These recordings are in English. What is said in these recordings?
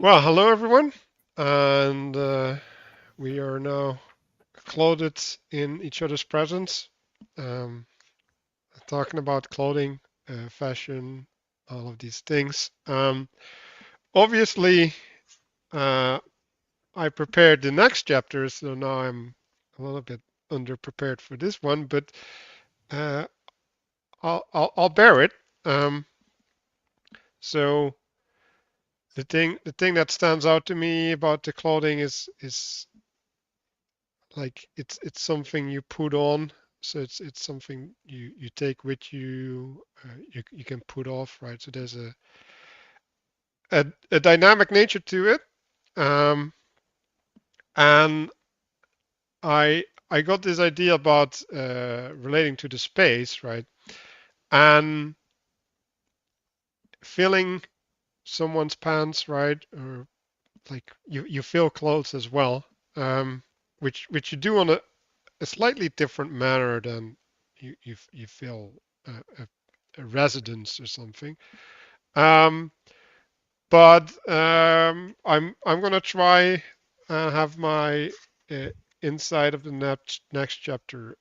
Well, hello everyone, and we are now clothed in each other's presence, um, talking about clothing, fashion, all of these things. Obviously, uh, I prepared the next chapter, so now I'm a little bit underprepared for this one, but uh, I'll bear it. Um, so the thing that stands out to me about the clothing is like it's something you put on, so it's something you take with you, you can put off, right? So there's a dynamic nature to it, um, and I got this idea about relating to the space, right? And filling someone's pants, right? Or like you feel clothes as well, which you do on a slightly different manner than you feel a residence or something. Um, but I'm gonna try and have my uh, inside of the next chapter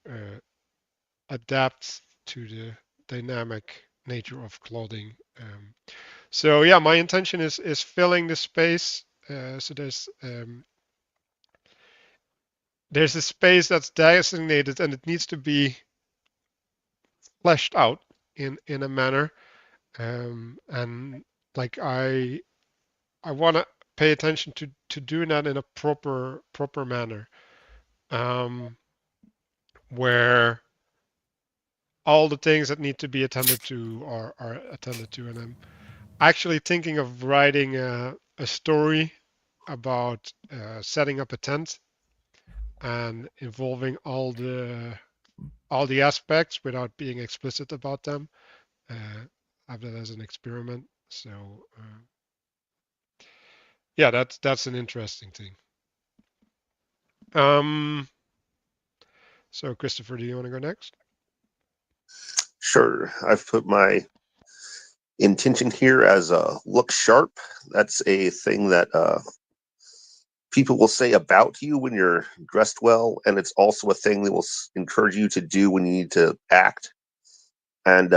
adapt to the dynamic nature of clothing. So yeah, my intention is filling the space. So there's a space that's designated and it needs to be fleshed out in a manner, and like I want to pay attention to doing that in a proper manner, um, where all the things that need to be attended to are attended to. And I'm actually thinking of writing a story about setting up a tent and involving all the aspects without being explicit about them. Have that as an experiment. So yeah, that's an interesting thing. Um, so Christopher, do you want to go next? Sure. I've put my intention here as look sharp. That's a thing that people will say about you when you're dressed well, and it's also a thing they will encourage you to do when you need to act. And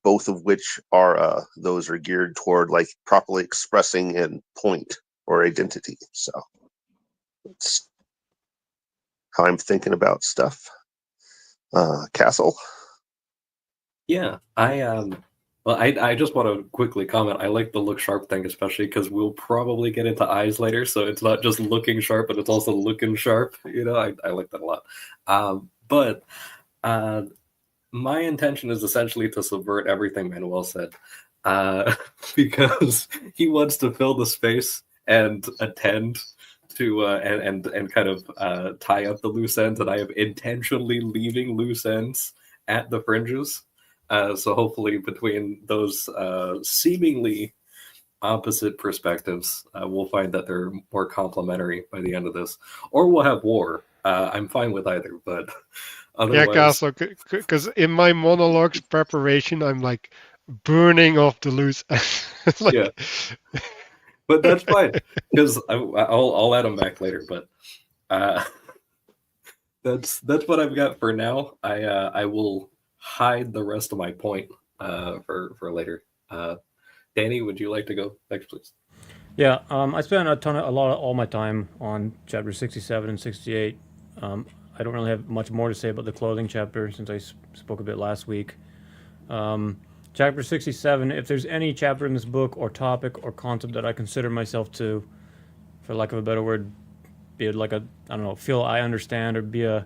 both of which are those are geared toward like properly expressing and point or identity. So that's how I'm thinking about stuff. Castle. Yeah, I just want to quickly comment. I like the look sharp thing, especially because we'll probably get into eyes later, so it's not just looking sharp, but it's also looking sharp. I like that a lot. But my intention is essentially to subvert everything Manuel said, because he wants to fill the space and attend to and kind of tie up the loose ends, and I am intentionally leaving loose ends at the fringes. So hopefully, between those seemingly opposite perspectives, we'll find that they're more complementary by the end of this, or we'll have war. I'm fine with either, but Yeah, otherwise, Castle, because in my monologues preparation, I'm like burning off the loose. yeah. Like, But that's fine because I'll add them back later. But uh, that's what I've got for now. I will hide the rest of my point for later. Danny, would you like to go next, please? Yeah, I spent all my time on chapter 67 and 68. I don't really have much more to say about the clothing chapter since I spoke a bit last week. Chapter 67, if there's any chapter in this book or topic or concept that I consider myself to, for lack of a better word, be like a, I don't know, feel I understand or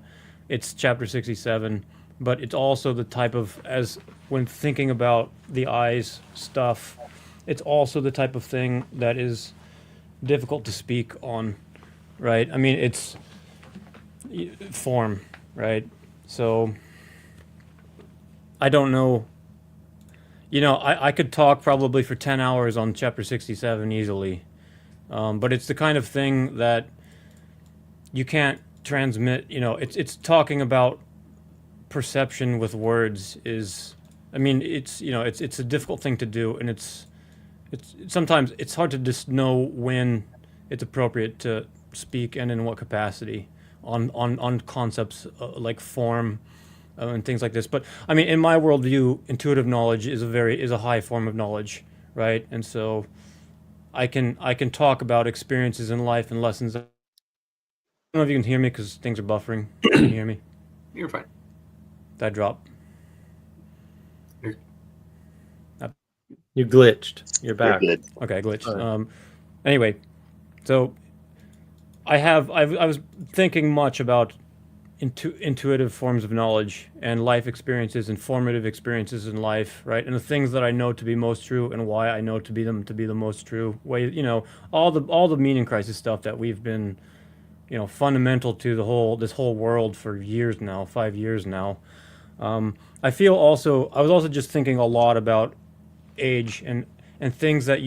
it's chapter 67. But it's also the type of, as when thinking about the eyes stuff, it's also the type of thing that is difficult to speak on, right? I mean, it's form, right? So I don't know. I could talk probably for 10 hours on chapter 67 easily. But it's the kind of thing that you can't transmit. It's talking about perception with words is, I mean, it's a difficult thing to do, and it's sometimes it's hard to just know when it's appropriate to speak and in what capacity on concepts like form and things like this. But I mean, in my worldview, intuitive knowledge is a high form of knowledge, right? And so I can talk about experiences in life and lessons. I don't know if you can hear me because things are buffering. Can you hear me? You're fine. That drop. You glitched. You're You're back. good. Okay, glitch. Alright. Anyway, so I was thinking much about intuitive forms of knowledge and life experiences and formative experiences in life, right? And the things that I know to be most true and why I know to be the most true way. All the meaning crisis stuff that we've been, fundamental to this whole world for years now, 5 years now. I was also just thinking a lot about age and things that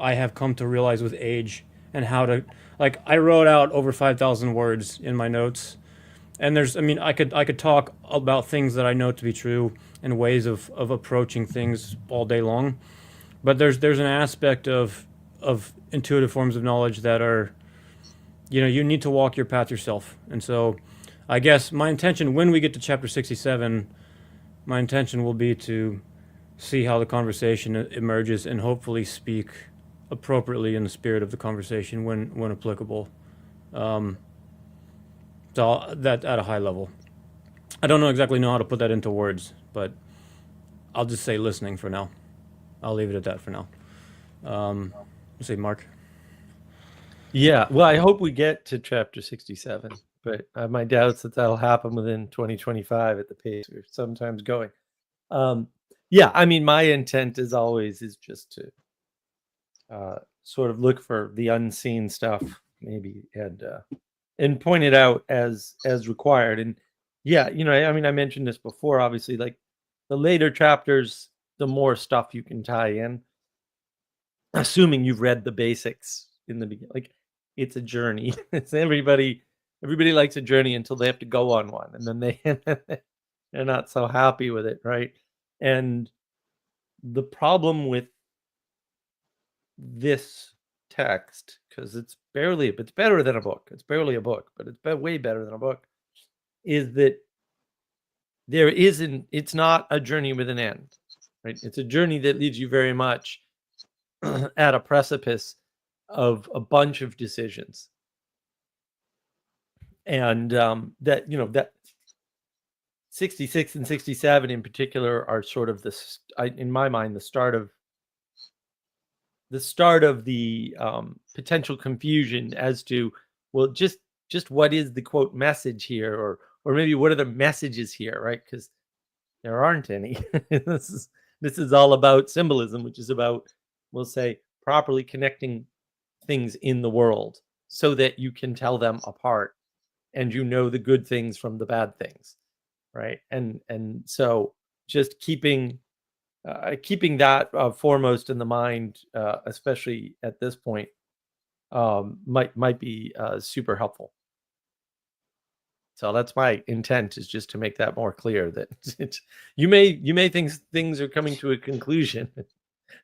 I have come to realize with age and how to, like, I wrote out over 5,000 words in my notes, and I could talk about things that I know to be true and ways of approaching things all day long, but there's an aspect of intuitive forms of knowledge that are, you need to walk your path yourself. And so I guess my intention when we get to chapter 67, my intention will be to see how the conversation emerges and hopefully speak appropriately in the spirit of the conversation when applicable. Um, so that at a high level. I don't exactly know how to put that into words, but I'll just say listening for now. I'll leave it at that for now. Let's see, Mark. Yeah, well, I hope we get to chapter 67, but I have my doubts that that'll happen within 2025 at the pace we're sometimes going. Yeah, I mean, my intent, as always, is just to sort of look for the unseen stuff, maybe, and point it out as required. And yeah, I mean, I mentioned this before. Obviously, like the later chapters, the more stuff you can tie in, assuming you've read the basics in the beginning. Like, it's a journey. It's everybody likes a journey until they have to go on one, and then they're not so happy with it, right? And the problem with this text, because it's better than a book. It's barely a book, but it's way better than a book, is that it's not a journey with an end, right? It's a journey that leads you very much at a precipice of a bunch of decisions. And that 66 and 67 in particular are sort of in my mind, the start of the potential confusion as to, well, just what is the quote message here, or maybe what are the messages here, right? Because there aren't any. This is all about symbolism, which is about, we'll say, properly connecting things in the world so that you can tell them apart and the good things from the bad things, right? And so just keeping that foremost in the mind, especially at this point, might be super helpful. So that's my intent, is just to make that more clear, that you may think things are coming to a conclusion.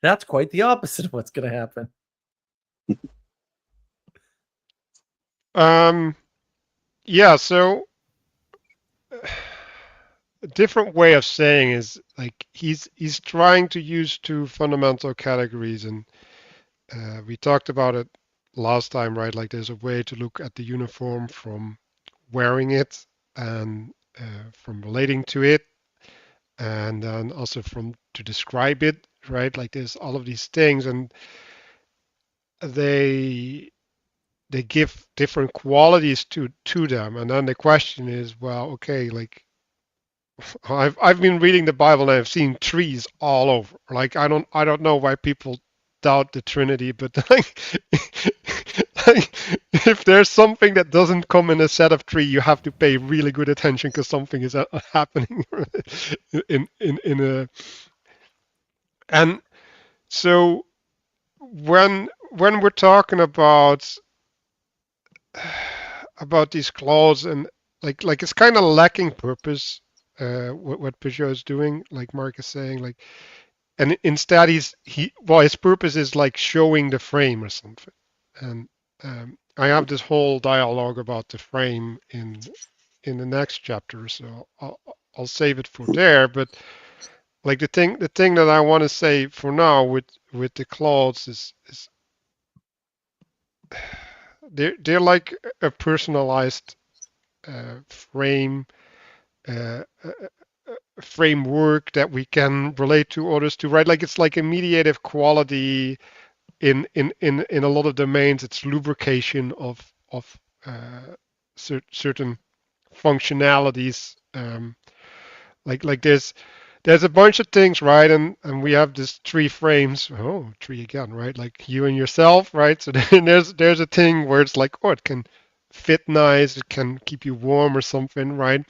That's quite the opposite of what's going to happen. Yeah, so a different way of saying is like he's trying to use two fundamental categories, and we talked about it last time, right? Like there's a way to look at the uniform from wearing it and from relating to it, and then also from to describe it, right? Like there's all of these things, and they give different qualities to them. And then the question is, well, okay, like I've been reading the Bible and I've seen trees all over. Like I don't know why people doubt the Trinity, but like, like if there's something that doesn't come in a set of three, you have to pay really good attention because something is happening in a. And so when we're talking about these clauses, and like it's kind of lacking purpose, what Pageau is doing, like Mark is saying, like and instead his purpose is like showing the frame or something. And I have this whole dialogue about the frame in the next chapter, so I'll save it for there. But like the thing that I want to say for now with the clothes is they're like a personalized frame framework that we can relate to others to, right? Like it's like a mediative quality in a lot of domains. It's lubrication of certain functionalities. Like there's a bunch of things, right? And we have this three frames. Oh, tree again, right? Like you and yourself, right? So then there's a thing where it's like, oh, it can fit nice, it can keep you warm or something, right?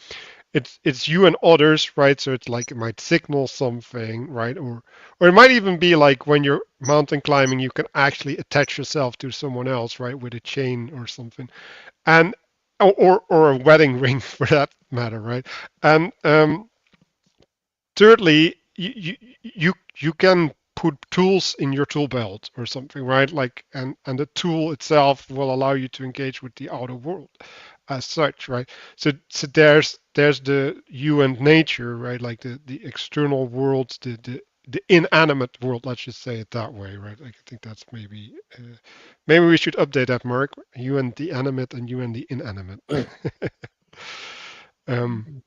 It's you and others, right? So it's like it might signal something, right? Or it might even be like when you're mountain climbing, you can actually attach yourself to someone else, right, with a chain or something, and or a wedding ring for that matter, right? And thirdly, you can put tools in your tool belt or something, right? Like and the tool itself will allow you to engage with the outer world as such, right? So there's the you and nature, right? Like the external world, the inanimate world. Let's just say it that way, right? Like I think that's maybe we should update that, Mark. You and the animate and you and the inanimate. um,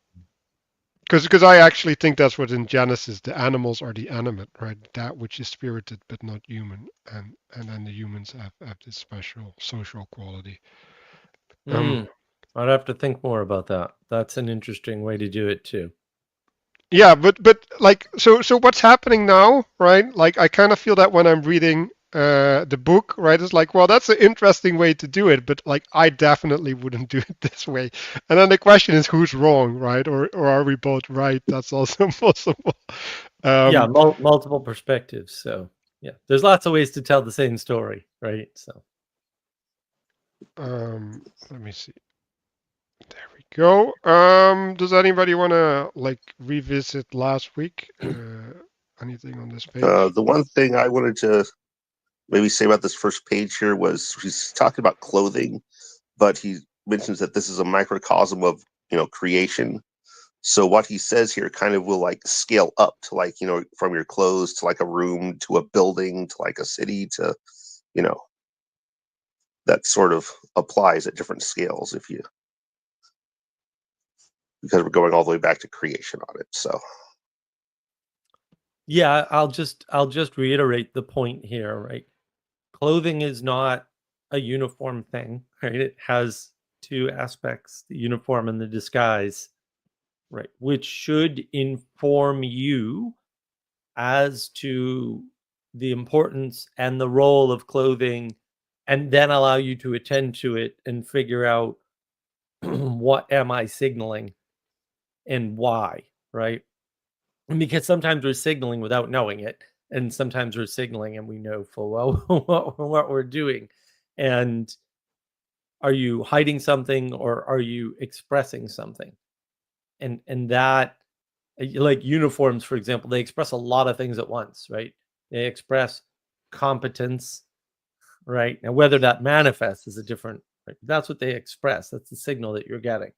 because I actually think that's what in Genesis the animals are the animate, right? That which is spirited but not human, and then the humans have this special social quality. I'd have to think more about that. That's an interesting way to do it too. Yeah, but like so what's happening now, right? Like I kind of feel that when I'm reading the book, right? It's like, well, that's an interesting way to do it, but like I definitely wouldn't do it this way. And then the question is who's wrong, right? Or are we both right? That's also possible. Yeah, multiple perspectives. So yeah, there's lots of ways to tell the same story, right? So let me see. There we go. Does anybody want to like revisit last week? Anything on this page? The one thing I wanted to maybe say about this first page here was he's talking about clothing, but he mentions that this is a microcosm of creation. So what he says here kind of will like scale up to like from your clothes to like a room to a building to like a city to that sort of applies at different scales because we're going all the way back to creation on it. So yeah, I'll just reiterate the point here, right? Clothing is not a uniform thing, right? It has two aspects, the uniform and the disguise, right? Which should inform you as to the importance and the role of clothing, and then allow you to attend to it and figure out what am I signaling and why, right? And because sometimes we're signaling without knowing it, and sometimes we're signaling and we know full well what we're doing. And are you hiding something or are you expressing something? And that, like uniforms, for example, they express a lot of things at once, right? They express competence, right? And whether that manifests is a different, right? That's what they express. That's the signal that you're getting.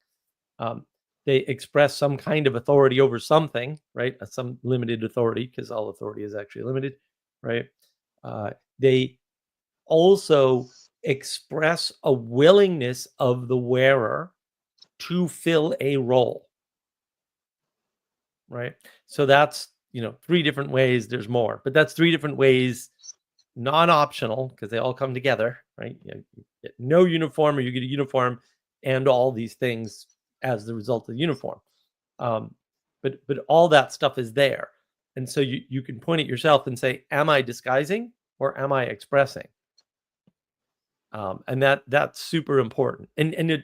They express some kind of authority over something, right? Some limited authority, because all authority is actually limited, right? They also express a willingness of the wearer to fill a role, right? So that's, three different ways. There's more, but that's three different ways, non-optional, because they all come together, right? You get no uniform or you get a uniform and all these things as the result of the uniform. But all that stuff is there. And so you can point at yourself and say, am I disguising or am I expressing? And that's super important. And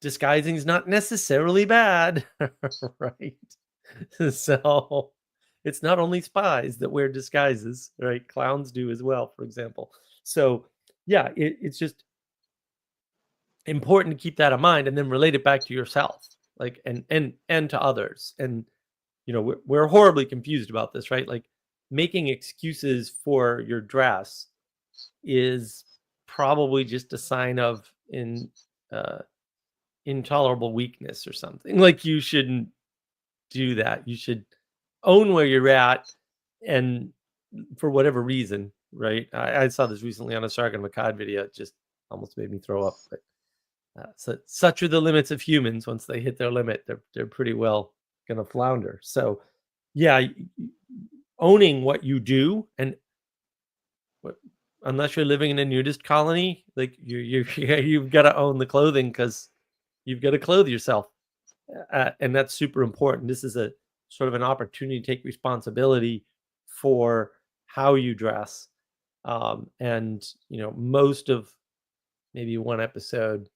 disguising is not necessarily bad, right? So it's not only spies that wear disguises, right? Clowns do as well, for example. So yeah, it's just important to keep that in mind and then relate it back to yourself, like and to others. And we're horribly confused about this, right? Like making excuses for your dress is probably just a sign of intolerable weakness or something. Like you shouldn't do that. You should own where you're at, and for whatever reason, right? I saw this recently on a Sargon of Akkad video. It just almost made me throw up. But so such are the limits of humans. Once they hit their limit, they're pretty well gonna flounder. So, yeah, owning what you do, and unless you're living in a nudist colony, like you've got to own the clothing because you've got to clothe yourself, and that's super important. This is a sort of an opportunity to take responsibility for how you dress, and most of maybe one episode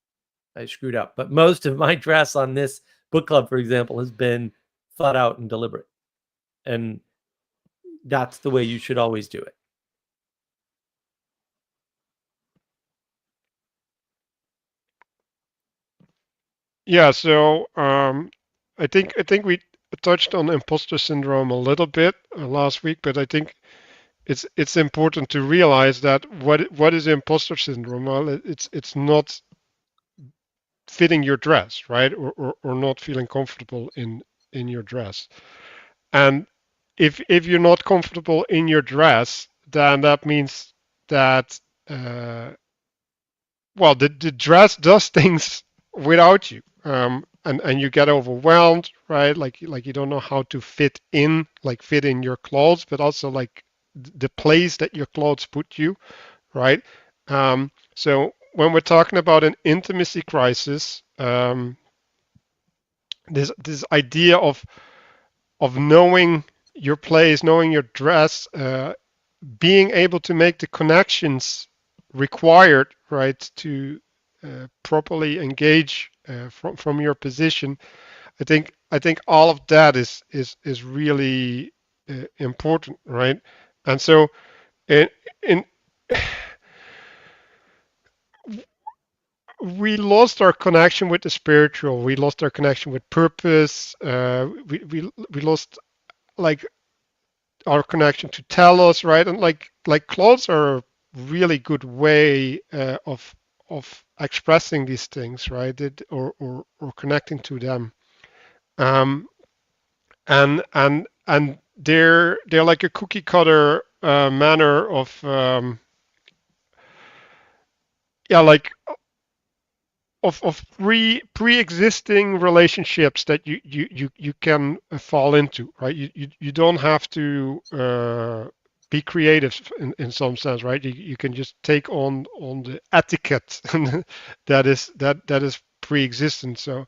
I screwed up, but most of my dress on this book club, for example, has been thought out and deliberate, and that's the way you should always do it. Yeah, so I think we touched on imposter syndrome a little bit last week, but I think it's important to realize that what is imposter syndrome? Well, it's not fitting your dress, right? Or not feeling comfortable in your dress. And if you're not comfortable in your dress, then that means that well, the dress does things without you, and you get overwhelmed, right? Like you don't know how to fit in your clothes, but also like the place that your clothes put you, right? So when we're talking about an intimacy crisis, this idea of knowing your place, knowing your dress, being able to make the connections required, right, to properly engage from your position. I think all of that is really important, right? And so in we lost our connection with the spiritual. We lost our connection with purpose. We lost like our connection to telos, right? And like clothes are a really good way of expressing these things, right? Or connecting to them. And they're like a cookie cutter manner of yeah, like of pre-existing relationships that you can fall into, right? You don't have to be creative in some sense, right? You can just take on the etiquette that is pre-existent. So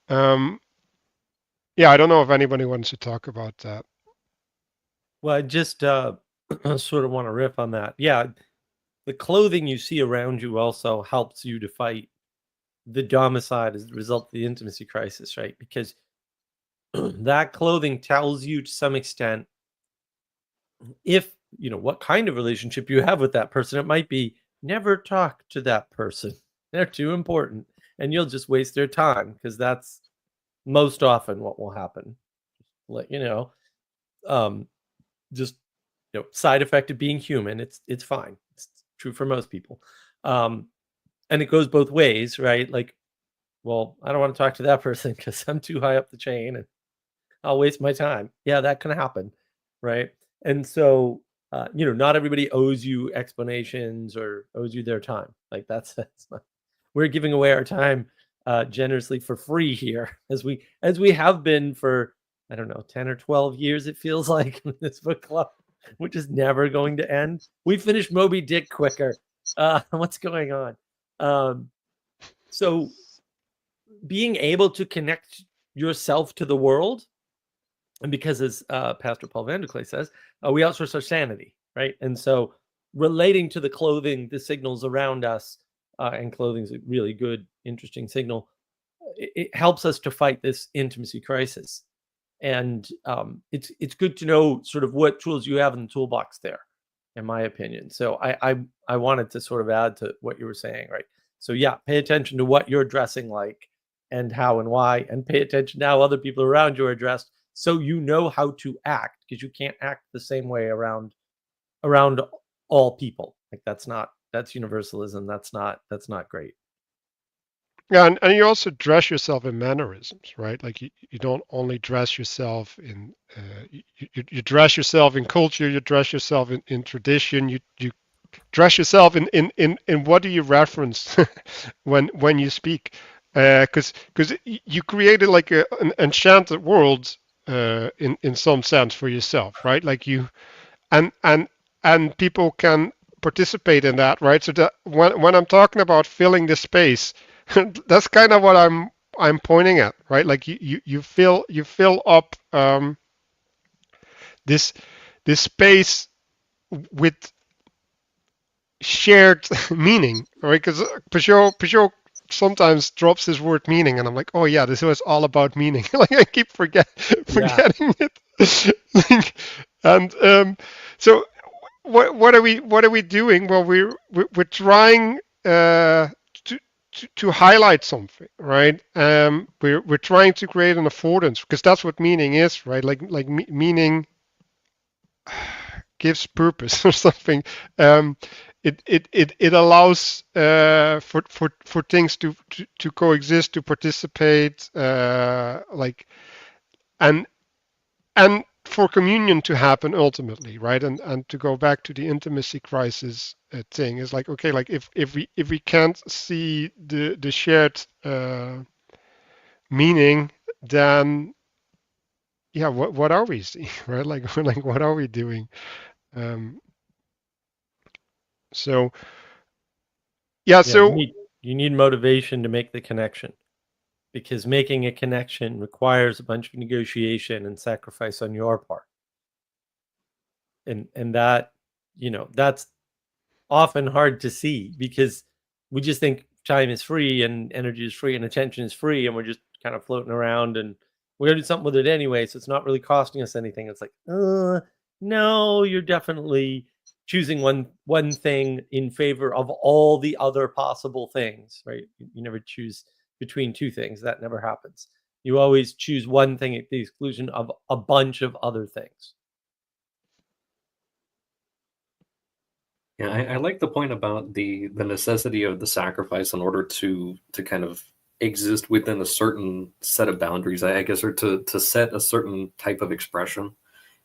yeah, I don't know if anybody wants to talk about that. Well, I just sort of want to riff on that. Yeah, the clothing you see around you also helps you to fight the domicide as a result of the intimacy crisis, right? Because that clothing tells you to some extent if what kind of relationship you have with that person. It might be never talk to that person. They're too important, and you'll just waste their time, because that's most often what will happen. Like just side effect of being human. It's fine. It's true for most people. And it goes both ways, right? Like, well, I don't want to talk to that person because I'm too high up the chain and I'll waste my time. Yeah, that can happen, right? And so, not everybody owes you explanations or owes you their time. Like that's not, we're giving away our time generously for free here, as we have been for, I don't know, 10 or 12 years. It feels like in this book club, which is never going to end. We finished Moby Dick quicker. What's going on? So being able to connect yourself to the world, and because as Pastor Paul van der Klee says, we outsource our sanity, right? And so relating to the clothing, the signals around us, and clothing is a really good, interesting signal. It helps us to fight this intimacy crisis. And it's good to know sort of what tools you have in the toolbox there, in my opinion. So I wanted to sort of add to what you were saying, right? So yeah, pay attention to what you're dressing like and how and why, and pay attention to how other people around you are dressed, so you know how to act, because you can't act the same way around all people. Like that's universalism. That's not great. Yeah, and you also dress yourself in mannerisms, right? Like you don't only dress yourself in you dress yourself in culture, you dress yourself in tradition, you dress yourself in what do you reference when you speak, because you created like an enchanted world in some sense for yourself, right? Like you and and and people can participate in that, right? So that when I'm talking about filling the space, that's kind of what I'm pointing at, right? Like you fill up this space with shared meaning, right? Because Pageau sometimes drops his word meaning, and I'm like, oh yeah, this was all about meaning. Like I keep forgetting it. And so what are we doing? Well, we're trying to highlight something, right? We're trying to create an affordance, because that's what meaning is, right? Like meaning gives purpose or something. It allows for things to coexist, to participate, like and for communion to happen ultimately, right? And to go back to the intimacy crisis thing, is like, okay, like if we can't see the shared meaning, then yeah, what are we seeing, right? Like what are we doing? Um, so yeah, Yeah, so you need motivation to make the connection, because making a connection requires a bunch of negotiation and sacrifice on your part. And that, that's often hard to see, because we just think time is free and energy is free and attention is free, and we're just kind of floating around, and we're gonna do something with it anyway, so it's not really costing us anything. It's like, no, you're definitely choosing one thing in favor of all the other possible things, right? You never choose between two things. That never happens. You always choose one thing at the exclusion of a bunch of other things. Yeah, I like the point about the necessity of the sacrifice in order to kind of exist within a certain set of boundaries, I guess, or to set a certain type of expression.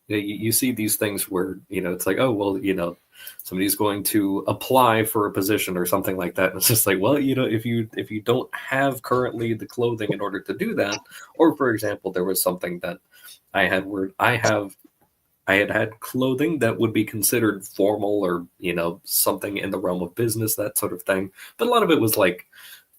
You see these things where, it's like, oh, well, somebody's going to apply for a position or something like that. And it's just like, well, if you don't have currently the clothing in order to do that, or for example, there was something that I had where I had clothing that would be considered formal, or, something in the realm of business, that sort of thing. But a lot of it was like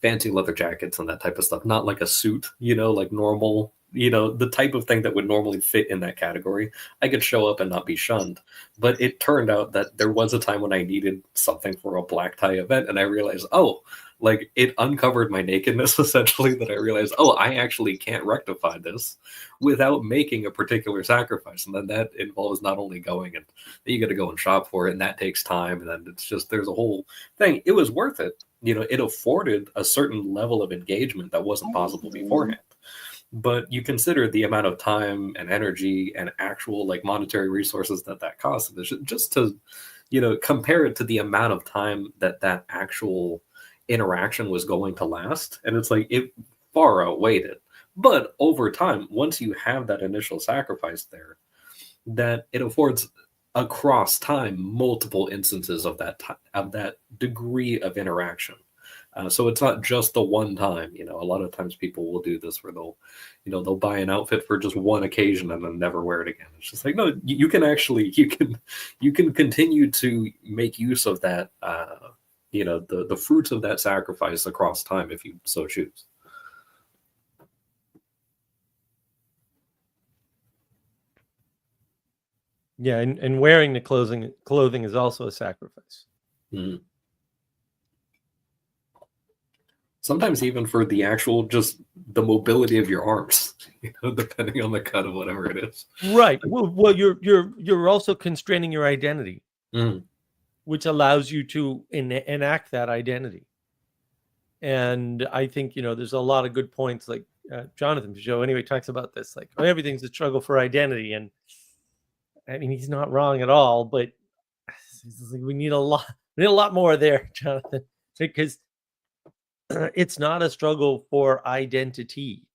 fancy leather jackets and that type of stuff, not like a suit, like normal, the type of thing that would normally fit in that category. I could show up and not be shunned. But it turned out that there was a time when I needed something for a black tie event, and I realized, oh, like it uncovered my nakedness essentially, that I realized, oh, I actually can't rectify this without making a particular sacrifice. And then that involves not only going, and you got to go and shop for it, and that takes time, and then it's just, there's a whole thing. It was worth it. It afforded a certain level of engagement that wasn't possible beforehand. But you consider the amount of time and energy and actual like monetary resources that cost, just to, compare it to the amount of time that actual interaction was going to last. And it's like, it far outweighed it. But over time, once you have that initial sacrifice there, that it affords across time multiple instances of that degree of interaction. So it's not just the one time. A lot of times people will do this where they'll buy an outfit for just one occasion and then never wear it again. It's just like, no, you can actually you can continue to make use of that. The fruits of that sacrifice across time if you so choose. Yeah, and wearing the clothing is also a sacrifice. Mm-hmm. Sometimes even for the actual, just the mobility of your arms, depending on the cut of whatever it is. Right. Well, you're also constraining your identity, which allows you to enact that identity. And I think, there's a lot of good points. Like Jonathan Pageau anyway talks about this, like, oh, everything's a struggle for identity, and I mean he's not wrong at all, but we need a lot more there, Jonathan, because it's not a struggle for identity,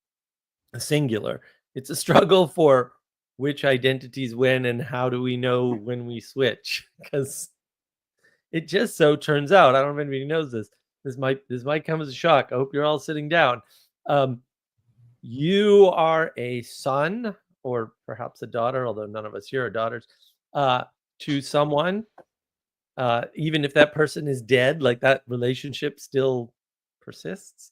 singular. It's a struggle for which identities win and how do we know when we switch, because it just so turns out, I don't know if anybody knows this. This might come as a shock. I hope you're all sitting down. You are a son, or perhaps a daughter, although none of us here are daughters, to someone. Even if that person is dead, like that relationship still persists.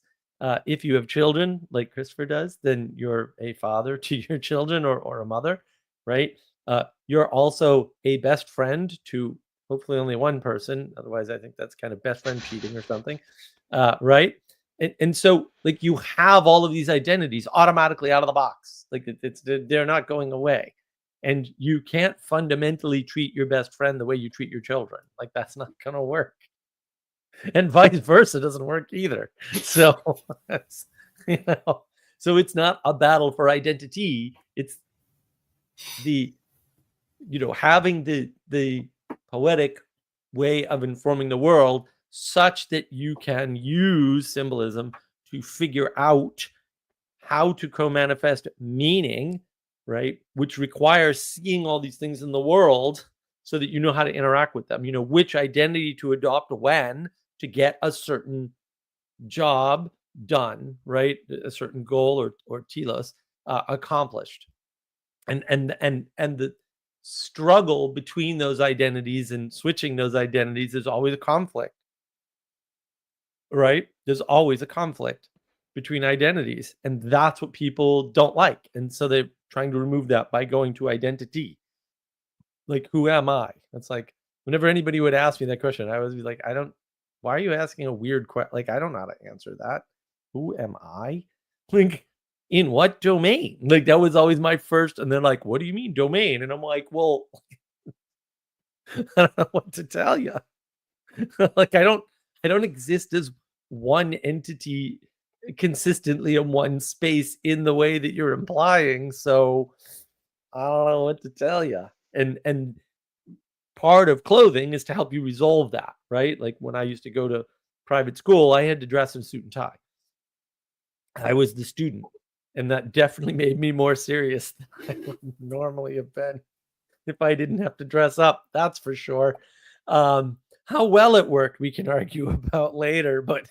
If you have children, like Christopher does, then you're a father to your children, or a mother, right? You're also a best friend to hopefully only one person. Otherwise, I think that's kind of best friend cheating or something, right? And so, like, you have all of these identities automatically out of the box. Like, they're not going away. And you can't fundamentally treat your best friend the way you treat your children. Like, that's not going to work. And vice versa doesn't work either. So, so it's not a battle for identity. It's the, having the poetic way of informing the world such that you can use symbolism to figure out how to co-manifest meaning, right? Which requires seeing all these things in the world so that you know how to interact with them. You know which identity to adopt when to get a certain job done, right? A certain goal or telos accomplished. And the struggle between those identities and switching those identities is always a conflict, right? There's always a conflict between identities, and that's what people don't like. And so they're trying to remove that by going to identity. Like, who am I? It's like, whenever anybody would ask me that question, I would be like, why are you asking a weird question? Like, I don't know how to answer that. Who am I? Like, in what domain? Like, that was always my first. And they're like, what do you mean domain? And I'm like, well, I don't know what to tell you. Like, I don't exist as one entity consistently in one space in the way that you're implying. So I don't know what to tell you. And part of clothing is to help you resolve that, right? Like, when I used to go to private school, I had to dress in suit and tie. I was the student, and that definitely made me more serious than I would normally have been if I didn't have to dress up. That's for sure. How well it worked, we can argue about later, but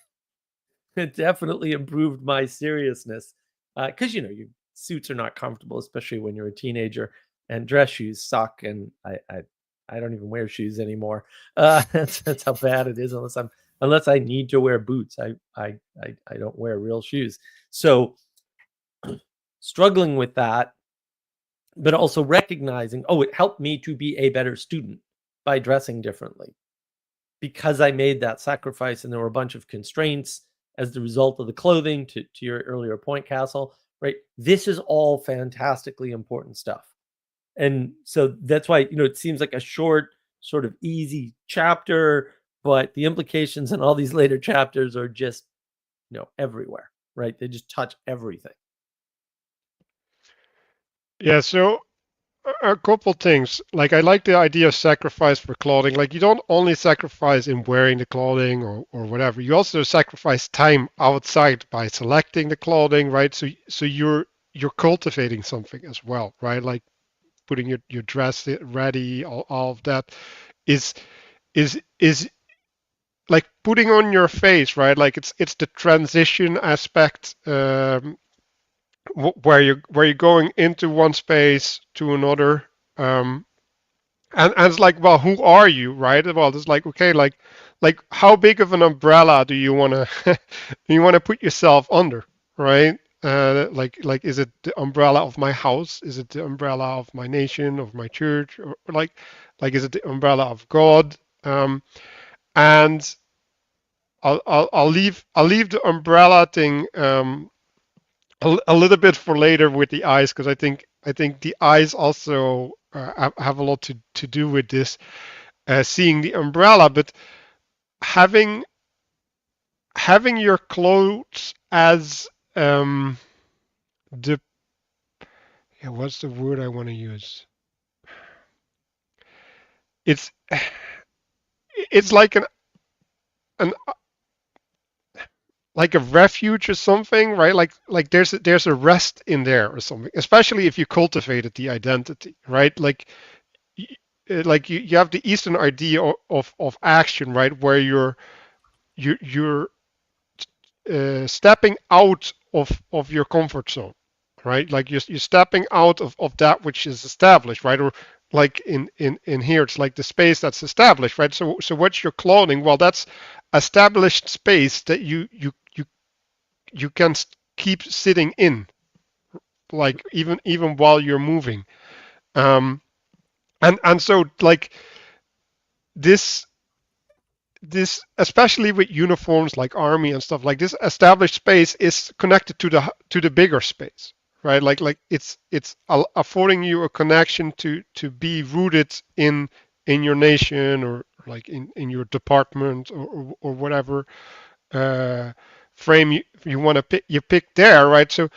it definitely improved my seriousness. Because your suits are not comfortable, especially when you're a teenager, and dress shoes suck. And I don't even wear shoes anymore. That's how bad it is. Unless I need to wear boots, I don't wear real shoes. So struggling with that, but also recognizing, it helped me to be a better student by dressing differently, because I made that sacrifice, and there were a bunch of constraints as the result of the clothing, to your earlier point, Castle, right? This is all fantastically important stuff. And so that's why, it seems like a short, sort of easy chapter, but the implications in all these later chapters are just, everywhere, right? They just touch everything. Yeah, so a couple things. Like, I like the idea of sacrifice for clothing. Like, you don't only sacrifice in wearing the clothing or whatever. You also sacrifice time outside by selecting the clothing, right? So you're cultivating something as well, right? Like, putting your dress ready, all of that is like putting on your face, right? Like, it's the transition aspect, where you're going into one space to another, and it's like, well, who are you, right? Well, it's like, okay, like how big of an umbrella do you want to put yourself under, right? Like is it the umbrella of my house? Is it the umbrella of my nation, of my church, or like is it the umbrella of God? And I'll leave the umbrella thing a little bit for later with the eyes, because I think the eyes also have a lot to do with this, seeing the umbrella, but having your clothes as the yeah, what's the word I want to use? It's it's like an like a refuge or something, right? Like there's a rest in there or something, especially if you cultivated the identity, right? Like you have the Eastern idea of action, right, where you're stepping out of your comfort zone, right? Like you're stepping out of that which is established, right? Or like in here, it's like the space that's established, right? So what's your clothing? Well, that's established space that you can keep sitting in, like even while you're moving. Um, and so like this this especially with uniforms like army and stuff, like this established space is connected to the bigger space, right? Like it's affording you a connection to be rooted in your nation, or like in your department, or whatever uh, frame you want to pick there, right? So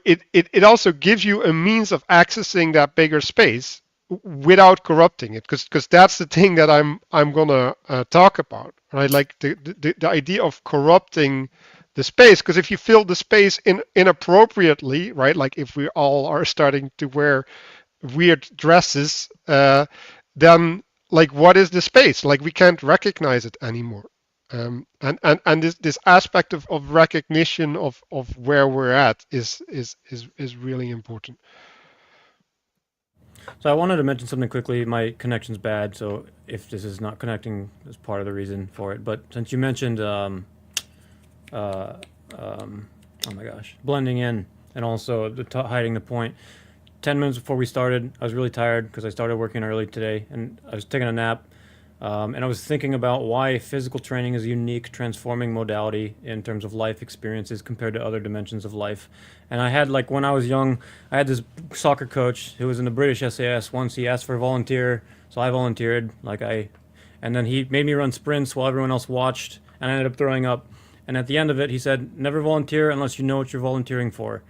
it also gives you a means of accessing that bigger space without corrupting it, because that's the thing that I'm gonna talk about, right? Like the idea of corrupting the space, because if you fill the space inappropriately, right? Like if we all are starting to wear weird dresses, then like what is the space? Like we can't recognize it anymore. And this aspect of recognition of where we're at is really important. So I wanted to mention something quickly. My connection's bad, so if this is not connecting, that's part of the reason for it. But since you mentioned, uh, oh my gosh, blending in and also hiding the point. 10 minutes before we started, I was really tired because I started working early today, and I was taking a nap. And I was thinking about why physical training is a unique, transforming modality in terms of life experiences compared to other dimensions of life. And I had, like, when I was young, I had this soccer coach who was in the British SAS. Once he asked for a volunteer, so I volunteered. And then he made me run sprints while everyone else watched, and I ended up throwing up. And at the end of it, he said, "Never volunteer unless you know what you're volunteering for."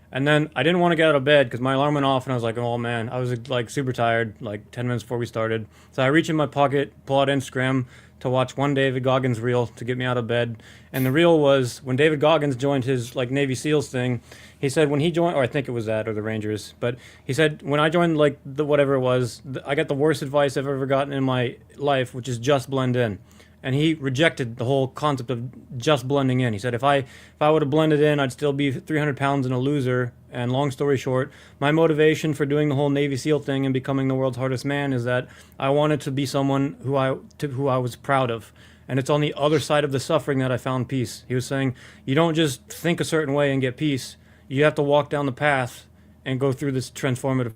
And then I didn't want to get out of bed because my alarm went off, and I was like, "Oh man," I was like super tired, like 10 minutes before we started. So I reach in my pocket, pull out Instagram to watch one David Goggins reel to get me out of bed. And the reel was when David Goggins joined his like Navy SEALs thing. He said when he joined, or I think it was that or the Rangers, but he said when I joined like the whatever it was, I got the worst advice I've ever gotten in my life, which is just blend in. And he rejected the whole concept of just blending in. He said, if I would have blended in, I'd still be 300 pounds and a loser. And long story short, my motivation for doing the whole Navy SEAL thing and becoming the world's hardest man is that I wanted to be someone who I was proud of. And it's on the other side of the suffering that I found peace. He was saying, you don't just think a certain way and get peace. You have to walk down the path and go through this transformative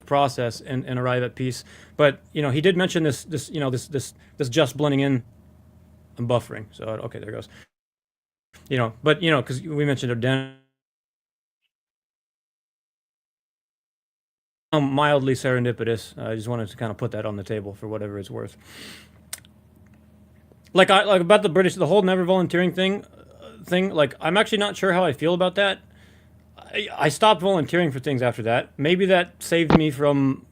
process and arrive at peace. But he did mention this just blending in and buffering. So okay, there goes. But because we mentioned identity, mildly serendipitous. I just wanted to kind of put that on the table for whatever it's worth. Like about the British, the whole never volunteering thing. Like I'm actually not sure how I feel about that. I stopped volunteering for things after that. Maybe that saved me from,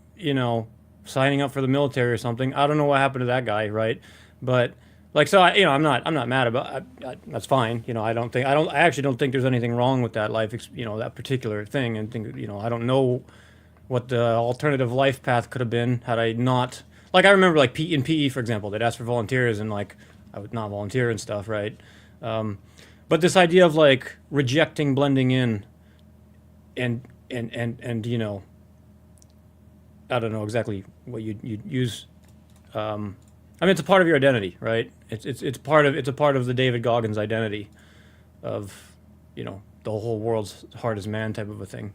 signing up for the military or something. I don't know what happened to that guy, right? But like, so I'm not mad about. That's fine. I actually don't think there's anything wrong with that life, that particular thing. And think, I don't know what the alternative life path could have been had I not. Like I remember, like in PE, for example, they'd ask for volunteers, and like I would not volunteer and stuff, right? But this idea of like rejecting blending in and I don't know exactly what you'd use. I mean, it's a part of your identity, right? It's a part of the David Goggins identity of the whole world's hardest man type of a thing.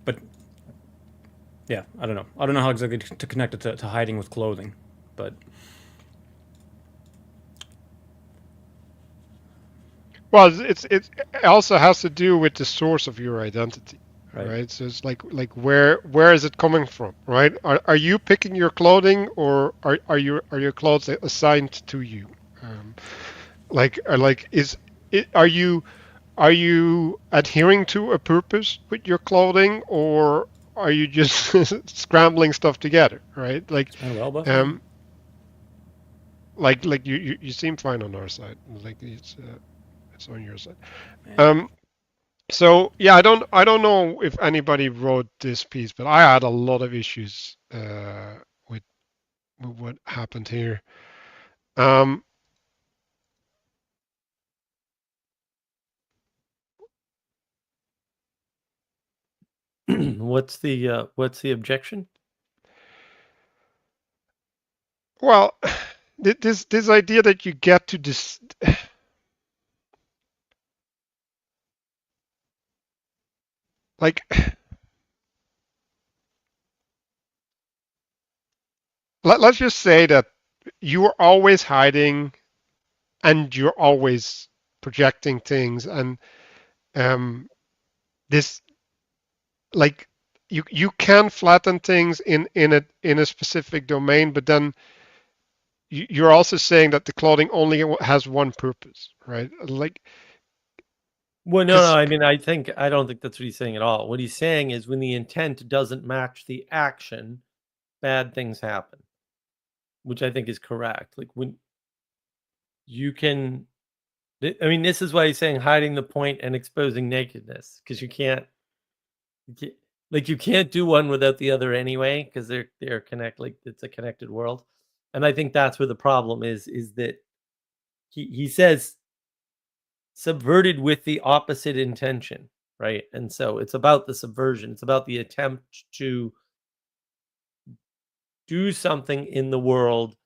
But yeah, I don't know how exactly to connect it to hiding with clothing, but. Well, it also has to do with the source of your identity, right? So it's like where is it coming from, right? Are you picking your clothing, or are your clothes assigned to you? Is are you adhering to a purpose with your clothing, or are you just scrambling stuff together, right? Sound well, Buff? Like you seem fine on our side. Like it's on your side. Man. So yeah, I don't know if anybody wrote this piece, but I had a lot of issues with what happened here. Um, What's the objection? well, this idea that you get to this, like, let's just say that you're always hiding and you're always projecting things, and this, like, you can flatten things in a specific domain, but then you're also saying that the clothing only has one purpose, right? Like, Well, no, because I mean, I don't think that's what he's saying at all. What he's saying is when the intent doesn't match the action, bad things happen, which I think is correct. Like when you can, I mean, this is why he's saying hiding the point and exposing nakedness, because you can't do one without the other anyway, because they're connected. Like it's a connected world, and I think that's where the problem is that he says subverted with the opposite intention, right? And so it's about the subversion. It's about the attempt to do something in the world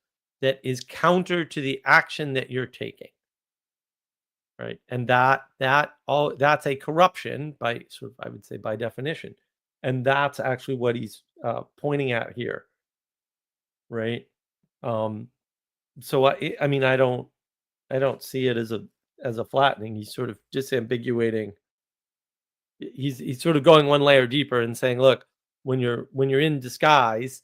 that is counter to the action that you're taking, right? And that's a corruption by sort of, I would say, by definition, and that's actually what he's pointing at here, right? So I mean, I don't see it as a flattening. He's sort of disambiguating. He's sort of going one layer deeper and saying, look, when you're in disguise,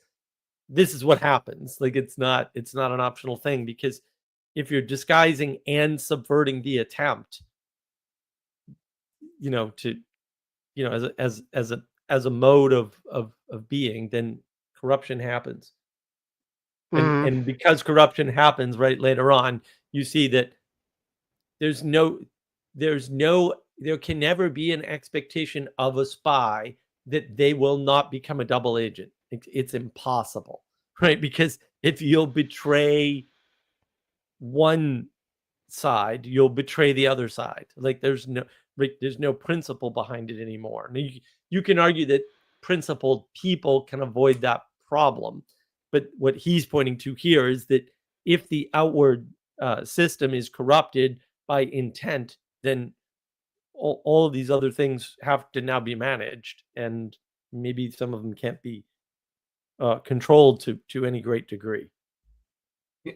this is what happens. Like it's not an optional thing, because if you're disguising and subverting the attempt, as a mode of being, then corruption happens. And because corruption happens right later on, you see that there can never be an expectation of a spy that they will not become a double agent. It's impossible, right? Because if you'll betray one side, you'll betray the other side. Like there's no principle behind it anymore. Now, you can argue that principled people can avoid that problem, but what he's pointing to here is that if the outward system is corrupted by intent, then all of these other things have to now be managed, and maybe some of them can't be controlled to any great degree.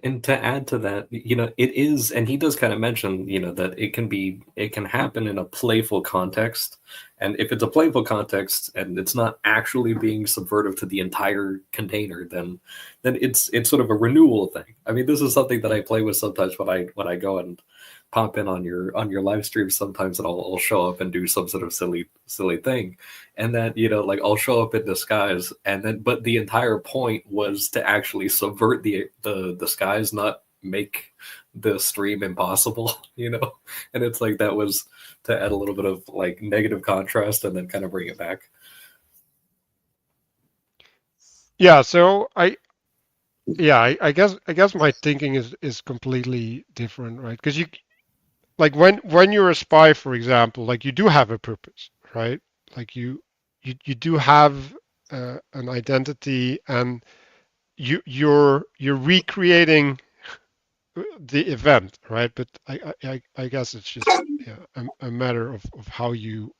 And to add to that, it is, and he does kind of mention, that it can happen in a playful context. And if it's a playful context and it's not actually being subversive to the entire container, then it's sort of a renewal thing. I mean, this is something that I play with sometimes when I go and pop in on your live stream sometimes, and I'll show up and do some sort of silly thing, and then like I'll show up in disguise, and then but the entire point was to actually subvert the disguise, not make the stream impossible, and it's like that was to add a little bit of like negative contrast and then kind of bring it back. Yeah, so I guess my thinking is completely different, right? Because you, like, when you're a spy, for example, like you do have a purpose, right? Like you do have an identity, and you're recreating the event, right? But I guess it's just a matter of how you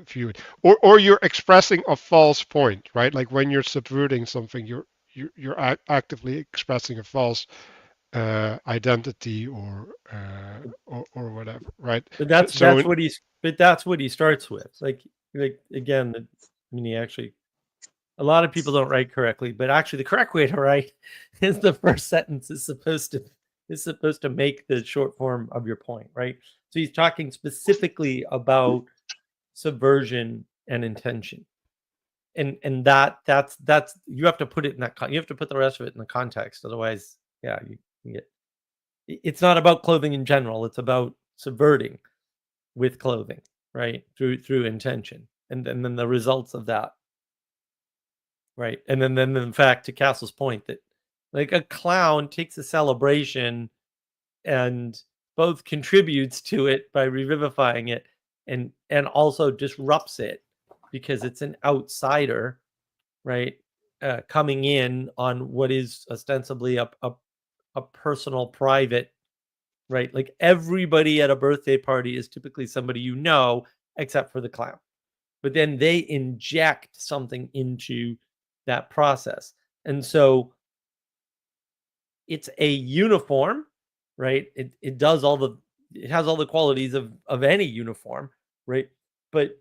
view it, or you're expressing a false point, right? Like when you're subverting something, you're actively expressing a false identity or whatever, right? But that's what he starts with. Like again, I mean, a lot of people don't write correctly, but actually the correct way to write is the first sentence is supposed is supposed to make the short form of your point, right? So he's talking specifically about subversion and intention, and that's you have to put it in that you have to put the rest of it in the context, otherwise, yeah, you get. It's not about clothing in general; it's about subverting with clothing, right? Through intention, and then the results of that, right? And then in fact, to Castle's point, that like a clown takes a celebration and both contributes to it by revivifying it and also disrupts it because it's an outsider, right? Coming in on what is ostensibly a personal, private, right? Like everybody at a birthday party is typically somebody you know, except for the clown. But then they inject something into that process. And so it's a uniform, right? It does it has all the qualities of any uniform, right? But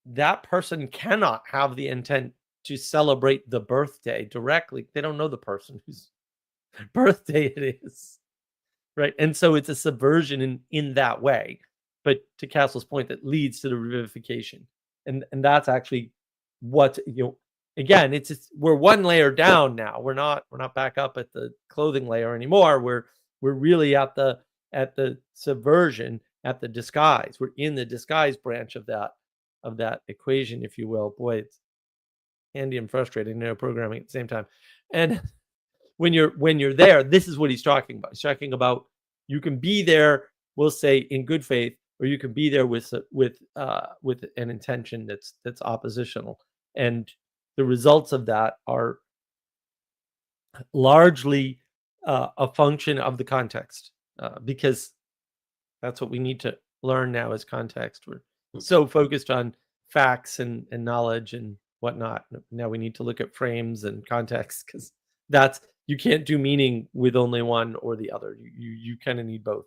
that person cannot have the intent to celebrate the birthday directly. They don't know the person whose birthday it is, right? And so it's a subversion in that way. But to Castle's point, that leads to the revivification, and that's actually what again, we're one layer down now. We're not back up at the clothing layer anymore. We're really at the subversion, at the disguise. We're in the disguise branch of that equation, if you will. Boy, it's handy and frustrating, programming at the same time. And when you're there, this is what he's talking about. He's talking about you can be there, we'll say, in good faith, or you can be there with an intention that's oppositional, and the results of that are largely a function of the context, because that's what we need to learn now is context. We're so focused on facts and knowledge and whatnot. Now we need to look at frames and context, because you can't do meaning with only one or the other. You kind of need both.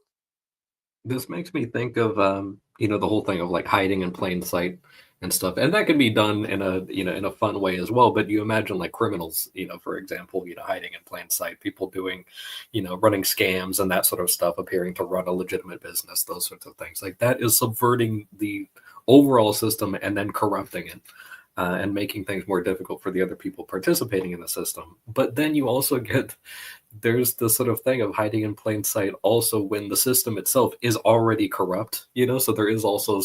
This makes me think of the whole thing of like hiding in plain sight and stuff, and that can be done in a fun way as well. But you imagine like criminals, for example, hiding in plain sight, people doing, running scams and that sort of stuff, appearing to run a legitimate business, those sorts of things. Like that is subverting the overall system and then corrupting it. And making things more difficult for the other people participating in the system. But then you also there's the sort of thing of hiding in plain sight also when the system itself is already corrupt, so there is also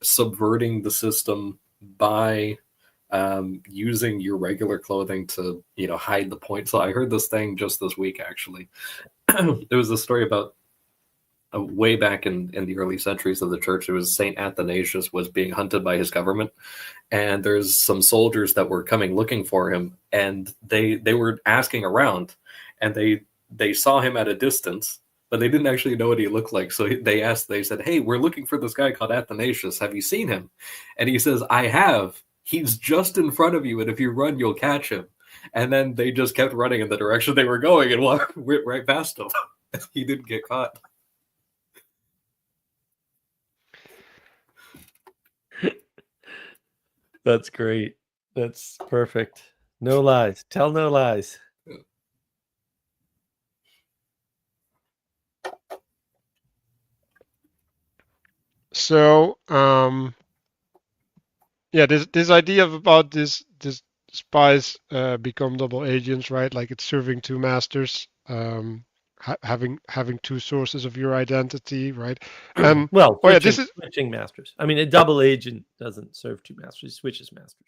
subverting the system by using your regular clothing to, hide the point. So I heard this thing just this week, actually. There was a story about way back in the early centuries of the church. It was Saint Athanasius was being hunted by his government, and there's some soldiers that were coming looking for him, and they were asking around, and they saw him at a distance, but they didn't actually know what he looked like. So they said, "Hey, we're looking for this guy called Athanasius. Have you seen him?" And he says, "I have. He's just in front of you, and if you run, you'll catch him." And then they just kept running in the direction they were going and went right past him. He didn't get caught. That's great. That's perfect. No lies. Tell no lies. So, this idea about this spies become double agents, right? Like it's serving two masters, having two sources of your identity, right? And well, this is switching masters. I mean, a double agent doesn't serve two masters; it switches masters.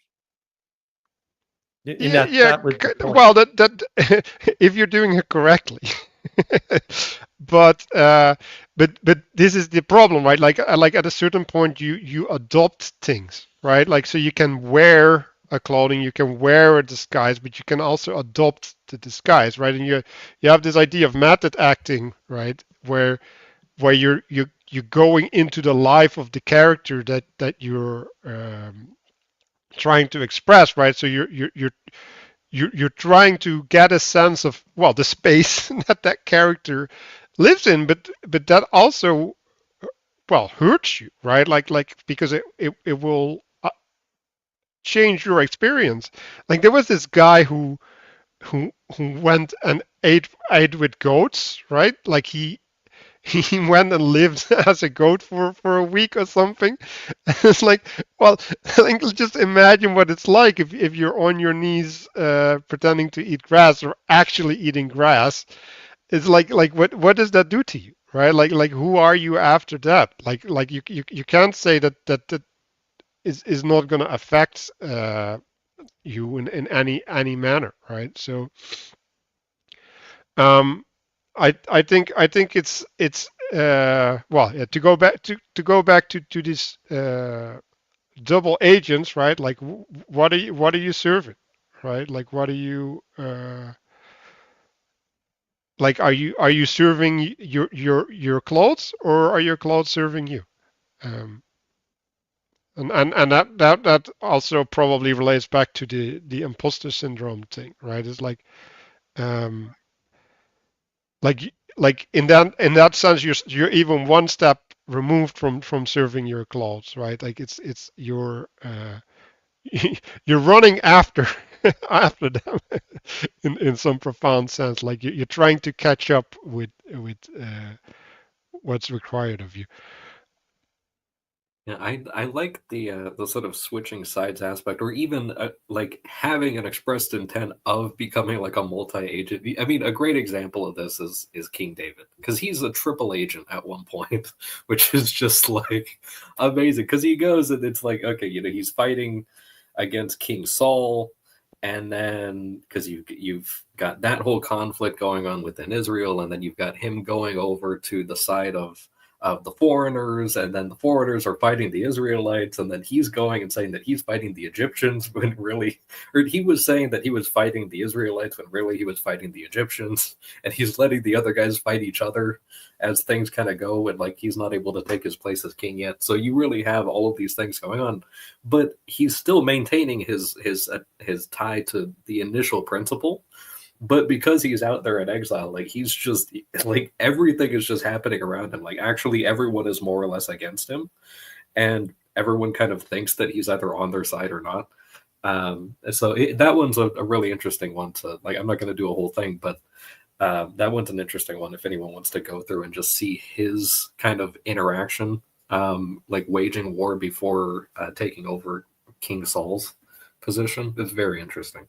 Well, that if you're doing it correctly. But this is the problem, right? Like at a certain point, you adopt things, right? Like so you can wear a clothing, you can wear a disguise, but you can also adopt the disguise, right? And you have this idea of method acting, right? Where you're going into the life of the character that you're trying to express, right? So you're trying to get a sense of the space that character lives in, but that also hurts you, right? Like because it will change your experience. Like there was this guy who went and ate with goats, right? Like he went and lived as a goat for a week or something. It's like, well, I think just imagine what it's like if you're on your knees pretending to eat grass or actually eating grass. It's like what does that do to you, right? Like who are you after that? Like you can't say that is not going to affect you in any manner, right? So um, I think it's well, yeah, to go back to this double agents, right? Like what are you serving, right? Like what are you like are you serving your clothes, or are your clothes serving you? Um, and that also probably relates back to the imposter syndrome thing, right? It's um like in that sense you're even one step removed from serving your clothes, right? Like it's your you're running after after them in some profound sense, like you're trying to catch up with what's required of you. Yeah, I like the sort of switching sides aspect, or even like having an expressed intent of becoming like a multi-agent. I mean, a great example of this is King David, because he's a triple agent at one point, which is just like amazing. Because he goes and it's like, okay, he's fighting against King Saul, and then because you've got that whole conflict going on within Israel, and then you've got him going over to the side of the foreigners, and then the foreigners are fighting the Israelites, and then he's going and saying that he's fighting the Egyptians when really, or he was saying that he was fighting the Israelites when really he was fighting the Egyptians, and he's letting the other guys fight each other as things kind of go, and like he's not able to take his place as king yet. So you really have all of these things going on, but he's still maintaining his tie to the initial principle. But because he's out there in exile, like he's just like everything is just happening around him. Like actually everyone is more or less against him, and everyone kind of thinks that he's either on their side or not. So that one's a really interesting one to like. I'm not going to do a whole thing, but that one's an interesting one if anyone wants to go through and just see his kind of interaction, like waging war before taking over King Saul's position. It's very interesting.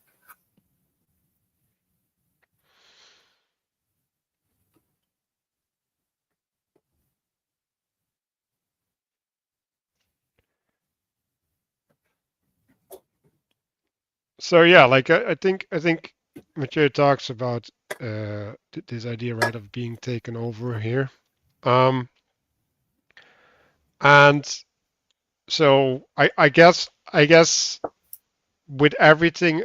So yeah, like I think Matthieu talks about this idea, right, of being taken over here. Um, and so I guess with everything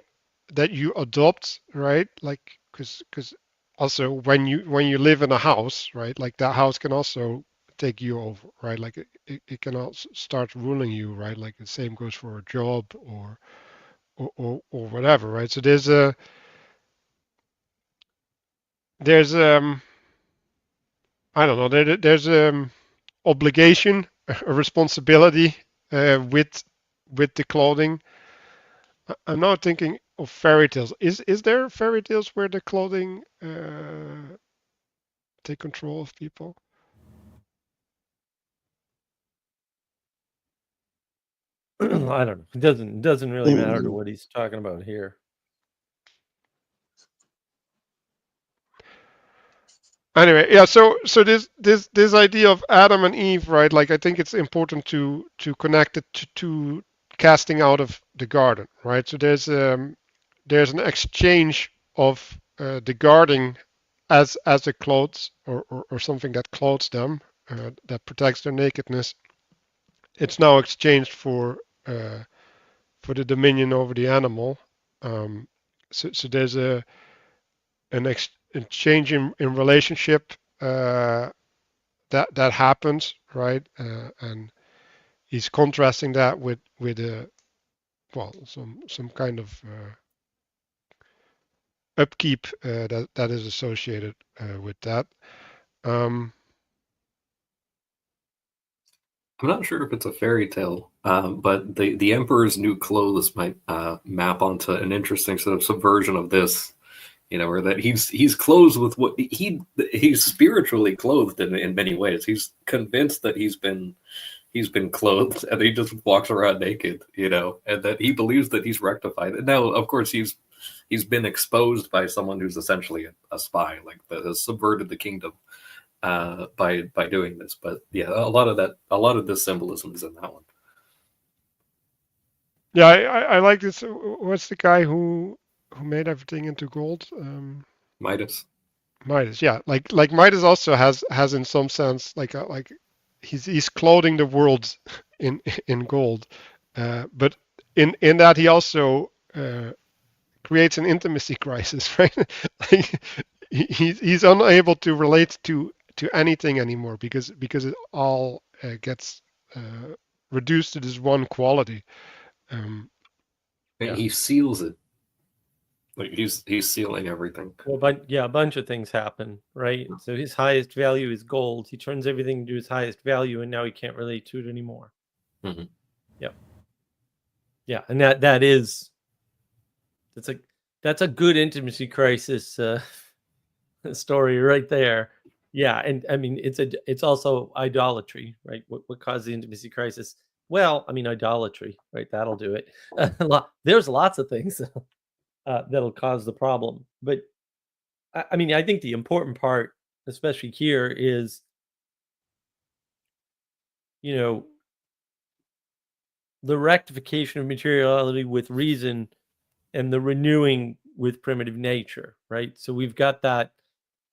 that you adopt, right? Like because also when you live in a house, right? Like that house can also take you over, right? Like it can also start ruling you, right? Like the same goes for a job or whatever, right? So there's I don't know, there's obligation, a responsibility with the clothing. I'm now thinking of fairy tales. Is there fairy tales where the clothing take control of people? I don't know. It doesn't really matter to what he's talking about here. Anyway, yeah. So this idea of Adam and Eve, right? Like I think it's important to connect it to casting out of the garden, right? So there's an exchange of the garden as a clothes or something that clothes them, that protects their nakedness. It's now exchanged for the dominion over the animal. So there's a change in relationship that happens, right? And he's contrasting that with well, some kind of upkeep that is associated with that. Um, I'm not sure if it's a fairy tale, but the Emperor's New Clothes might map onto an interesting sort of subversion of this, or that he's clothed with what he's spiritually clothed in many ways. He's convinced that he's been clothed, and he just walks around naked, and that he believes that he's rectified. And now, of course, he's been exposed by someone who's essentially a spy, like that has subverted the kingdom by doing this. But yeah, a lot of this symbolism is in that one. Yeah, I like this. What's the guy who made everything into gold? Midas. Midas, yeah. Like Midas also has in some sense like he's clothing the world in gold, but in that he also creates an intimacy crisis, right? Like he's unable to relate to anything anymore because it all gets reduced to this one quality. Yeah. He seals it. Like he's sealing everything. Well, but yeah, a bunch of things happen, right? So his highest value is gold. He turns everything into his highest value, and now he can't relate to it anymore. Mm-hmm. Yep. Yeah, and that's a good intimacy crisis story right there. Yeah, and I mean it's also idolatry, right? What caused the intimacy crisis? Well, I mean idolatry, right? That'll do it. There's lots of things that'll cause the problem, but I mean I think the important part, especially here, is the rectification of materiality with reason and the renewing with primitive nature, right? So we've got that.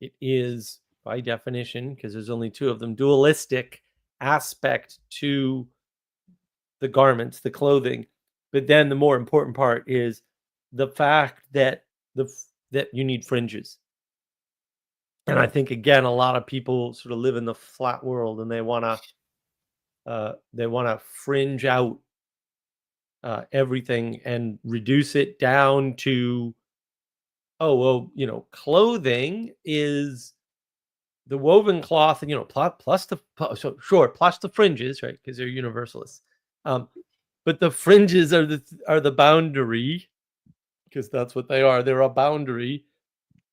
It is, by definition, because there's only two of them, dualistic aspect to the garments, the clothing. But then the more important part is the fact that that you need fringes. And I think again, a lot of people sort of live in the flat world, and they want to fringe out everything and reduce it down to, oh well, clothing is the woven cloth, and plus the fringes, right? Because they're universalists. But the fringes are the boundary, because that's what they are. They're a boundary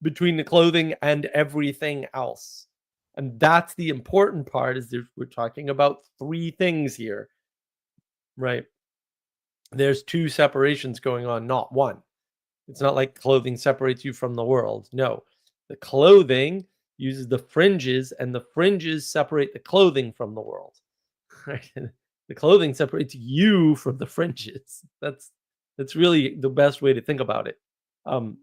between the clothing and everything else. And that's the important part, is we're talking about three things here, right? There's two separations going on, not one. It's not like clothing separates you from the world. No, the clothing uses the fringes, and the fringes separate the clothing from the world, right? The clothing separates you from the fringes. That's really the best way to think about it. And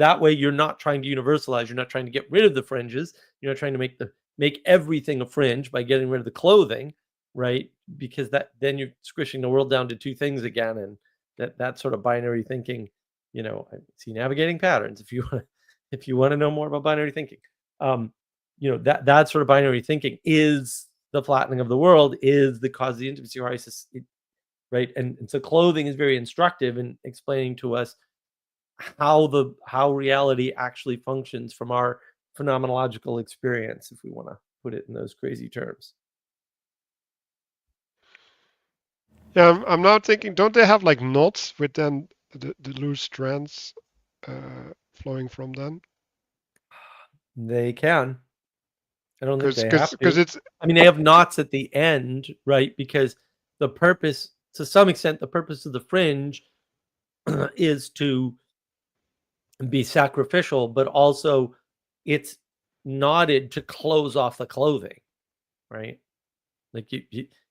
that way you're not trying to universalize. You're not trying to get rid of the fringes. You're not trying to make everything a fringe by getting rid of the clothing, right? Because then you're squishing the world down to two things again, and that sort of binary thinking. I see Navigating Patterns. If you want to know more about binary thinking, that sort of binary thinking is the flattening of the world, is the cause of the intimacy crisis, right? And so clothing is very instructive in explaining to us how reality actually functions from our phenomenological experience, if we want to put it in those crazy terms. Yeah, I'm now thinking, don't they have like knots with then the loose strands flowing from them? They can. I don't think they have to. Because it's. I mean, they have knots at the end, right? Because the purpose, to some extent, the purpose of the fringe is to be sacrificial, but also it's knotted to close off the clothing, right? Like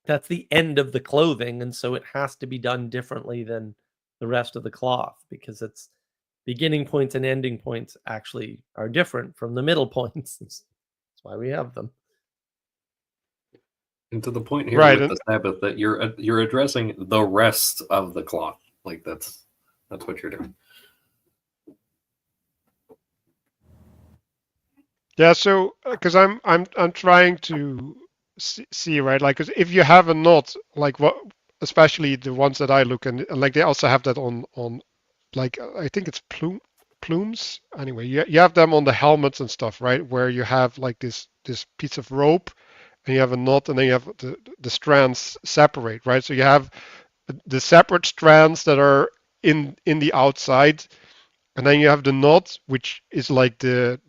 that's the end of the clothing, and so it has to be done differently than the rest of the cloth, because it's beginning points and ending points actually are different from the middle points. That's why we have them. And to the point here, right, with the Sabbath, that you're addressing the rest of the cloth. Like that's what you're doing. Yeah, so because I'm trying to see, right, like, cause if you have a knot, like what, especially the ones that I look, and like they also have that on like I think it's plumes. Anyway, you have them on the helmets and stuff, right, where you have like this piece of rope, and you have a knot, and then you have the strands separate, right? So you have the separate strands that are in the outside, And then you have the knot, which is like the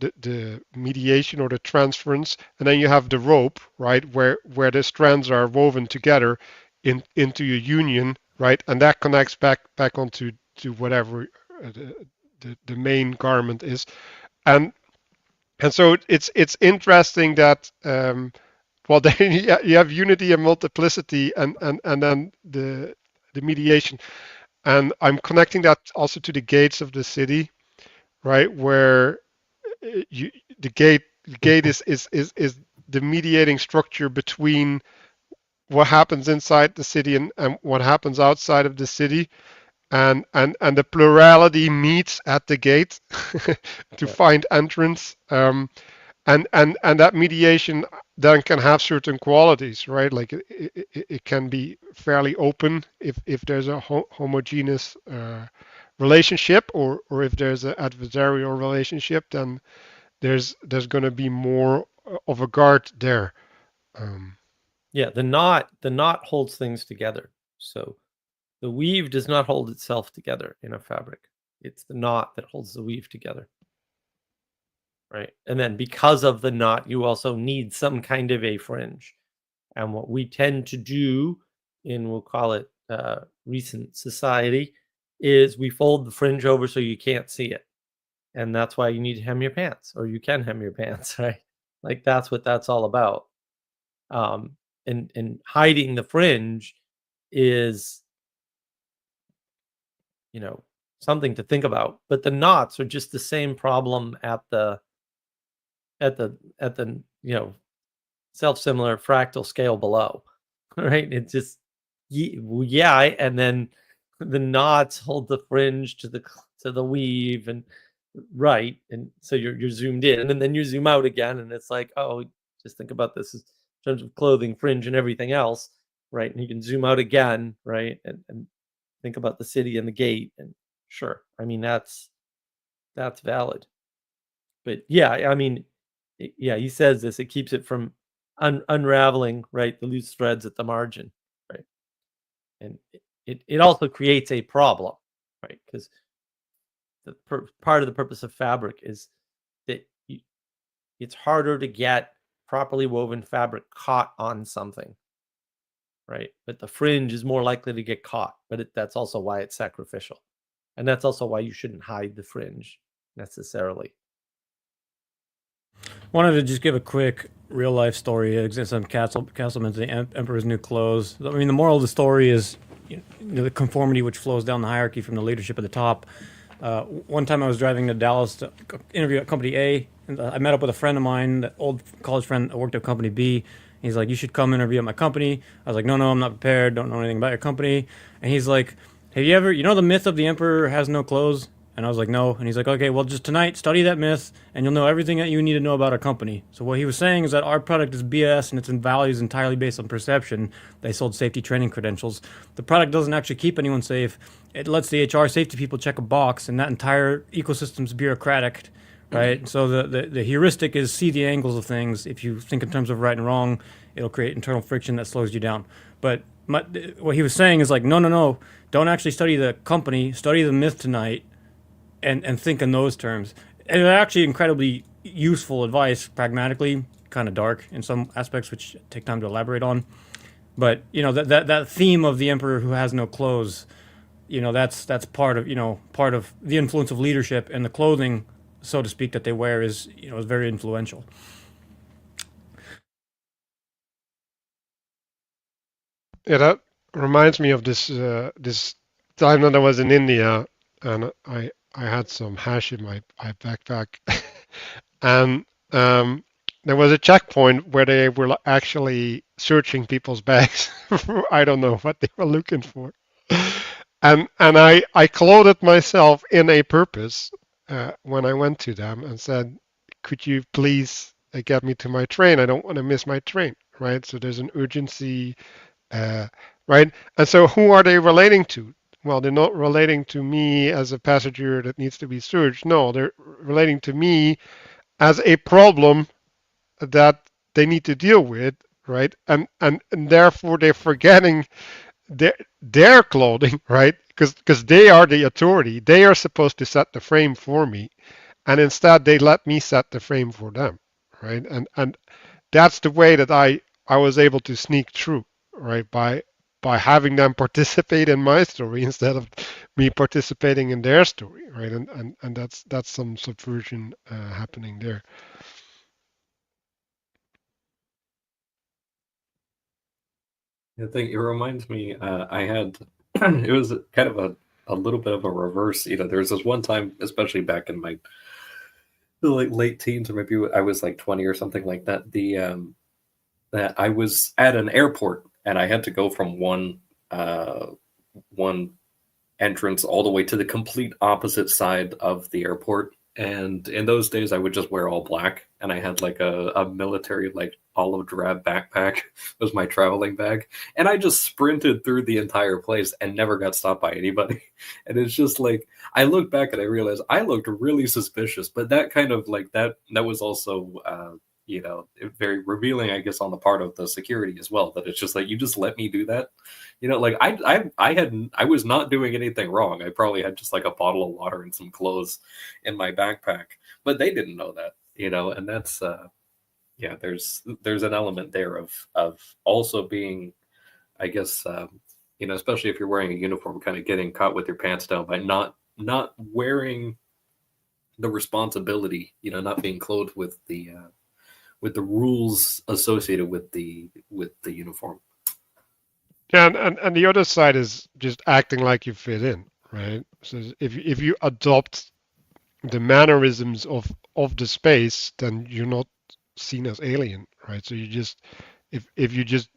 mediation or the transference, and then you have the rope, right, where the strands are woven together into a union, right, and that connects back onto to whatever the main garment is, and so it's interesting that well then you have unity and multiplicity, and then the mediation, and I'm connecting that also to the gates of the city, right? Where you, the gate is the mediating structure between what happens inside the city and what happens outside of the city, and the plurality meets at the gate to find entrance. And that mediation then can have certain qualities, right? Like it can be fairly open if there's a homogeneous relationship, or if there's an adversarial relationship, then there's going to be more of a guard there. Yeah, the knot holds things together. So the weave does not hold itself together in a fabric. It's the knot that holds the weave together. Right. And then because of the knot, you also need some kind of a fringe. And what we tend to do in, we'll call it recent society, is we fold the fringe over so you can't see it. And that's why you need to hem your pants, or you can hem your pants, right? Like that's what that's all about. And hiding the fringe is, something to think about. But the knots are just the same problem at the self-similar fractal scale below, right? It's just and then the knots hold the fringe to the weave, and right, and so you're zoomed in, and then you zoom out again, and it's like, oh, just think about this in terms of clothing, fringe, and everything else, right? And you can zoom out again, right, and think about the city and the gate, and sure, I mean that's valid, but yeah, I mean, yeah, he says this, it keeps it from unraveling, right, the loose threads at the margin, right, and it also creates a problem, right, because part of the purpose of fabric is that it's harder to get properly woven fabric caught on something, right, but the fringe is more likely to get caught, but that's also why it's sacrificial, and that's also why you shouldn't hide the fringe necessarily. Wanted to just give a quick real life story. It exists on Castleman's The Emperor's New Clothes. I mean, the moral of the story is the conformity which flows down the hierarchy from the leadership at the top. One time I was driving to Dallas to interview at Company A, and I met up with a friend of mine, the old college friend that worked at Company B. He's like, you should come interview at my company. I was like, no, I'm not prepared. Don't know anything about your company. And he's like, have you ever, the myth of the emperor has no clothes? And I was like, no. And he's like, okay, well, just tonight, study that myth, and you'll know everything that you need to know about our company. So what he was saying is that our product is BS, and its value is entirely based on perception. They sold safety training credentials. The product doesn't actually keep anyone safe. It lets the HR safety people check a box, and that entire ecosystem's bureaucratic, right? So the heuristic is see the angles of things. If you think in terms of right and wrong, it'll create internal friction that slows you down. But what he was saying is like, no, don't actually study the company. Study the myth tonight. And think in those terms. And it's actually incredibly useful advice, pragmatically, kind of dark in some aspects, which take time to elaborate on. But that theme of the emperor who has no clothes, that's part of the influence of leadership, and the clothing, so to speak, that they wear is very influential. Yeah, that reminds me of this time that I was in India, and I had some hash in my backpack, and there was a checkpoint where they were actually searching people's bags. I don't know what they were looking for, and I clothed myself in a purpose when I went to them and said, "Could you please get me to my train? I don't want to miss my train." Right. So there's an urgency, right? And so who are they relating to? Well, they're not relating to me as a passenger that needs to be searched. No, they're relating to me as a problem that they need to deal with, right? And therefore they're forgetting their clothing, right? Because they are the authority. They are supposed to set the frame for me, and instead they let me set the frame for them, right? And that's the way that I was able to sneak through, right? By having them participate in my story instead of me participating in their story, right? And that's some subversion happening there. I think it reminds me. I had it was kind of a little bit of a reverse. There was this one time, especially back in my late teens, or maybe I was like 20 or something like that. That I was at an airport and I had to go from one entrance all the way to the complete opposite side of the airport. And in those days, I would just wear all black, and I had like a military like olive drab backpack was my traveling bag, and I just sprinted through the entire place and never got stopped by anybody. And it's just like I look back and I realize I looked really suspicious, but that kind of like that was also very revealing, I guess, on the part of the security as well. That it's just like you just let me do that, like I was not doing anything wrong. I probably had just like a bottle of water and some clothes in my backpack, but they didn't know that, and that's yeah. There's an element there of also being, I guess, especially if you're wearing a uniform, kind of getting caught with your pants down by not wearing the responsibility, not being clothed with the rules associated with the uniform. Yeah, and the other side is just acting like you fit in, right? So if you adopt the mannerisms of the space, then you're not seen as alien, right? So you just if you just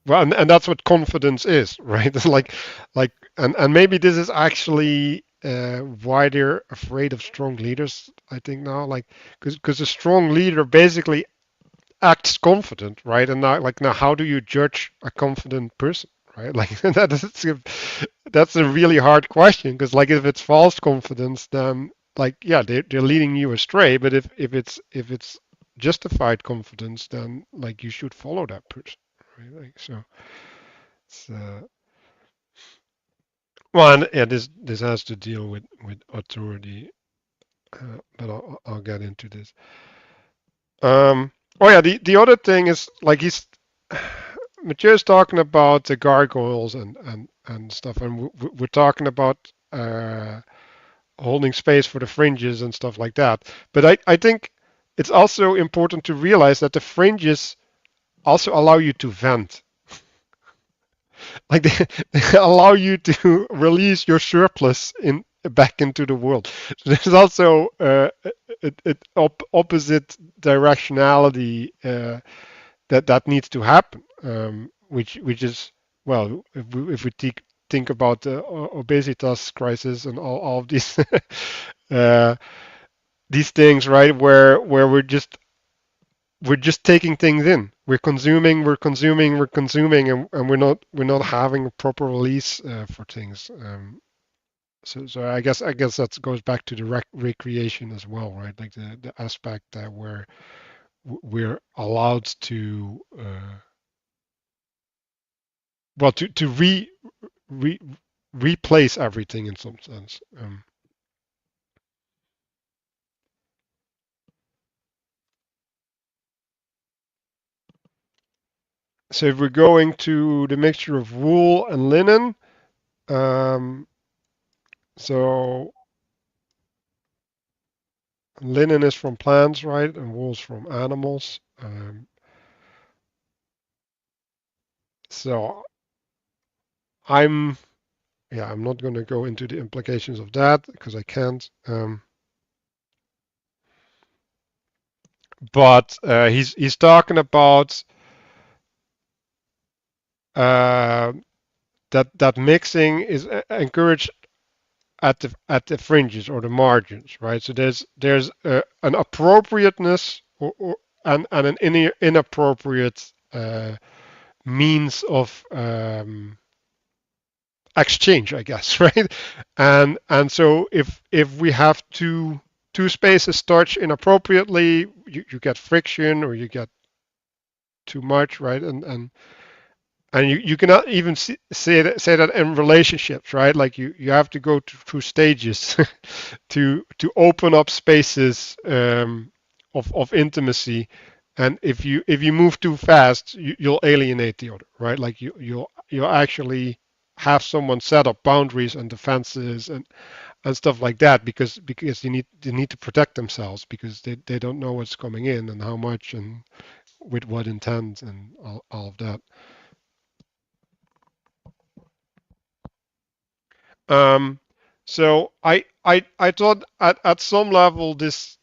well, and that's what confidence is, right? It's like and maybe this is actually why they're afraid of strong leaders. I think now, like, because a strong leader basically acts confident, right? And now how do you judge a confident person, right? Like that's a really hard question, because like if it's false confidence, then like yeah, they're leading you astray. But if it's justified confidence, then like you should follow that person, right? Like so. It's, well, and yeah, this has to deal with authority, but I'll get into this. Oh yeah, the other thing is like Matthieu's talking about the gargoyles and stuff, and we're talking about holding space for the fringes and stuff like that. But I think it's also important to realize that the fringes also allow you to vent. Like they allow you to release your surplus back into the world. So there's also opposite directionality that needs to happen, which is well, if we think about the obesitas crisis and all of these uh, these things, right, where we're just taking things in. We're consuming, and we're not having a proper release for things. So I guess that goes back to the recreation as well, right? Like the aspect that we're allowed to to replace everything in some sense. So if we're going to the mixture of wool and linen, so linen is from plants, right, and wool's from animals. So I'm not going to go into the implications of that because I can't. But he's talking about that mixing is encouraged at the fringes or the margins, right? So there's an appropriateness and an inappropriate means of exchange, I guess, right? And so if we have two spaces touch inappropriately, you get friction or you get too much, right? And and you cannot even say that in relationships, right? Like you have to go through stages to open up spaces of intimacy, and if you move too fast, you'll alienate the other, right? Like you'll actually have someone set up boundaries and defenses and stuff like that because they need to protect themselves because they don't know what's coming in and how much and with what intent and all of that. Um, so I thought at some level this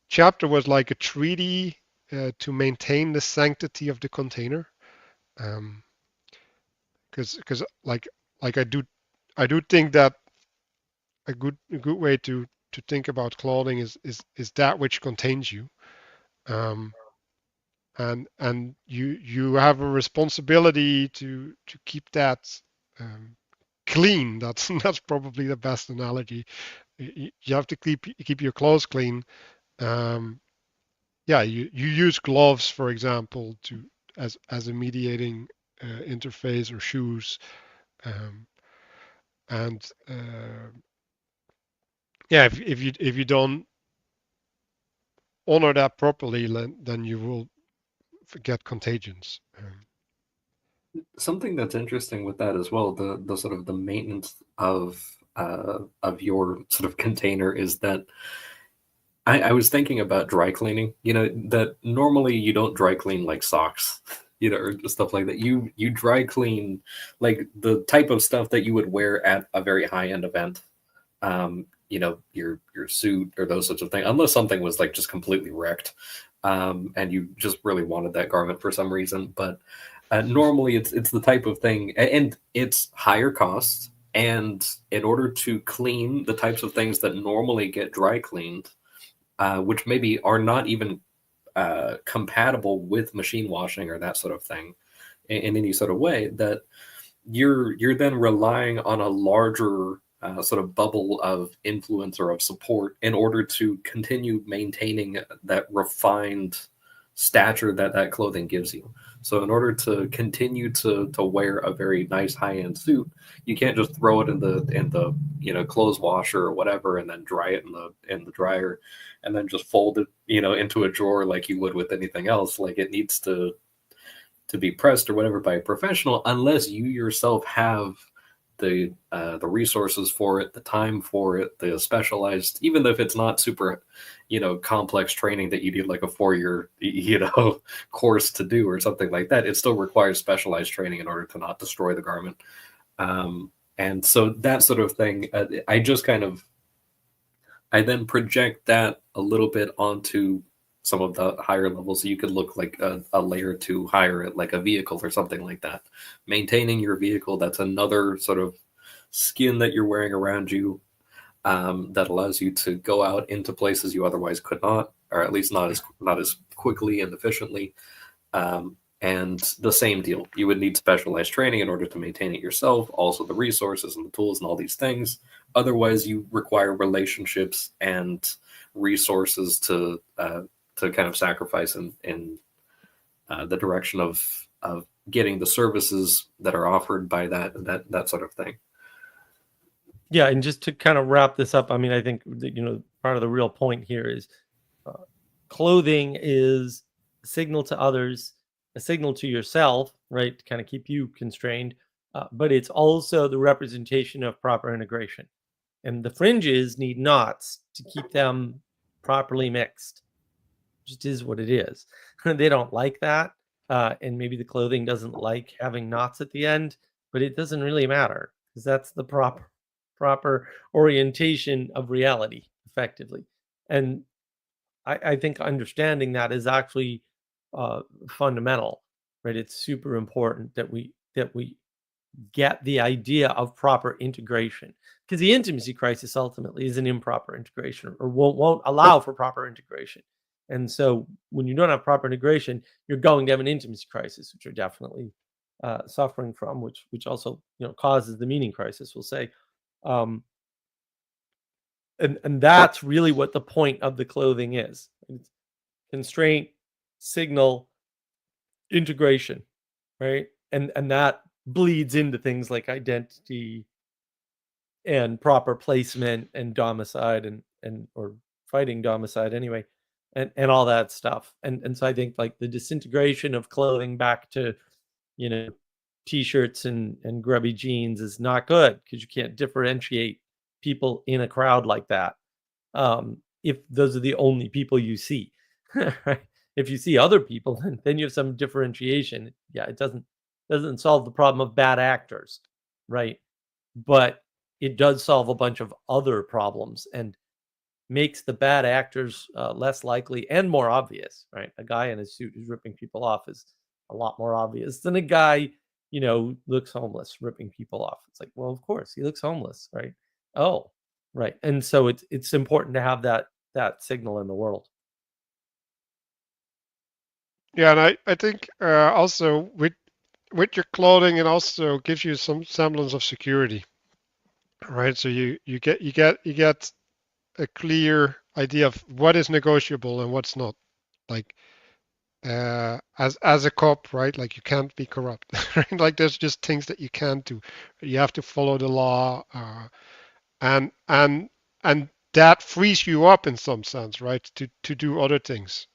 chapter was like a treaty to maintain the sanctity of the container. Um, because like I do think that a good way to think about clothing is that which contains you. Um, and you have a responsibility to keep that um, clean. That's probably the best analogy. You have to keep your clothes clean. Um, yeah, you use gloves, for example, to as a mediating interface or shoes, um, and yeah, if you don't honor that properly, then you will get contagions. Something that's interesting with that as well, the sort of the maintenance of your sort of container is that I was thinking about dry cleaning. You know that normally you don't dry clean like socks, you know, or stuff like that. You dry clean like the type of stuff that you would wear at a very high end event. You know, your suit or those sorts of things, unless something was like just completely wrecked, and you just really wanted that garment for some reason. But normally it's the type of thing, and it's higher cost. And in order to clean the types of things that normally get dry cleaned, which maybe are not even compatible with machine washing or that sort of thing in any sort of way, that you're then relying on a larger sort of bubble of influence or of support in order to continue maintaining that refined stature that that clothing gives you. So in order to continue to wear a very nice high-end suit, you can't just throw it in the you know clothes washer or whatever and then dry it in the dryer and then just fold it, you know, into a drawer like you would with anything else. Like it needs to be pressed or whatever by a professional, unless you yourself have the resources for it, the time for it, the specialized, even if it's not super, you know, complex training that you need like a 4-year, you know, course to do or something like that. It still requires specialized training in order to not destroy the garment. And so that sort of thing, I then project that a little bit onto some of the higher levels. So you could look like a layer two higher at like a vehicle or something like that. Maintaining your vehicle, that's another sort of skin that you're wearing around you, that allows you to go out into places you otherwise could not, or at least not as quickly and efficiently. And the same deal, you would need specialized training in order to maintain it yourself, also the resources and the tools and all these things. Otherwise, you require relationships and resources to kind of sacrifice in the direction of getting the services that are offered by that sort of thing. Yeah, and just to kind of wrap this up, I mean, I think that, you know, part of the real point here is clothing is a signal to others, a signal to yourself, right, to kind of keep you constrained, but it's also the representation of proper integration. And the fringes need knots to keep them properly mixed. It just is what it is. They don't like that, and maybe the clothing doesn't like having knots at the end, but it doesn't really matter because that's the proper orientation of reality, effectively. And I think understanding that is actually fundamental, right? It's super important that we get the idea of proper integration, because the intimacy crisis ultimately is an improper integration, or won't allow for proper integration. And so when you don't have proper integration, you're going to have an intimacy crisis, which you're definitely suffering from, which also, you know, causes the meaning crisis, we'll say. And that's really what the point of the clothing is. It's constraint, signal, integration, right? and that bleeds into things like identity and proper placement and domicide and or fighting domicide anyway, and all that stuff. And so I think like the disintegration of clothing back to, you know, t-shirts and grubby jeans is not good, because you can't differentiate people in a crowd like that if those are the only people you see. Right? If you see other people, then you have some differentiation. Yeah, it doesn't solve the problem of bad actors, right? But it does solve a bunch of other problems and makes the bad actors less likely and more obvious, right? A guy in a suit who's ripping people off is a lot more obvious than a guy, you know, looks homeless ripping people off. It's like, well, of course he looks homeless, right? Oh, right. And so it's important to have that signal in the world. Yeah, and I think also with your clothing, it also gives you some semblance of security, right? So you get a clear idea of what is negotiable and what's not. Like as a cop, right? Like you can't be corrupt, right? Like there's just things that you can't do. You have to follow the law, and that frees you up in some sense, right? To do other things.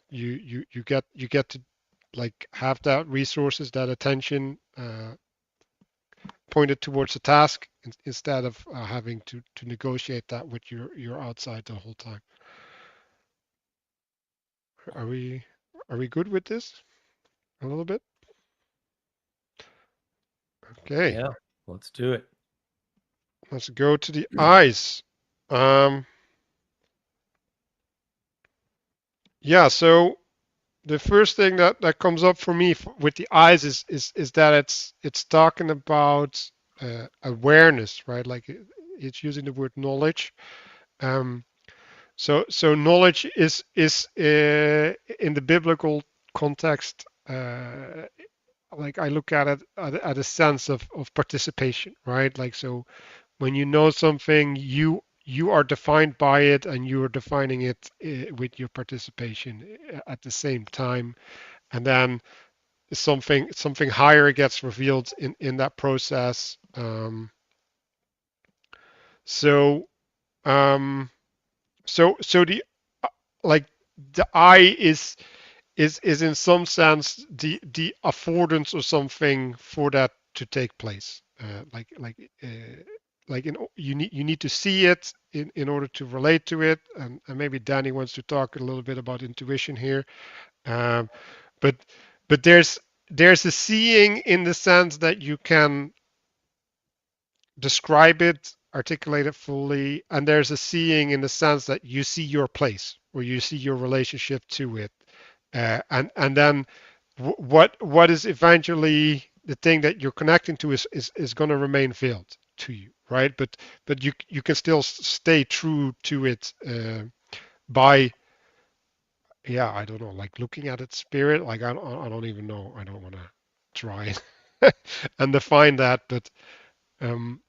You get to like have that resources, that attention pointed towards the task instead of having to negotiate that with your outside the whole time. Are we good with this? A little bit? Okay. Yeah, let's do it. Let's go to the eyes. Yeah, so the first thing that comes up for me with the eyes is that it's talking about awareness, right? Like it's using the word knowledge. Um, so knowledge is in the biblical context. Like I look at it at a sense of participation, right? Like so when you know something, you are defined by it, and you are defining it with your participation at the same time, and then something higher gets revealed in that process. So so the like the eye is in some sense the affordance or something for that to take place. You need to see it in order to relate to it, and maybe Danny wants to talk a little bit about intuition here. Um, but there's a seeing in the sense that you can describe it, articulate it fully, and there's a seeing in the sense that you see your place or you see your relationship to it, and then what is eventually the thing that you're connecting to is going to remain veiled to you, right? But you can still stay true to it by yeah, I don't know, like looking at its spirit. Like I don't even know. I don't want to try and define that, but um,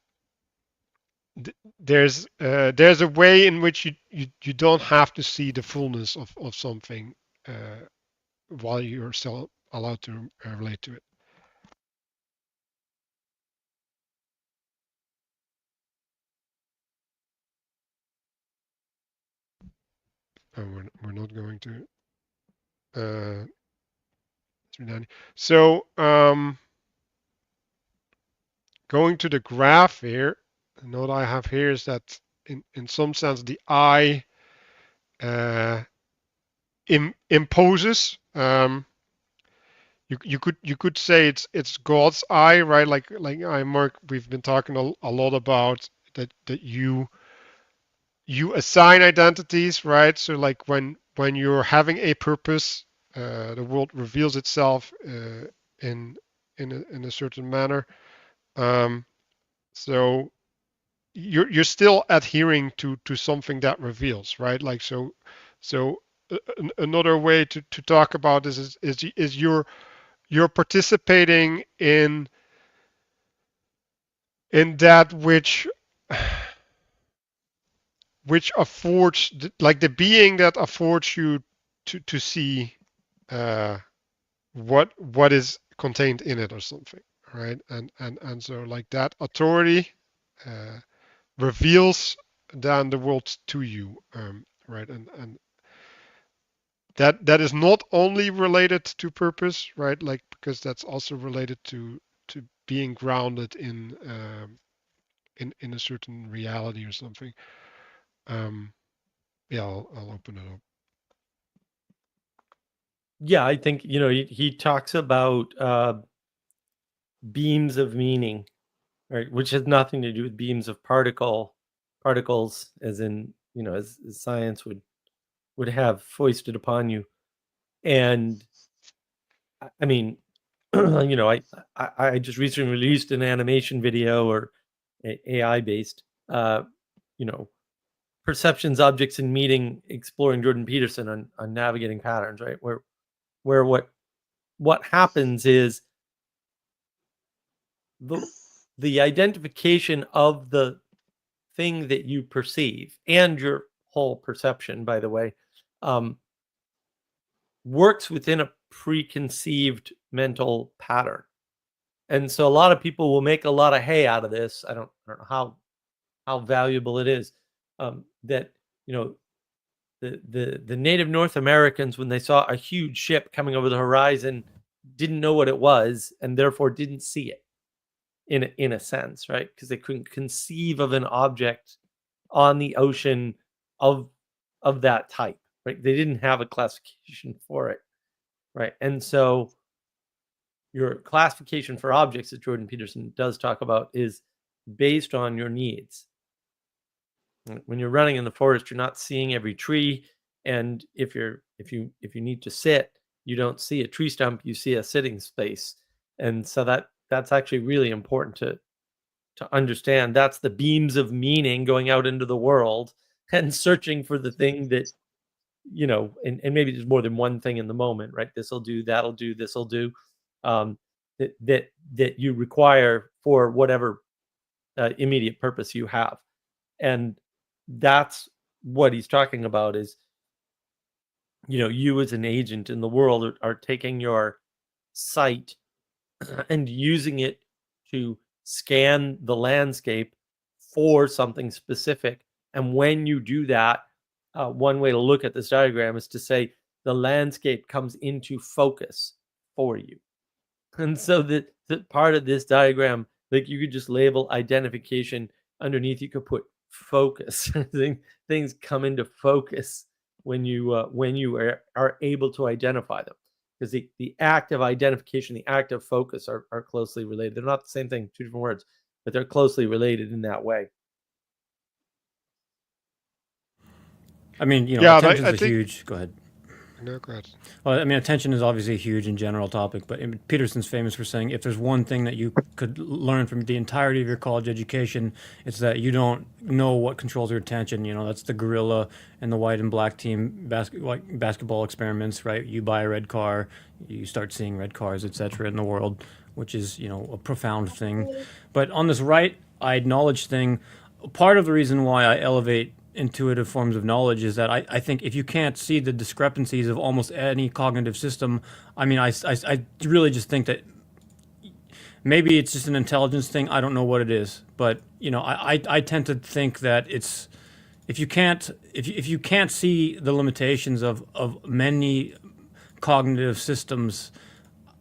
there's a way in which you don't have to see the fullness of something while you're still allowed to relate to it. And we're not going to so going to the graph here, the note I have here is that in some sense the eye imposes. You could say it's God's eye, right? Like I Mark, we've been talking a lot about that you assign identities, right? So like when you're having a purpose, the world reveals itself in a certain manner. So you're still adhering to something that reveals, right? Like so another way to talk about this is you're participating in that which affords like the being that affords you to see what is contained in it or something, right? And so like that authority reveals then the world to you, right? And that is not only related to purpose, right? Like because that's also related to being grounded in a certain reality or something. Yeah, I'll open it up. Yeah, I think he talks about beams of meaning, right, which has nothing to do with beams of particles, as in as science would have foisted upon you. And I mean, I just recently released an animation video or AI based, perceptions, objects, and meaning, exploring Jordan Peterson on navigating patterns, right? Where what happens is the identification of the thing that you perceive and your whole perception, by the way, works within a preconceived mental pattern. And so a lot of people will make a lot of hay out of this. I don't know how valuable it is, that the native North Americans, when they saw a huge ship coming over the horizon, didn't know what it was and therefore didn't see it in a sense, right? Because they couldn't conceive of an object on the ocean of that type, right? They didn't have a classification for it, right? And so your classification for objects, that Jordan Peterson does talk about, is based on your needs. When you're running in the forest, you're not seeing every tree, and if you need to sit, you don't see a tree stump, you see a sitting space. And so that's actually really important to understand. That's the beams of meaning going out into the world and searching for the thing that and maybe there's more than one thing in the moment, right? This'll do, that'll do, this'll do, that you require for whatever immediate purpose you have. And that's what he's talking about is, you as an agent in the world are taking your sight and using it to scan the landscape for something specific. And when you do that, one way to look at this diagram is to say the landscape comes into focus for you. And so that part of this diagram, like you could just label identification underneath, you could put focus. Things come into focus when you are able to identify them, because the act of identification, the act of focus are closely related. They're not the same thing, two different words, but they're closely related in that way. I mean, Yeah, attention I is think- huge. Go ahead. No, go ahead. Well, I mean, attention is obviously a huge and general topic, but Peterson's famous for saying if there's one thing that you could learn from the entirety of your college education, it's that you don't know what controls your attention. That's the gorilla and the white and black team basketball experiments, right? You buy a red car, you start seeing red cars, etc. in the world, which is, a profound thing. But on this right-eyed knowledge thing, part of the reason why I elevate intuitive forms of knowledge is that I think if you can't see the discrepancies of almost any cognitive system, I mean, I really just think that maybe it's just an intelligence thing. I don't know what it is, but I tend to think that it's if you can't see the limitations of many cognitive systems,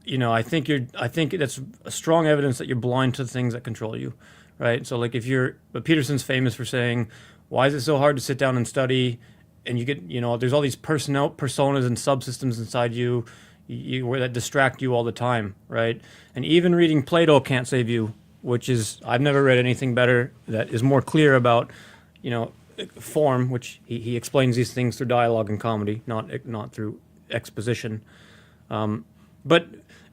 I think that's a strong evidence that you're blind to things that control you, right? So like but Peterson's famous for saying, why is it so hard to sit down and study? And you get, there's all these personas and subsystems inside you that distract you all the time, right? And even reading Plato can't save you, which is, I've never read anything better that is more clear about, form, which he explains these things through dialogue and comedy, not through exposition. But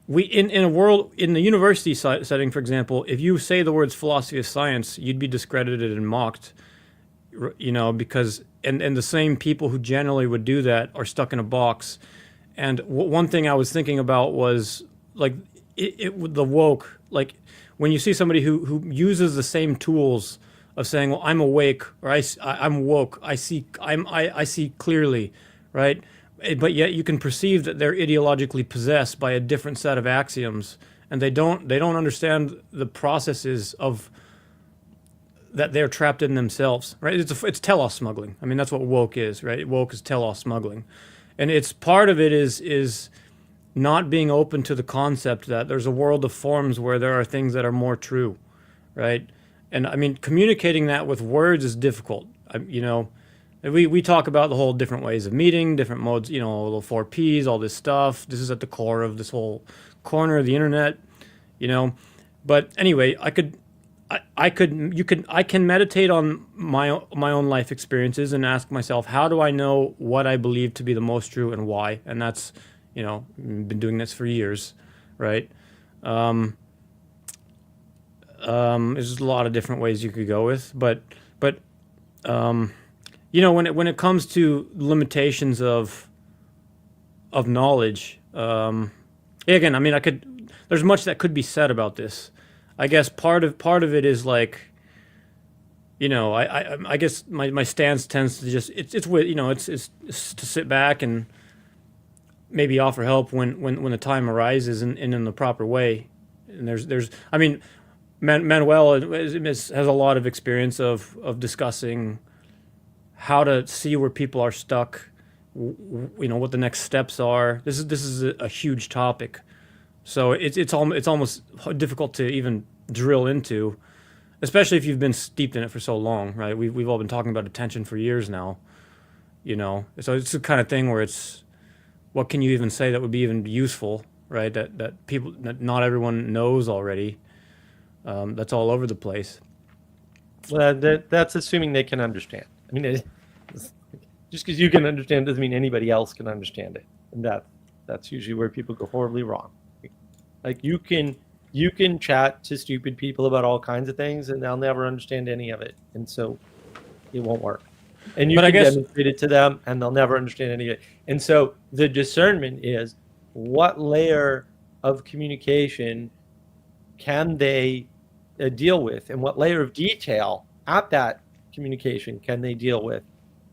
in a world, in the university setting, for example, if you say the words philosophy of science, you'd be discredited and mocked. Because and the same people who generally would do that are stuck in a box. And one thing I was thinking about was like the woke, like when you see somebody who uses the same tools of saying, well, I'm awake, or I'm woke, I see clearly, right? but yet you can perceive that they're ideologically possessed by a different set of axioms, and they don't understand the processes of that they're trapped in themselves, right? It's telos smuggling. I mean, that's what woke is, right? Woke is telos smuggling, and it's part of it is not being open to the concept that there's a world of forms where there are things that are more true, right? And I mean, communicating that with words is difficult. You know, we talk about the whole different ways of meeting, different modes, you know, the 4Ps, all this stuff. This is at the core of this whole corner of the internet, you know. But anyway, I can meditate on my own life experiences and ask myself, how do I know what I believe to be the most true and why? And that's, you know, been doing this for years, right? There's a lot of different ways you could go with, but you know, when it comes to limitations of knowledge, again, I mean, there's much that could be said about this. I guess part of it is like, you know, I guess my stance tends to just it's you know, it's to sit back and maybe offer help when the time arises and in the proper way. And there's I mean, Manuel has a lot of experience of discussing how to see where people are stuck, you know, what the next steps are. This is a huge topic, so it's almost difficult to even drill into, especially if you've been steeped in it for so long, right? We've all been talking about attention for years now, you know. So it's the kind of thing where it's, what can you even say that would be even useful, right? That people, that not everyone knows already. That's all over the place. Well, that's assuming they can understand. I mean, just because you can understand doesn't mean anybody else can understand it, and that's usually where people go horribly wrong. Like you can chat to stupid people about all kinds of things, and they'll never understand any of it, and so it won't work. And you can demonstrate it to them, and they'll never understand any of it. And so the discernment is, what layer of communication can they deal with, and what layer of detail at that communication can they deal with,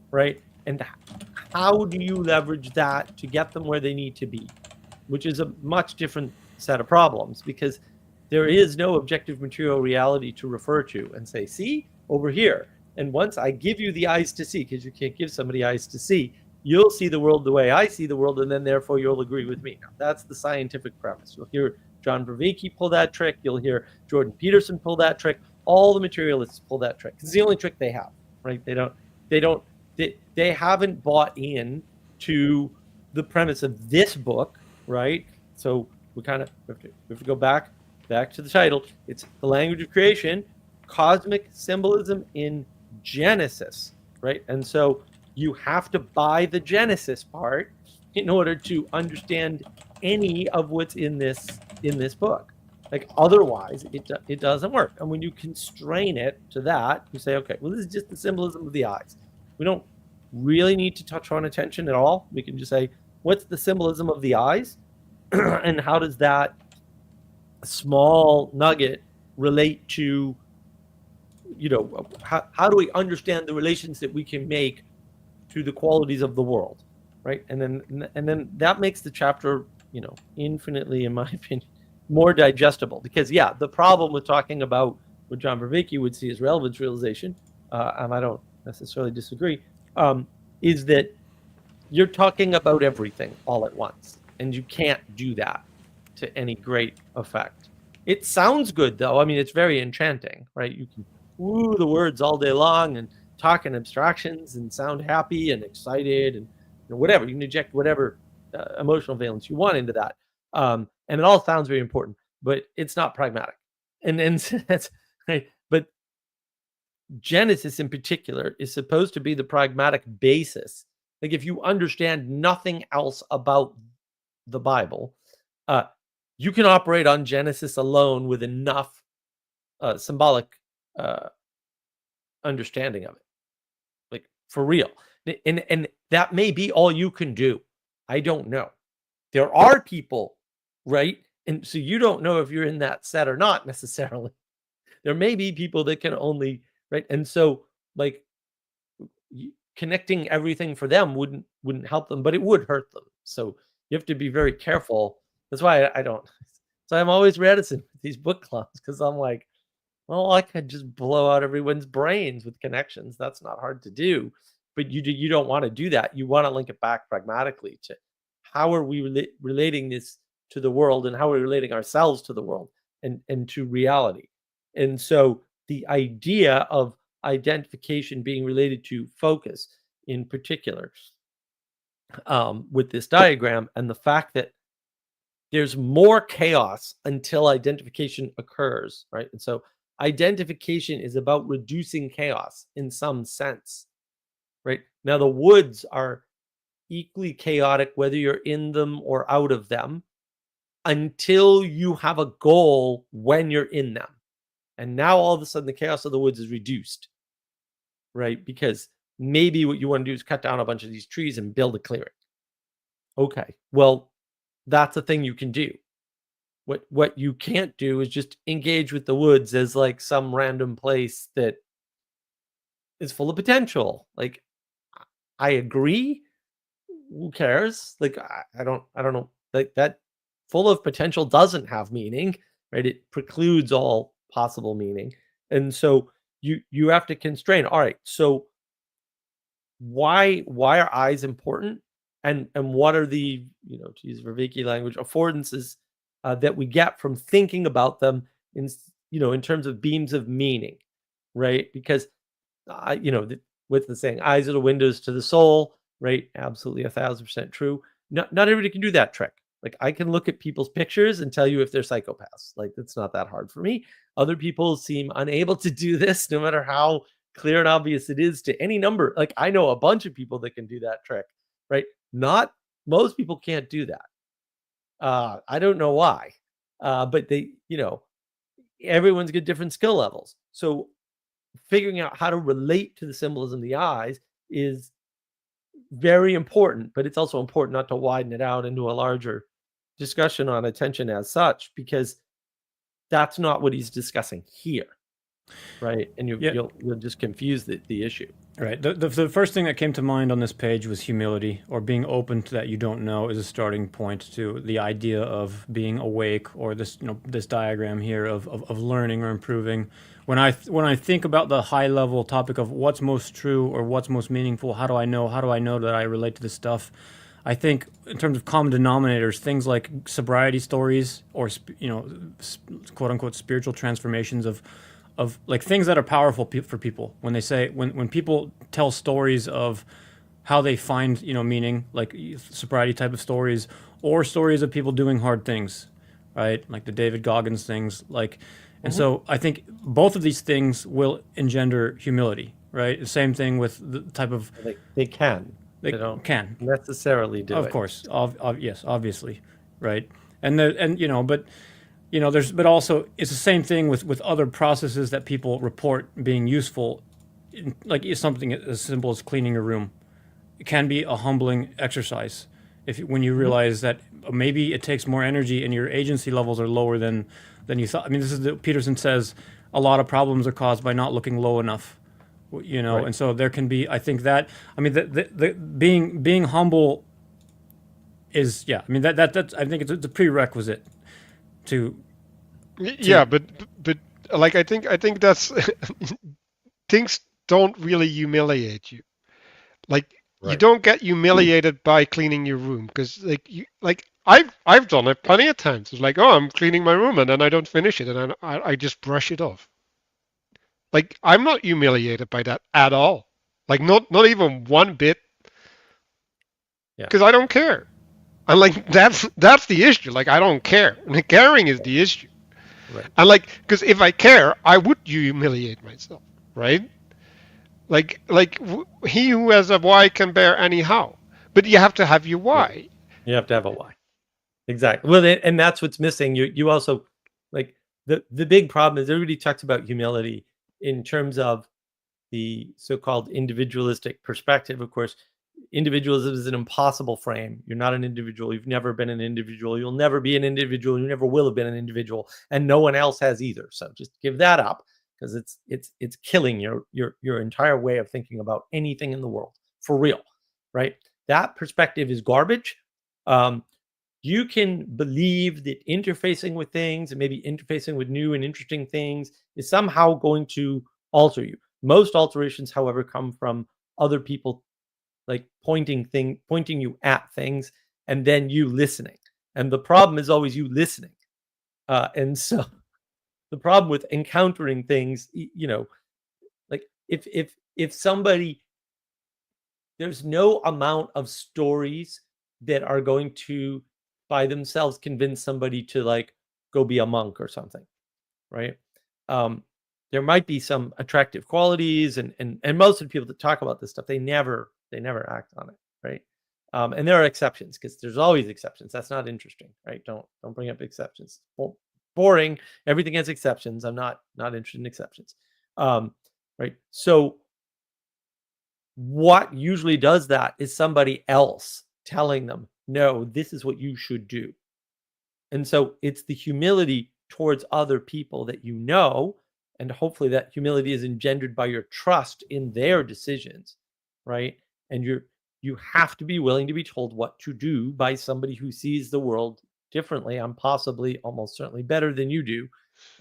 right? And how do you leverage that to get them where they need to be, which is a much different set of problems, because there is no objective material reality to refer to and say, see, over here. And once I give you the eyes to see, because you can't give somebody eyes to see, you'll see the world the way I see the world, and then therefore you'll agree with me. Now, that's the scientific premise. You'll hear John Vervaeke pull that trick. You'll hear Jordan Peterson pull that trick. All the materialists pull that trick. It's the only trick they have, right? They haven't bought in to the premise of this book, right? So we kind of have to go back to the title. It's The Language of Creation, Cosmic Symbolism in Genesis, right? And so you have to buy the Genesis part in order to understand any of what's in this book. Like, otherwise it doesn't work. And when you constrain it to that, you say, okay, well, this is just the symbolism of the eyes. We don't really need to touch on attention at all. We can just say, what's the symbolism of the eyes? And how does that small nugget relate to, you know, how do we understand the relations that we can make to the qualities of the world, right? And then that makes the chapter, you know, infinitely, in my opinion, more digestible. Because yeah, the problem with talking about what John Vervaeke would see as relevance realization, and I don't necessarily disagree, is that you're talking about everything all at once, and you can't do that to any great effect. It sounds good though. I mean, it's very enchanting, right? You can woo the words all day long and talk in abstractions and sound happy and excited and, you know, whatever. You can inject whatever emotional valence you want into that, and it all sounds very important, but it's not pragmatic. And that's right. But Genesis in particular is supposed to be the pragmatic basis. Like, if you understand nothing else about the Bible, you can operate on Genesis alone with enough symbolic understanding of it, like, for real. And that may be all you can do. I don't know. There are people, right? And so you don't know if you're in that set or not necessarily. There may be people that can only, right? And so, like, connecting everything for them wouldn't help them, but it would hurt them. So you have to be very careful. That's why I don't. So I'm always reticent with these book clubs, because I'm like, well, I could just blow out everyone's brains with connections. That's not hard to do. But you don't want to do that. You want to link it back pragmatically to how are we relating this to the world, and how are we relating ourselves to the world and to reality. And so the idea of identification being related to focus in particular, with this diagram, and the fact that there's more chaos until identification occurs, right? And so identification is about reducing chaos in some sense, right? Now, the woods are equally chaotic whether you're in them or out of them, until you have a goal when you're in them. And now all of a sudden the chaos of the woods is reduced, right? Because maybe what you want to do is cut down a bunch of these trees and build a clearing. Okay, well, that's a thing you can do. What you can't do is just engage with the woods as like some random place that is full of potential. Like, I agree. Who cares? Like, I don't know. Like, that full of potential doesn't have meaning, right? It precludes all possible meaning. And so you have to constrain. All right, so why are eyes important? And what are the, to use Vervaeke language, affordances that we get from thinking about them in terms of beams of meaning, right? Because with the saying, eyes are the windows to the soul, right? Absolutely 1,000% true. Not everybody can do that trick. Like, I can look at people's pictures and tell you if they're psychopaths. Like, it's not that hard for me. Other people seem unable to do this, no matter how clear and obvious it is to any number. Like, I know a bunch of people that can do that trick, right? Not most people can't do that. I don't know why, but they, everyone's got different skill levels. So figuring out how to relate to the symbolism of the eyes is very important, but it's also important not to widen it out into a larger discussion on attention as such, because that's not what he's discussing here, right? And you'll just confuse the issue. Right. The first thing that came to mind on this page was humility, or being open to that you don't know, is a starting point to the idea of being awake, or this this diagram here of learning or improving. When I think about the high level topic of what's most true or what's most meaningful, how do I know that I relate to this stuff? I think in terms of common denominators, things like sobriety stories, or quote unquote spiritual transformations of like things that are powerful for people. When they say, when people tell stories of how they find meaning, like sobriety type of stories, or stories of people doing hard things, right? Like the David Goggins things, like. And so I think both of these things will engender humility, right? The same thing with the type of... They can. They don't necessarily do it. Of course. Yes, obviously, right? But also it's the same thing with other processes that people report being useful, like something as simple as cleaning a room. It can be a humbling exercise when you realize that maybe it takes more energy and your agency levels are lower than you thought. I mean, this is Peterson says a lot of problems are caused by not looking low enough, right. And so there can be, I think that, I mean, the being humble is, I mean, that's I think it's a prerequisite to but like I think that's things don't really humiliate you. Like, you don't get humiliated by cleaning your room, because I've done it plenty of times. It's like, oh, I'm cleaning my room and then I don't finish it, and I just brush it off. Like, I'm not humiliated by that at all. Like, not even one bit. Because I don't care. And like, that's the issue. Like, I don't care. And caring is the issue. Right. And like, because if I care, I would humiliate myself, right? Like he who has a why can bear anyhow. But you have to have your why. You have to have a why. Exactly. Well, and that's what's missing. You also, like, the big problem is everybody talks about humility in terms of the so-called individualistic perspective. Of course, individualism is an impossible frame. You're not an individual. You've never been an individual. You'll never be an individual. You never will have been an individual, and no one else has either. So just give that up, because it's killing your entire way of thinking about anything in the world. for real, right? That perspective is garbage. You can believe that interfacing with things and maybe interfacing with new and interesting things is somehow going to alter you. Most alterations, however, come from other people like pointing you at things and then you listening. And the problem is always you listening. And so the problem with encountering things, like if somebody, there's no amount of stories that are going to by themselves convince somebody to like go be a monk or something, right? There might be some attractive qualities, and most of the people that talk about this stuff, they never act on it, right? And there are exceptions, because there's always exceptions. That's not interesting, right? Don't bring up exceptions. Boring. Everything has exceptions. I'm not interested in exceptions, right? So what usually does that is somebody else telling them, no, this is what you should do. And so it's the humility towards other people that you know, and hopefully that humility is engendered by your trust in their decisions, right? And you have to be willing to be told what to do by somebody who sees the world differently. I'm possibly almost certainly better than you do,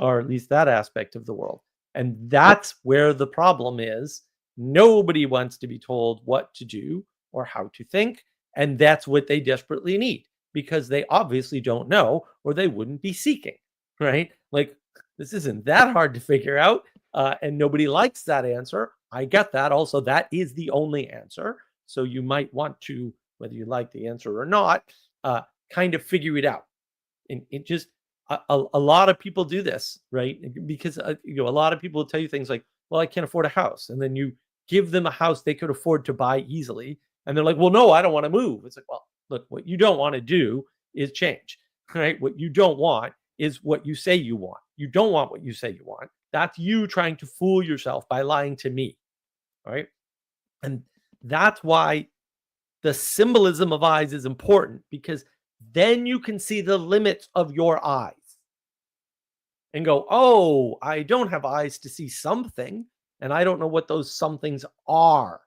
or at least that aspect of the world. And that's where the problem is. Nobody wants to be told what to do or how to think. And that's what they desperately need, because they obviously don't know, or they wouldn't be seeking, right? Like, this isn't that hard to figure out, and nobody likes that answer. I get that. Also, that is the only answer. So you might want to, whether you like the answer or not, kind of figure it out. And it just, a lot of people do this, right? Because a lot of people will tell you things like, well, I can't afford a house. And then you give them a house they could afford to buy easily. And they're like, well, no, I don't want to move. It's like, well, look, what you don't want to do is change, right? What you don't want is what you say you want. You don't want what you say you want. That's you trying to fool yourself by lying to me, right? And that's why the symbolism of eyes is important, because then you can see the limits of your eyes and go, oh, I don't have eyes to see something, and I don't know what those somethings are.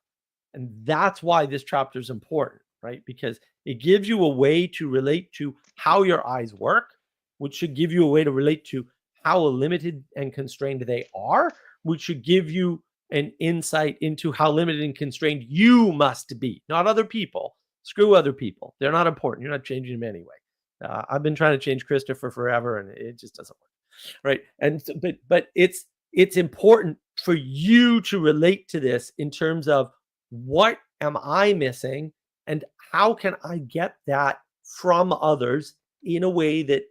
And that's why this chapter is important, right? Because it gives you a way to relate to how your eyes work, which should give you a way to relate to how limited and constrained they are, which should give you an insight into how limited and constrained you must be, not other people. Screw other people. They're not important. You're not changing them anyway. I've been trying to change Christopher forever, and it just doesn't work, right? And so, but it's important for you to relate to this in terms of, what am I missing, and how can I get that from others in a way that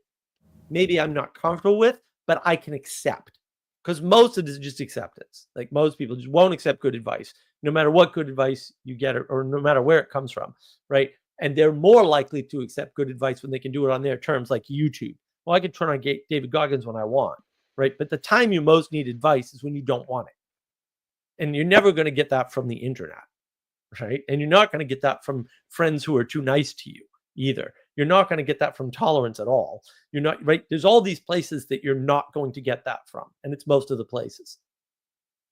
maybe I'm not comfortable with, but I can accept? Because most of it is just acceptance. Like, most people just won't accept good advice, no matter what good advice you get, or no matter where it comes from, right? And they're more likely to accept good advice when they can do it on their terms, like YouTube. Well, I can turn on David Goggins when I want, right? But the time you most need advice is when you don't want it. And you're never going to get that from the internet, right? And you're not going to get that from friends who are too nice to you either. You're not going to get that from tolerance at all. You're not, right? There's all these places that you're not going to get that from, and it's most of the places.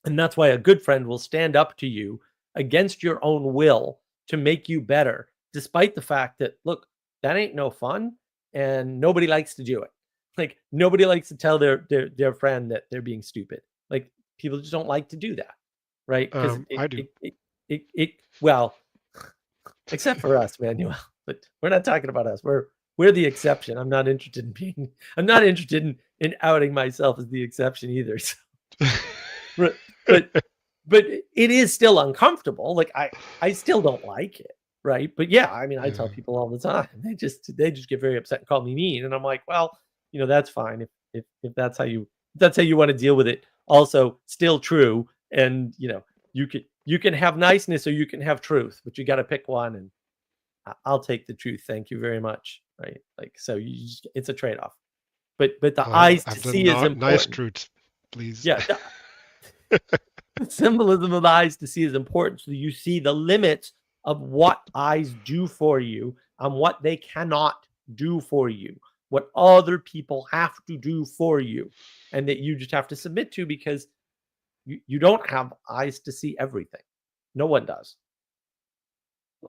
And that's why a good friend will stand up to you against your own will to make you better, despite the fact that, look, that ain't no fun, and nobody likes to do it. Like, nobody likes to tell their friend that they're being stupid. Like, people just don't like to do that, right? Because I do. Well, except for us, Manuel. But we're not talking about us. We're the exception. I'm not interested in outing myself as the exception either. So. but it is still uncomfortable. Like, I still don't like it, right? But yeah, I mean, I tell people all the time. They just get very upset and call me mean, and I'm like, well, that's fine if that's how you want to deal with it. Also, still true, and you can have niceness or you can have truth, but you got to pick one, and I'll take the truth. Thank you very much. Right? Like, so it's a trade-off. But the eyes to see is important. Nice truth, please. Yeah. The symbolism of eyes to see is important, so you see the limits of what eyes do for you and what they cannot do for you, what other people have to do for you, and that you just have to submit to, because you don't have eyes to see everything. No one does.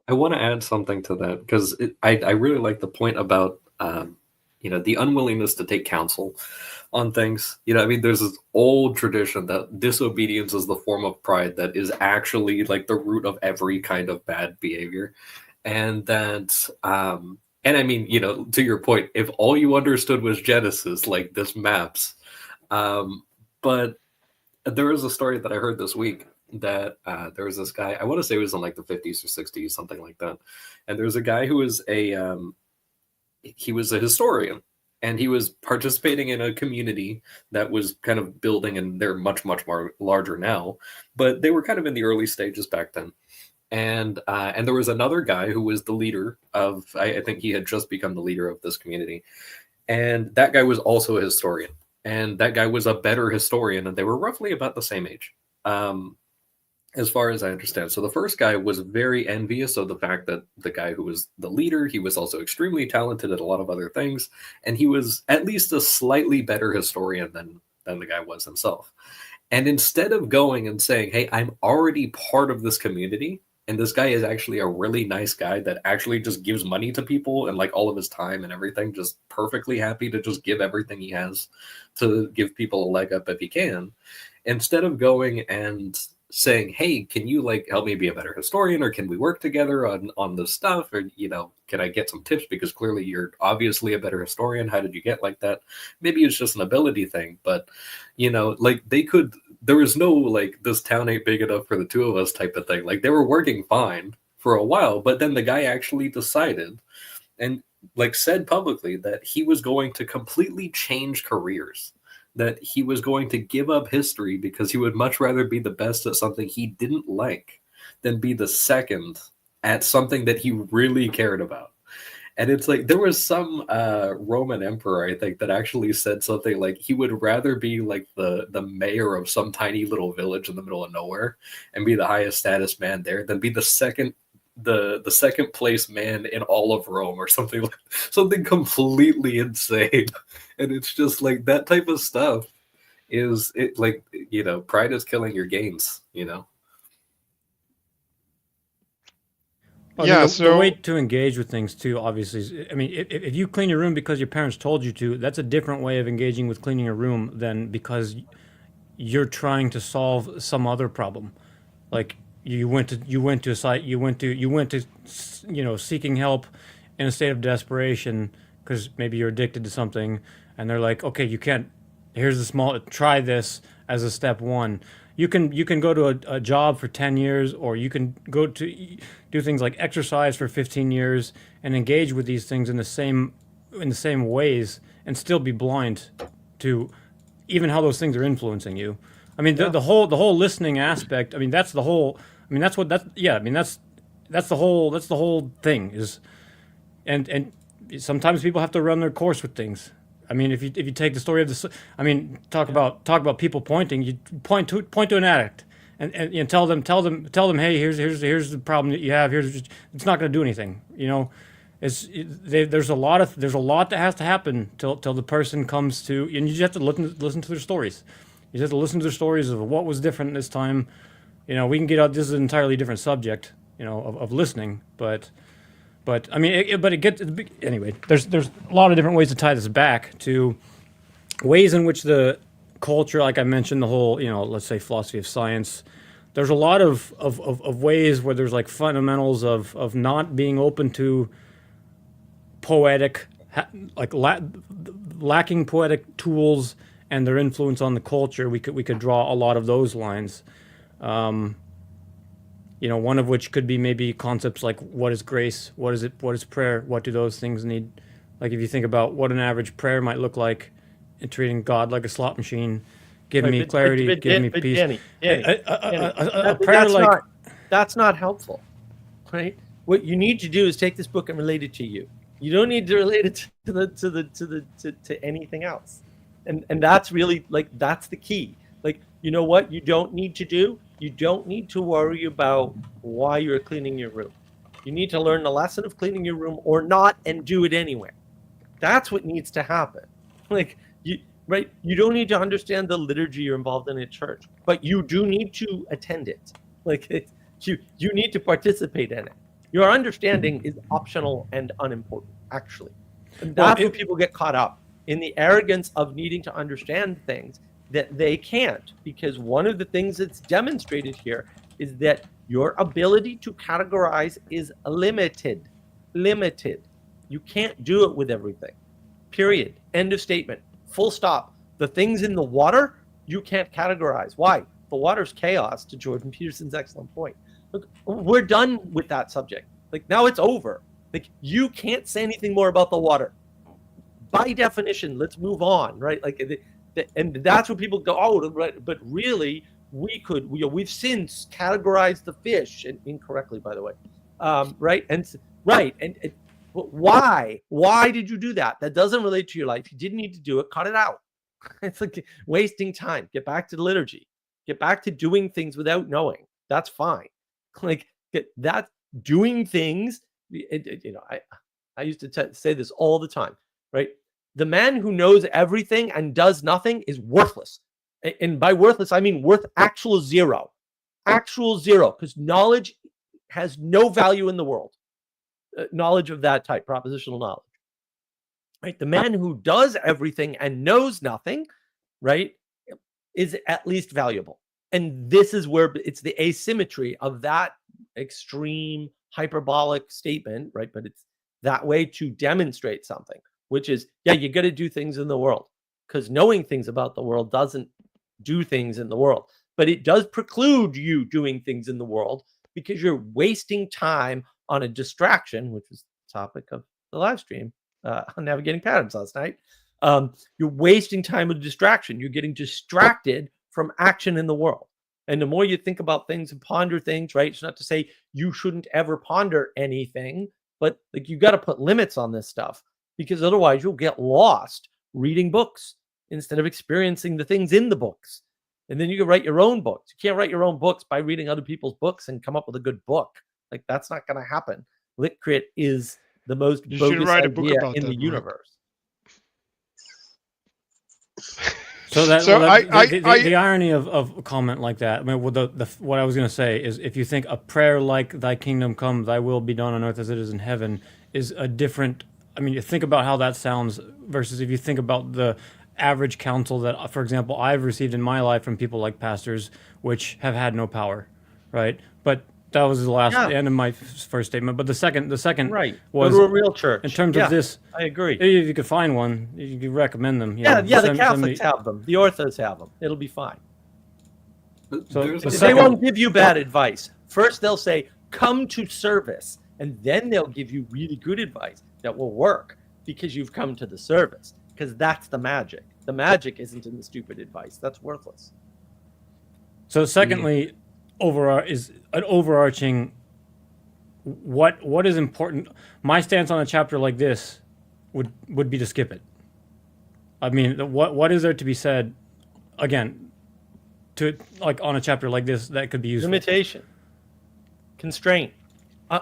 I want to add something to that because I really like the point about the unwillingness to take counsel on things. I mean, there's this old tradition that disobedience is the form of pride that is actually like the root of every kind of bad behavior, and that and I mean, to your point, if all you understood was Genesis, like this maps, but there was a story that I heard this week that there was this guy, I want to say it was in like the 50s or 60s, something like that. And there was a guy who was he was a historian, and he was participating in a community that was kind of building, and they're much, much more larger now, but they were kind of in the early stages back then. And there was another guy who was the leader of, I think he had just become the leader of this community. And that guy was also a historian. And that guy was a better historian, and they were roughly about the same age, as far as I understand. So the first guy was very envious of the fact that the guy who was the leader, he was also extremely talented at a lot of other things, and he was at least a slightly better historian than the guy was himself. And instead of going and saying, hey, I'm already part of this community, and this guy is actually a really nice guy that actually just gives money to people and like all of his time and everything, just perfectly happy to just give everything he has to give people a leg up if he can. Instead of going and saying, hey, can you like help me be a better historian, or can we work together on this stuff, or can I get some tips, because clearly you're obviously a better historian, how did you get like that? Maybe it's just an ability thing, but like there was no like, this town ain't big enough for the two of us type of thing. Like, they were working fine for a while, but then the guy actually decided and like said publicly that he was going to completely change careers, that he was going to give up history because he would much rather be the best at something he didn't like than be the second at something that he really cared about. And it's like, there was some Roman emperor, I think, that actually said something like he would rather be like the mayor of some tiny little village in the middle of nowhere and be the highest status man there than be the second place man in all of Rome, or something completely insane. And it's just like, that type of stuff is it, like, pride is killing your gains. I mean, Yeah, the way so to engage with things too, obviously, is, I mean, if you clean your room because your parents told you to, that's a different way of engaging with cleaning your room than because you're trying to solve some other problem. Like, you went to a site, you went to seeking help in a state of desperation because maybe you're addicted to something, and they're like, okay, you can't. Here's the small. Try this as a step one. You can go to a job for 10 years, or you can go to do things like exercise for 15 years and engage with these things in the same ways and still be blind to even how those things are influencing you. I mean, the whole listening aspect. I mean, that's the whole. I mean, that's what that's yeah. I mean, that's the whole thing is, and sometimes people have to run their course with things. I mean, if you take the story of this, I mean, talk about people pointing. You point to an addict, and tell them, hey, here's the problem that you have. It's not going to do anything. There's a lot that has to happen till the person comes to, and you just have to listen to their stories. You just have to listen to their stories of what was different this time. We can get out. This is an entirely different subject. Of listening, but I mean, it gets anyway. There's a lot of different ways to tie this back to ways in which the culture, like I mentioned, the whole let's say philosophy of science. There's a lot of ways where there's like fundamentals of not being open to poetic, lacking poetic tools and their influence on the culture. We could draw a lot of those lines. One of which could be maybe concepts like what is grace, what is prayer, what do those things need? Like if you think about what an average prayer might look like, in treating God like a slot machine, give me clarity, give me peace. Danny, A prayer like that's not helpful, right? What you need to do is take this book and relate it to you. You don't need to relate it to anything else, and that's really that's the key. What you don't need to do. You don't need to worry about why you're cleaning your room. You need to learn the lesson of cleaning your room or not and do it anyway. That's what needs to happen. You don't need to understand the liturgy you're involved in at church, but you do need to attend it. You need to participate in it. Your understanding is optional and unimportant, actually. And Well, that's where people get caught up in the arrogance of needing to understand things that they can't, because one of the things that's demonstrated here is that your ability to categorize is limited. Limited. You can't do it with everything. Period. End of statement. Full stop. The things in the water, you can't categorize. Why? The water's chaos, to Jordan Peterson's excellent point. Look, we're done with that subject. Like, now it's over. Like, you can't say anything more about the water. By definition, let's move on, right? Like, and that's what people go, oh, but really, we've since categorized the fish, and incorrectly, by the way, right? And but why did you do that? That doesn't relate to your life. You didn't need to do it. Cut it out. It's like wasting time. Get back to the liturgy. Get back to doing things without knowing. That's fine. Like, that doing things. I used to say this all the time, right? The man who knows everything and does nothing is worthless. And by worthless, I mean worth actual zero. Actual zero, because knowledge has no value in the world. Knowledge of that type, propositional knowledge. Right? The man who does everything and knows nothing, right, is at least valuable. And this is where it's the asymmetry of that extreme hyperbolic statement, right? But it's that way to demonstrate something, which is, yeah, you got to do things in the world, because knowing things about the world doesn't do things in the world, but it does preclude you doing things in the world because you're wasting time on a distraction, which was the topic of the live stream on Navigating Patterns last night. You're wasting time with distraction. You're getting distracted from action in the world. And the more you think about things and ponder things, right? It's not to say you shouldn't ever ponder anything, but like, you got to put limits on this stuff, because otherwise you'll get lost reading books instead of experiencing the things in the books. And then you can write your own books. You can't write your own books by reading other people's books and come up with a good book. Like, that's not going to happen. Lit-crit is the most bogus idea in the universe. So that, So the irony of a comment like that. I mean, what I was going to say is, if you think a prayer like "Thy kingdom come, Thy will be done on earth as it is in heaven" is a different. I mean, you think about how that sounds versus if you think about the average counsel that, for example, I've received in my life from people like pastors, which have had no power, right? But that was the last end of my first statement. But the second right. was Go to a real church. In terms of this, I agree. If you could find one, you could recommend them. The Catholics have them. The Orthos have them. It'll be fine. So they won't give you bad advice. First, they'll say, come to service. And then they'll give you really good advice that will work because you've come to the service. Because that's the magic. The magic isn't in the stupid advice. That's worthless. So secondly, is an overarching what is important. My stance on a chapter like this would be to skip it. I mean, what is there to be said again to, like, on a chapter like this that could be useful? Limitation, constraint,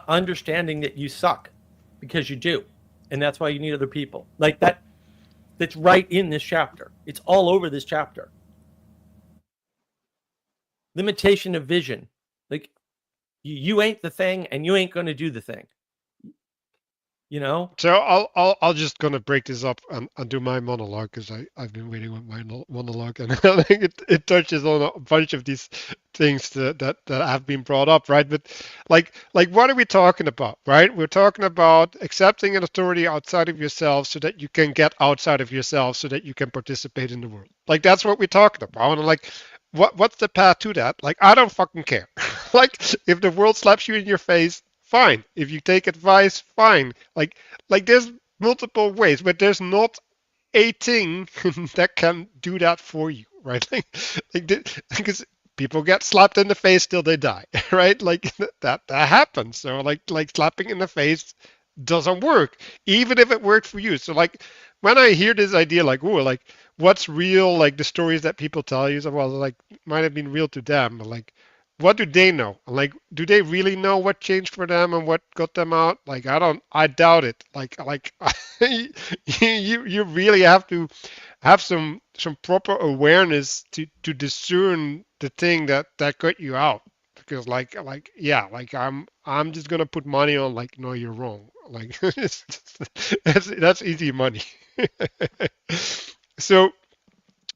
understanding that you suck because you do, and that's why you need other people. Like that. That's right in this chapter. It's all over this chapter. Limitation of vision. Like, you ain't the thing, and you ain't going to do the thing. You know? So I'll just gonna break this up and do my monologue, because I've been waiting with my monologue, and I think it touches on a bunch of these things that have been brought up, right? But like what are we talking about, right? We're talking about accepting an authority outside of yourself so that you can get outside of yourself so that you can participate in the world. Like, that's what we're talking about. And like, what's the path to that? Like, I don't fucking care. Like, if the world slaps you in your face, fine. If you take advice, fine. Like there's multiple ways, but there's not a thing that can do that for you, right? Because people get slapped in the face till they die, right? Like that happens. So like slapping in the face doesn't work, even if it worked for you. So like, when I hear this idea, like, oh, like, what's real, like the stories that people tell you, so, well, like, might have been real to them, but like, what do they know? Like, do they really know what changed for them and what got them out? Like, I doubt it. Like you really have to have some proper awareness to discern the thing that got you out. because like I'm just gonna put money on like no, you're wrong. Like that's easy money. So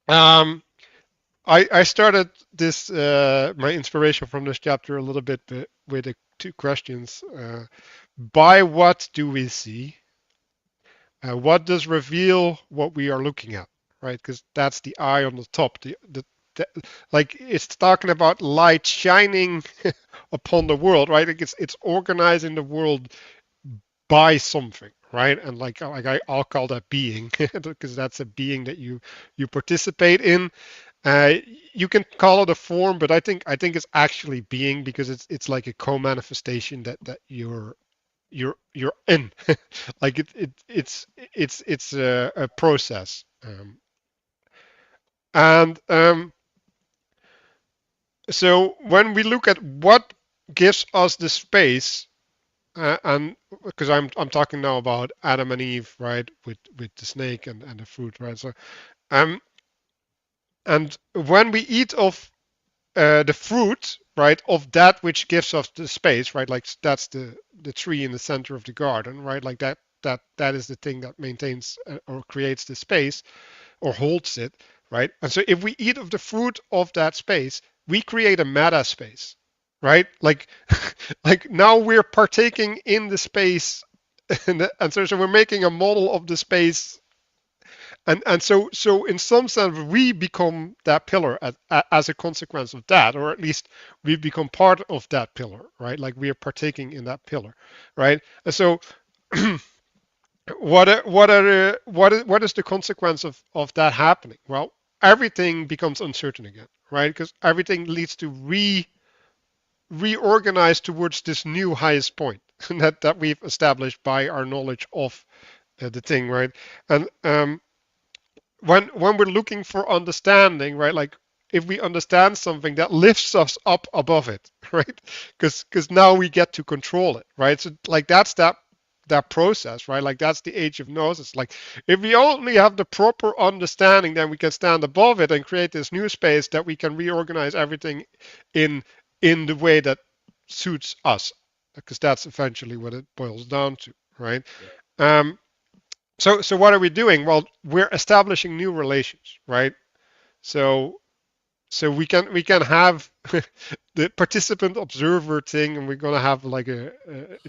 I started this my inspiration from this chapter a little bit with the two questions. By what do we see? What does reveal what we are looking at, right? Because that's the eye on the top. The like it's talking about light shining upon the world, right? Like it's organizing the world by something, right? And I'll call that being because that's a being that you participate in. Uh, you can call it a form, but I think it's actually being because it's like a co-manifestation that you're in. Like it's a process. And so when we look at what gives us the space, and because I'm talking now about Adam and Eve, right, with the snake and the fruit, right? So and when we eat of the fruit, right, of that which gives us the space, right, like that's the tree in the center of the garden, right, like that is the thing that maintains or creates the space or holds it, right? And so if we eat of the fruit of that space, we create a meta space, right? Like like now we're partaking in the space, and so we're making a model of the space, and so in some sense we become that pillar as a consequence of that, or at least we become part of that pillar, right? Like we are partaking in that pillar, right? And so what is the consequence of that happening? Well, everything becomes uncertain again, right? Because everything leads to reorganize towards this new highest point that we've established by our knowledge of the thing, right? And when we're looking for understanding, right? Like if we understand something, that lifts us up above it, right? Because now we get to control it, right? So like that's that process, right? Like that's the age of gnosis. Like if we only have the proper understanding, then we can stand above it and create this new space that we can reorganize everything in the way that suits us, because that's eventually what it boils down to, right? So what are we doing? Well, we're establishing new relations, right? So we can have the participant observer thing, and we're gonna have like a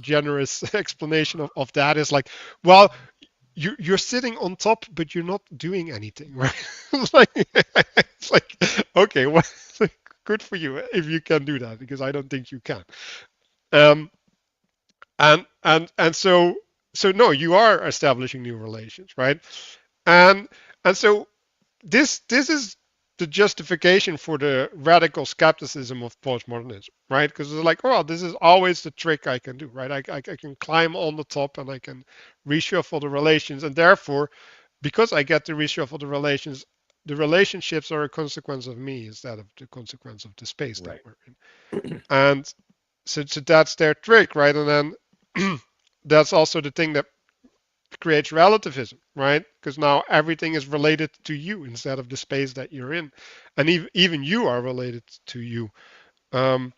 generous explanation of that. Is like, well, you're sitting on top, but you're not doing anything, right? It's like okay, well, good for you if you can do that, because I don't think you can. Um, and so no, you are establishing new relations, right? And so this is the justification for the radical skepticism of postmodernism, right? Because it's like, oh, this is always the trick I can do, right? I can climb on the top and I can reshuffle the relations, and therefore, because I get to reshuffle the relationships are a consequence of me instead of the consequence of the space that we're in. And so that's their trick, right? And then that's also the thing that creates relativism, right? Because now everything is related to you instead of the space that you're in, and even you are related to you. And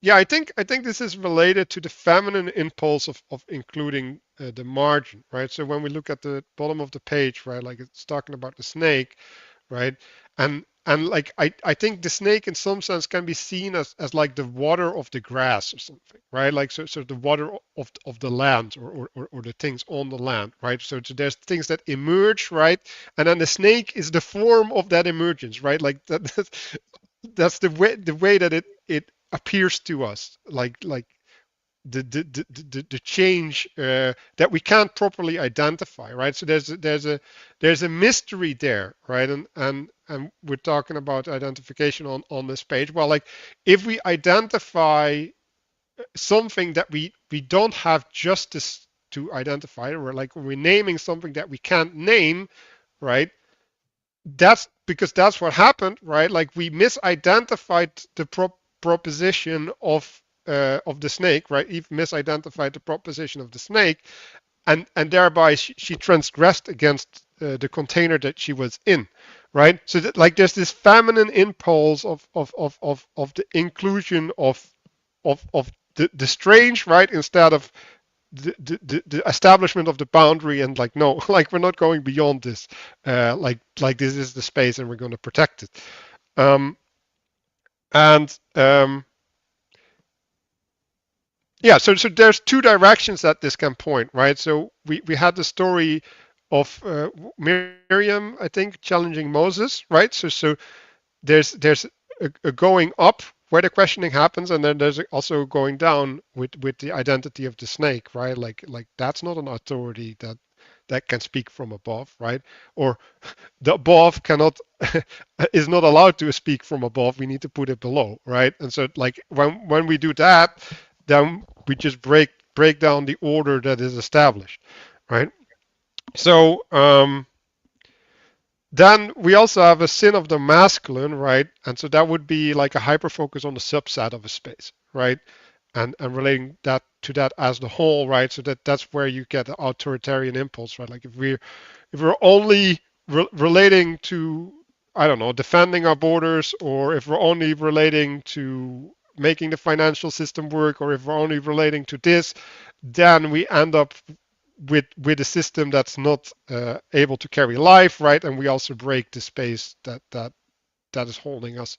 yeah, I think this is related to the feminine impulse of including the margin, right? So when we look at the bottom of the page, right, like it's talking about the snake, right? And like I think the snake in some sense can be seen as like the water of the grass or something, right? Like so the water of the land, or the things on the land, right? So there's things that emerge, right? And then the snake is the form of that emergence, right? Like that's the way that it appears to us, like the change that we can't properly identify, right? So there's a mystery there, right? And we're talking about identification on this page. Well, like if we identify something that we don't have justice to identify, or like we're naming something that we can't name, right? That's because that's what happened, right? Like we misidentified the proposition of the snake, right? Eve misidentified the proposition of the snake, and thereby she transgressed against the container that she was in, right? So that, like, there's this feminine impulse of the inclusion of the strange, right, instead of the establishment of the boundary, and like, no, like, we're not going beyond this, like this is the space and we're going to protect it. And yeah, so there's two directions that this can point, right? So we had the story of Miriam, I think, challenging Moses, right? So there's a going up where the questioning happens, and then there's also going down with the identity of the snake, right? Like that's not an authority that can speak from above, right? Or the above cannot is not allowed to speak from above. We need to put it below, right? And so, like, when we do that, then we just break down the order that is established, right? So then we also have a sin of the masculine, right? And so that would be like a hyper focus on the subset of a space, right? And relating that to that as the whole, right? So that's where you get the authoritarian impulse, right? Like if we're only relating to, I don't know, defending our borders, or if we're only relating to making the financial system work, or if we're only relating to this, then we end up with a system that's not able to carry life, right? And we also break the space that is holding us.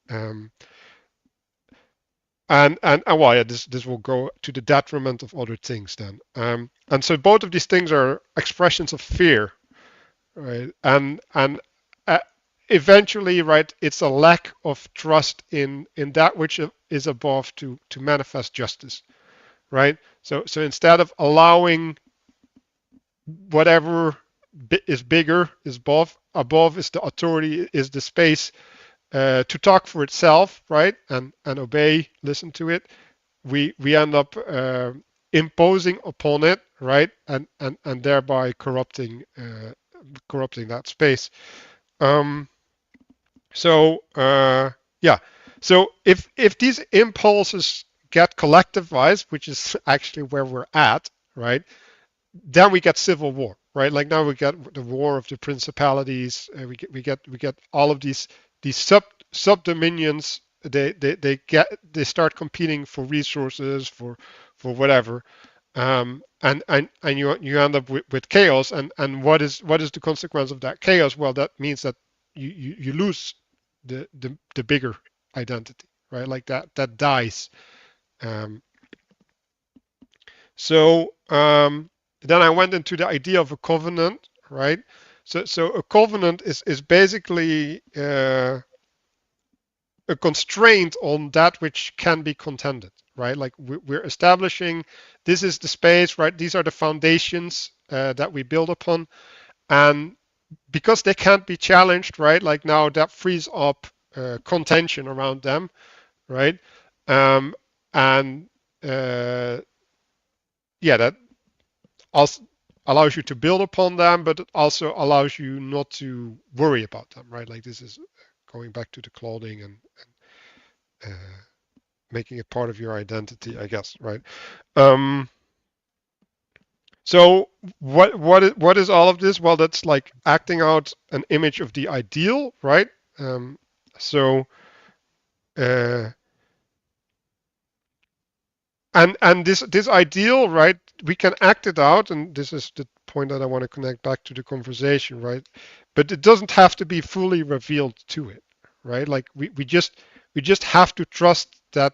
And well, yeah, this will go to the detriment of other things then. And so both of these things are expressions of fear, right? And eventually, right, it's a lack of trust in that which is above to manifest justice, right? So instead of allowing whatever is bigger is above is the authority, is the space to talk for itself, right, and obey, listen to it, we end up imposing upon it, right, and thereby corrupting that space. Yeah, so if these impulses get collectivized, which is actually where we're at, right, then we get civil war, right? Like now we get the war of the principalities. We get all of these sub dominions. They start competing for resources, for whatever, and you end up with chaos. And what is the consequence of that chaos? Well, that means that you lose the bigger identity, right? Like that dies. Then I went into the idea of a covenant, right? So a covenant is basically a constraint on that which can be contended, right? Like we're establishing, this is the space, right? These are the foundations that we build upon, and because they can't be challenged, right? Like now that frees up contention around them, right? And yeah, that also allows you to build upon them, but it also allows you not to worry about them, right? Like this is going back to the clothing and making it part of your identity, I guess, right? So what is all of this? Well, that's like acting out an image of the ideal, right? And this ideal, right, we can act it out, and this is the point that I want to connect back to the conversation, right? But it doesn't have to be fully revealed to it, right? Like we just have to trust that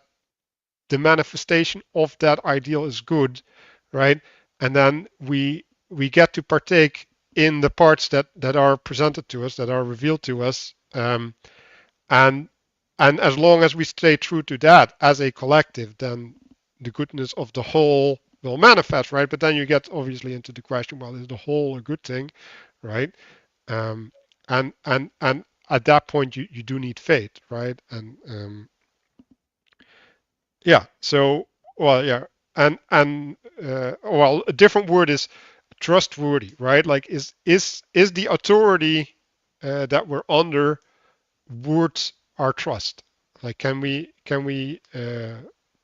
the manifestation of that ideal is good, right? And then we get to partake in the parts that are presented to us, that are revealed to us, and as long as we stay true to that as a collective, then the goodness of the whole will manifest, right? But then you get obviously into the question, well, is the whole a good thing, right? And at that point you do need faith, right? And yeah, so well, yeah, and well, a different word is trustworthy, right? Like is the authority that we're under worth our trust? Like can we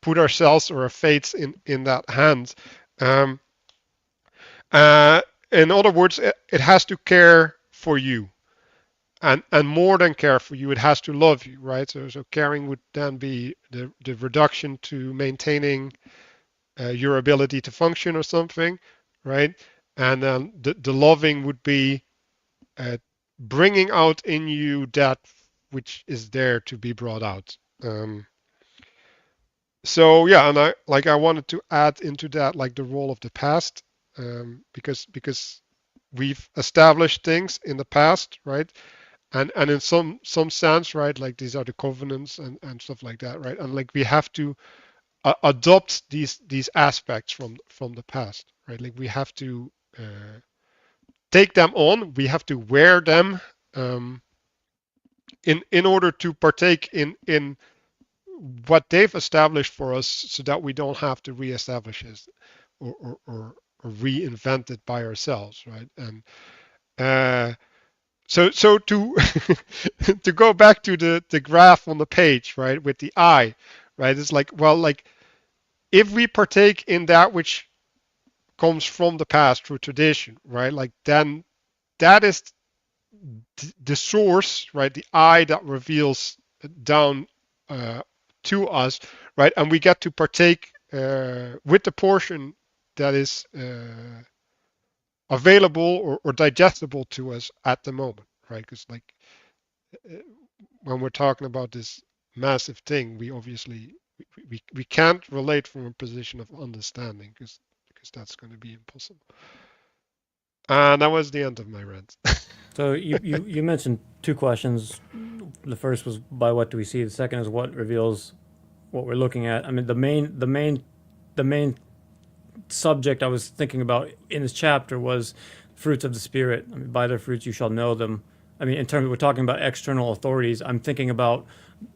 put ourselves or our fates in that hands? in other words, it has to care for you, and more than care for you, it has to love you, right? So caring would then be the reduction to maintaining your ability to function or something, right? And then the loving would be bringing out in you that which is there to be brought out. So yeah, and I wanted to add into that like the role of the past, because we've established things in the past, right? And in some sense, right, like these are the covenants and stuff like that, right? And like we have to adopt these aspects from the past, right? Like we have to take them on, we have to wear them, in order to partake in what they've established for us, so that we don't have to reestablish it or reinvent it by ourselves, right? And so to to go back to the graph on the page, right, with the eye, right? It's like, well, like if we partake in that which comes from the past through tradition, right? Like then that is the source, right? The eye that reveals down to us, right? And we get to partake with the portion that is available or digestible to us at the moment, right? Because like when we're talking about this massive thing, we obviously we can't relate from a position of understanding, because that's going to be impossible. And that was the end of my rant. So you mentioned two questions. The first was by what do we see. The second is what reveals what we're looking at. I mean, the main subject I was thinking about in this chapter was fruits of the spirit. I mean, by their fruits you shall know them. I mean, in terms of, we're talking about external authorities, I'm thinking about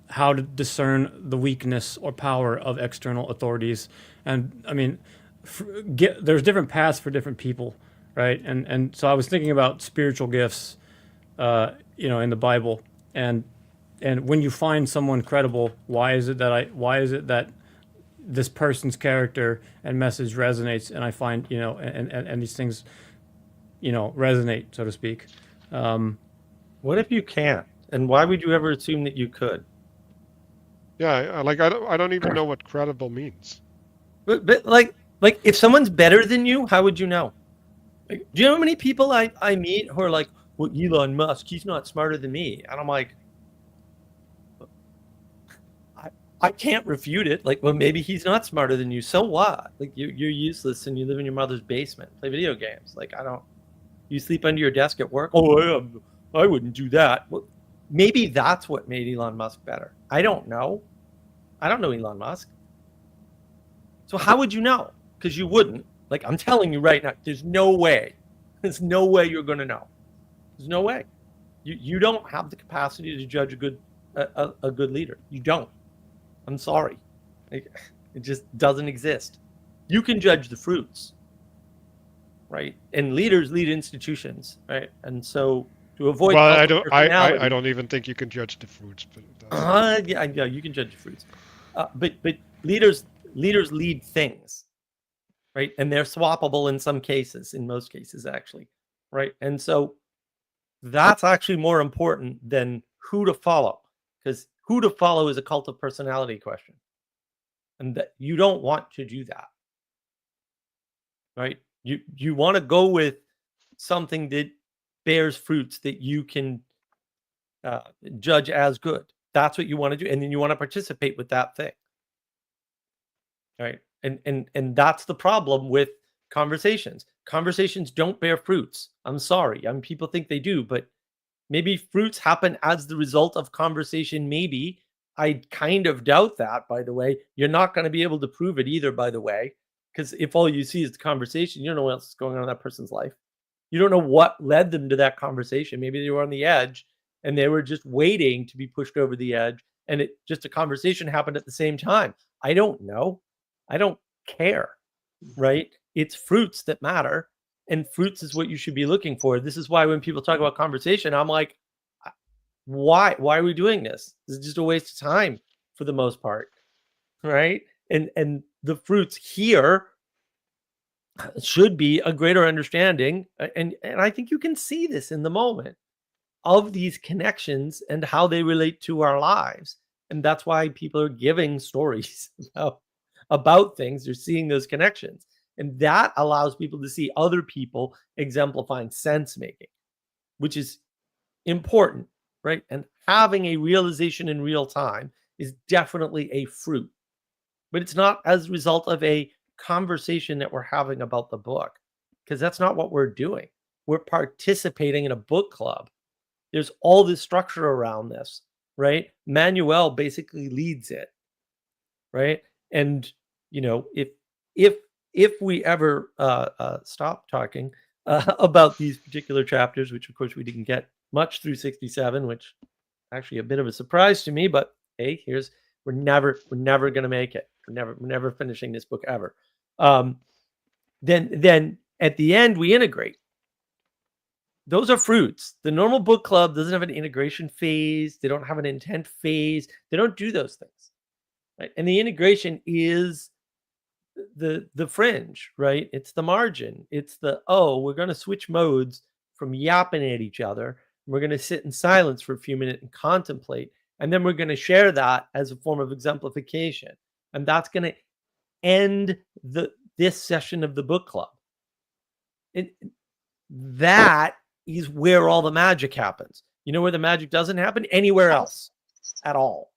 how to discern the weakness or power of external authorities. And I mean, there's different paths for different people, right? And so I was thinking about spiritual gifts, in the Bible, and when you find someone credible, why is it that this person's character and message resonates, and I find, and these things, resonate, so to speak. What if you can't? And why would you ever assume that you could? Yeah, like I don't even know what credible means. But like if someone's better than you, how would you know? Like, do you know how many people I meet who are like, well, Elon Musk, he's not smarter than me. And I'm like, I can't refute it. Like, well, maybe he's not smarter than you. So what? Like, you're useless and you live in your mother's basement, play video games. Like, you sleep under your desk at work. Oh, I wouldn't do that. Well, maybe that's what made Elon Musk better. I don't know. I don't know Elon Musk. So how would you know? Because you wouldn't. Like, I'm telling you right now, there's no way. There's no way you're going to know. There's no way. You don't have the capacity to judge a good leader. You don't. I'm sorry. It just doesn't exist. You can judge the fruits, right? And leaders lead institutions, right? And so to avoid, well, I don't even think you can judge the fruits. But yeah, you can judge the fruits. But leaders lead things, right? And they're swappable in some cases, in most cases, actually, right? And so that's actually more important than who to follow, because who to follow is a cult of personality question. And that you don't want to do that, right? You want to go with something that bears fruits that you can judge as good. That's what you want to do. And then you want to participate with that thing, right? And that's the problem with conversations. Conversations don't bear fruits. I'm sorry. I mean, people think they do, but maybe fruits happen as the result of conversation. Maybe. I kind of doubt that, by the way. You're not going to be able to prove it either, by the way, because if all you see is the conversation, you don't know what else is going on in that person's life. You don't know what led them to that conversation. Maybe they were on the edge and they were just waiting to be pushed over the edge, and just a conversation happened at the same time. I don't know. I don't care, right? It's fruits that matter, and fruits is what you should be looking for. This is why when people talk about conversation, I'm like, why are we doing this? This is just a waste of time for the most part, right? And the fruits here should be a greater understanding, and I think you can see this in the moment, of these connections and how they relate to our lives. And that's why people are giving stories about things. They're seeing those connections. And that allows people to see other people exemplifying sense making, which is important, right? And having a realization in real time is definitely a fruit, but it's not as a result of a conversation that we're having about the book, because that's not what we're doing. We're participating in a book club. There's all this structure around this, right? Manuel basically leads it, right? And you know, if we ever stop talking about these particular chapters, which of course we didn't get much through 67, which actually a bit of a surprise to me, but hey, we're never going to make it. We're never finishing this book ever. Then at the end we integrate. Those are fruits. The normal book club doesn't have an integration phase. They don't have an intent phase. They don't do those things, right? And the integration is the fringe, right? It's the margin. It's we're going to switch modes from yapping at each other. We're going to sit in silence for a few minutes and contemplate. And then we're going to share that as a form of exemplification. And that's going to end this session of the book club. That is where all the magic happens. You know where the magic doesn't happen? Anywhere else at all.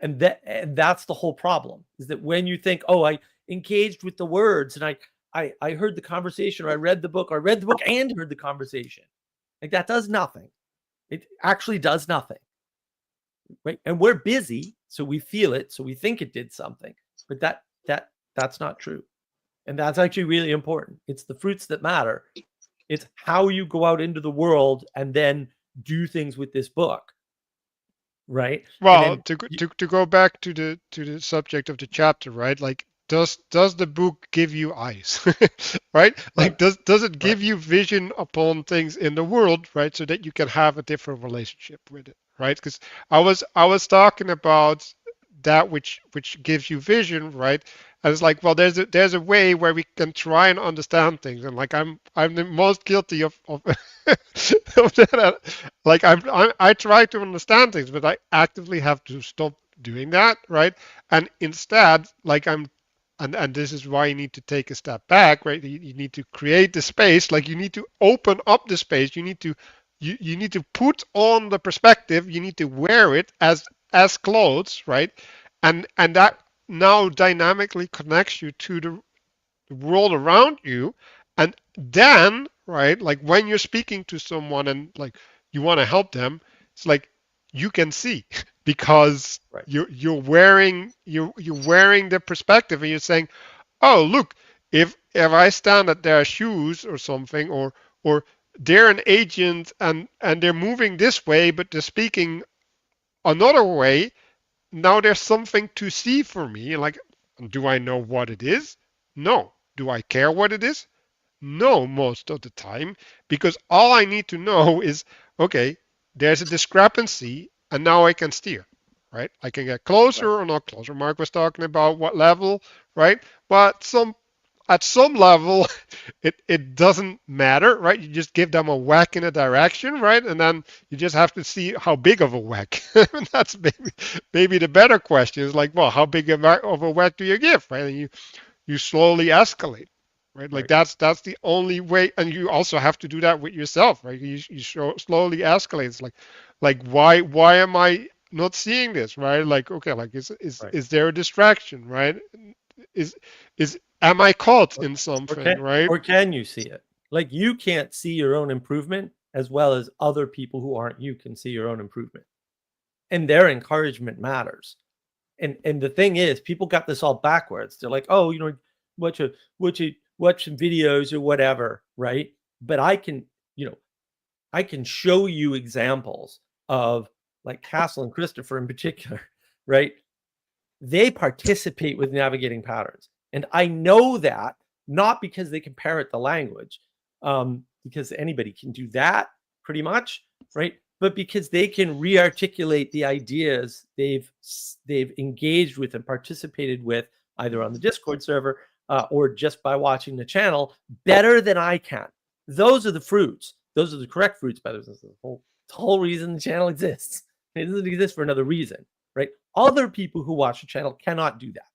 And that's the whole problem, is that when you think, oh, I engaged with the words and I heard the conversation, or I read the book and heard the conversation. Like, that does nothing. It actually does nothing. Right? And we're busy, so we feel it, so we think it did something. But that's not true. And that's actually really important. It's the fruits that matter. It's how you go out into the world and then do things with this book, right? Well, to go back to the subject of the chapter, right? Like, does the book give you eyes, right? Like, does it give you vision upon things in the world, right? So that you can have a different relationship with it, right? Because I was talking about that which gives you vision, right? And it's like, well, there's a way where we can try and understand things, and like I'm the most guilty of of that. Like I try to understand things, but I actively have to stop doing that, right? And instead, like and this is why you need to take a step back, right? You need to create the space, like you need to open up the space. You need to put on the perspective. You need to wear it as clothes, right? And that now dynamically connects you to the world around you. And then, right, like when you're speaking to someone and like you want to help them, it's like you can see because you're wearing the perspective, and you're saying, oh, look, if I stand at their shoes or something, or they're an agent and they're moving this way but they're speaking another way, now there's something to see for me. Like, do I know what it is? No. Do I care what it is? No, most of the time, because all I need to know is, okay, there's a discrepancy, and now I can steer, right? I can get closer or not closer. Mark was talking about what level, right? But at some level, it doesn't matter, right? You just give them a whack in a direction, right? And then you just have to see how big of a whack. And that's maybe the better question is like, well, how big of a whack do you give, right? And you slowly escalate, right? Like that's the only way. And you also have to do that with yourself, right? You slowly escalate. It's like why am I not seeing this, right? Like, okay, like is there a distraction, right? Am I caught in something, right? Or can you see it? Like, you can't see your own improvement as well as other people who aren't you can see your own improvement. And their encouragement matters. And the thing is, people got this all backwards. They're like, oh, watch some videos or whatever, right? But I can show you examples of, like, Castle and Christopher in particular, right? They participate with navigating patterns. And I know that not because they can parrot the language, because anybody can do that pretty much, right? But because they can re-articulate the ideas they've engaged with and participated with, either on the Discord server or just by watching the channel better than I can. Those are the fruits. Those are the correct fruits. By the way, this is the whole reason the channel exists. It doesn't exist for another reason, right? Other people who watch the channel cannot do that,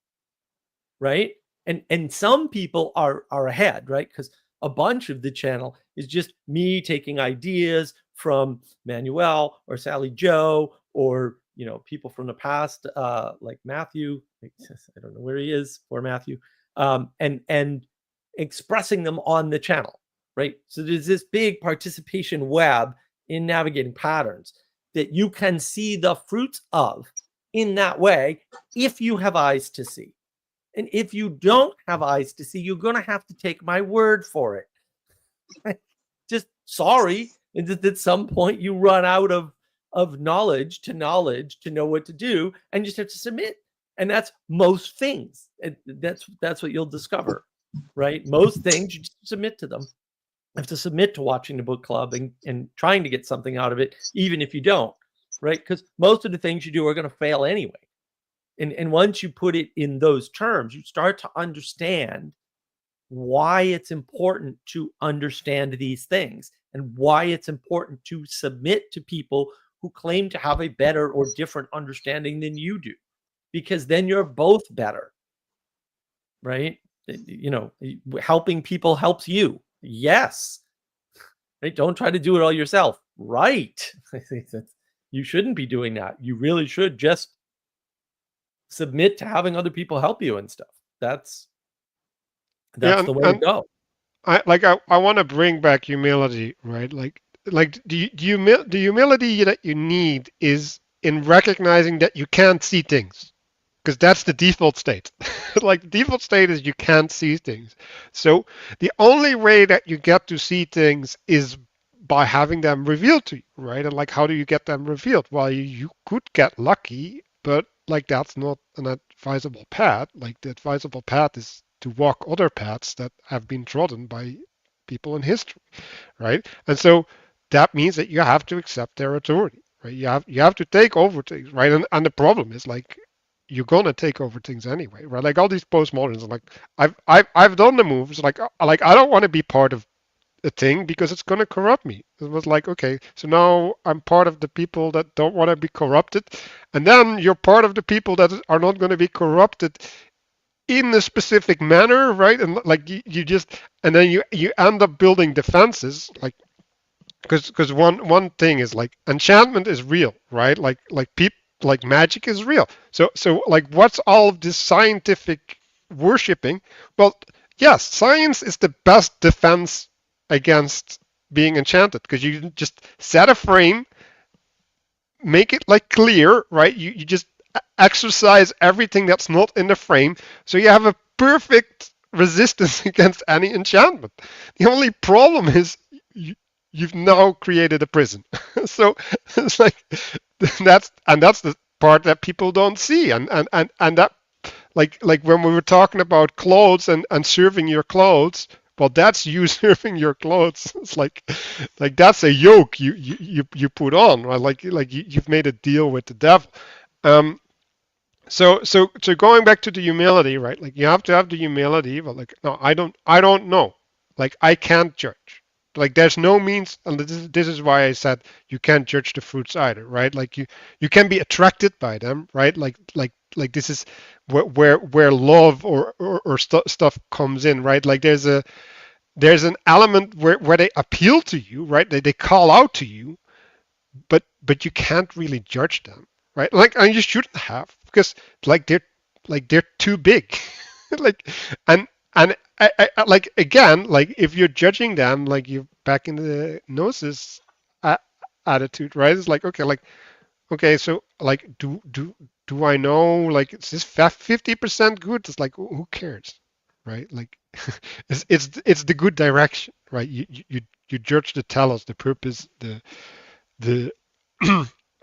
right? And some people are ahead, right? Because a bunch of the channel is just me taking ideas from Manuel or Sally Joe or people from the past, like Matthieu. I don't know where he is, or Matthieu, and expressing them on the channel, right? So there's this big participation web in navigating patterns that you can see the fruits of in that way if you have eyes to see. And if you don't have eyes to see, you're going to have to take my word for it. Just sorry. At some point, you run out of knowledge to know what to do, and you just have to submit. And that's most things. And that's what you'll discover, right? Most things, you just submit to them. You have to submit to watching the book club and trying to get something out of it, even if you don't, right? Because most of the things you do are going to fail anyway. And once you put it in those terms, you start to understand why it's important to understand these things and why it's important to submit to people who claim to have a better or different understanding than you do, because then you're both better, right? Helping people helps you. Yes. Right? Don't try to do it all yourself. Right. You shouldn't be doing that. You really should just submit to having other people help you and stuff. That's the way to go. I want to bring back humility, right? Like the humility that you need is in recognizing that you can't see things, because that's the default state. Like the default state is you can't see things. So the only way that you get to see things is by having them revealed to you, right? And like, how do you get them revealed? Well, you could get lucky, but like that's not an advisable path. Like the advisable path is to walk other paths that have been trodden by people in history, right? And so that means that you have to accept their authority, right? You have to take over things, right? And the problem is like you're gonna take over things anyway, right? Like all these postmoderns, like I've done the moves, like I don't want to be part of a thing because it's going to corrupt me. It was like, okay, so now I'm part of the people that don't want to be corrupted, and then you're part of the people that are not going to be corrupted in a specific manner, right? And like you just, and then you end up building defenses, like because one thing is like enchantment is real, right? Like magic is real. So like what's all of this scientific worshipping? Well, yes, science is the best defense against being enchanted, because you just set a frame, make it like clear, right? You just exercise everything that's not in the frame, so you have a perfect resistance against any enchantment. The only problem is you've now created a prison. So it's like that's the part that people don't see, and that like when we were talking about clothes and serving your clothes, well, that's you serving your clothes. It's like that's a yoke you put on, right? Like you've made a deal with the devil. So going back to the humility, right? Like you have to have the humility, but like no, I don't know. Like I can't judge. Like there's no means, and this is why I said you can't judge the fruits either, right? Like you can be attracted by them, right? Like this is where love or stuff comes in, right? Like there's an element where they appeal to you, right? They call out to you, but you can't really judge them, right? Like, and you shouldn't have, because they're too big. Like and I like, again, like if you're judging them, like you're back in the gnosis attitude, right? It's like, okay, so like do I know, like is this 50% good? It's like, who cares, right? Like it's the good direction, right? You judge the telos, the purpose, the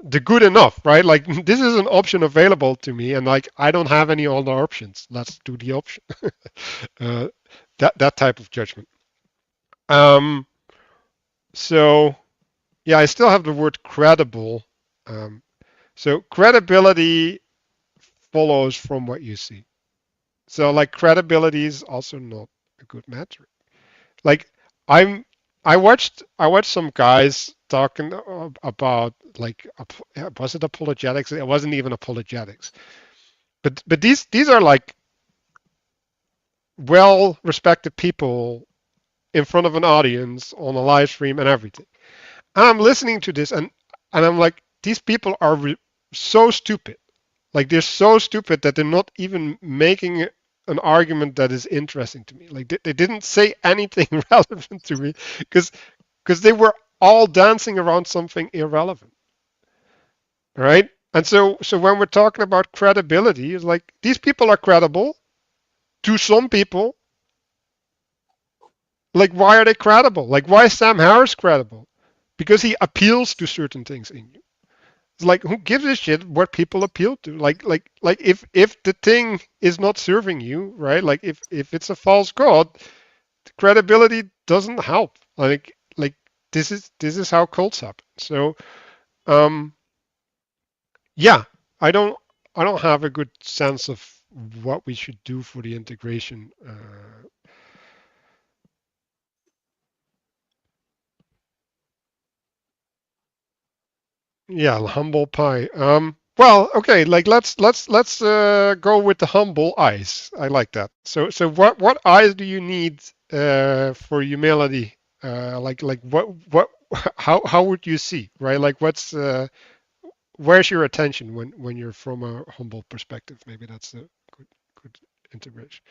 the good enough, right? Like this is an option available to me, and like I don't have any other options. Let's do the option. That type of judgment. So yeah, I still have the word credible. So credibility follows from what you see. So like credibility is also not a good metric. Like I'm I watched some guys talking about like was it apologetics? It wasn't even apologetics. But these are like well respected people in front of an audience on a live stream and everything. And I'm listening to this and I'm like these people are so stupid. Like they're so stupid that they're not even making an argument that is interesting to me. Like they didn't say anything relevant to me because they were all dancing around something irrelevant, right? And so when we're talking about credibility, it's like these people are credible to some people. Like why are they credible? Like why is Sam Harris credible? Because he appeals to certain things in you. It's like who gives a shit what people appeal to? Like if the thing is not serving you, right? Like if it's a false god, the credibility doesn't help. Like this is how cults happen. So um yeah, I don't I don't have a good sense of what we should do for the integration. Yeah, humble pie. Well, okay, like let's go with the humble eyes. I like that. So what eyes do you need for humility? Like what how would you see, right? Like where's your attention when you're from a humble perspective? Maybe that's a good integration.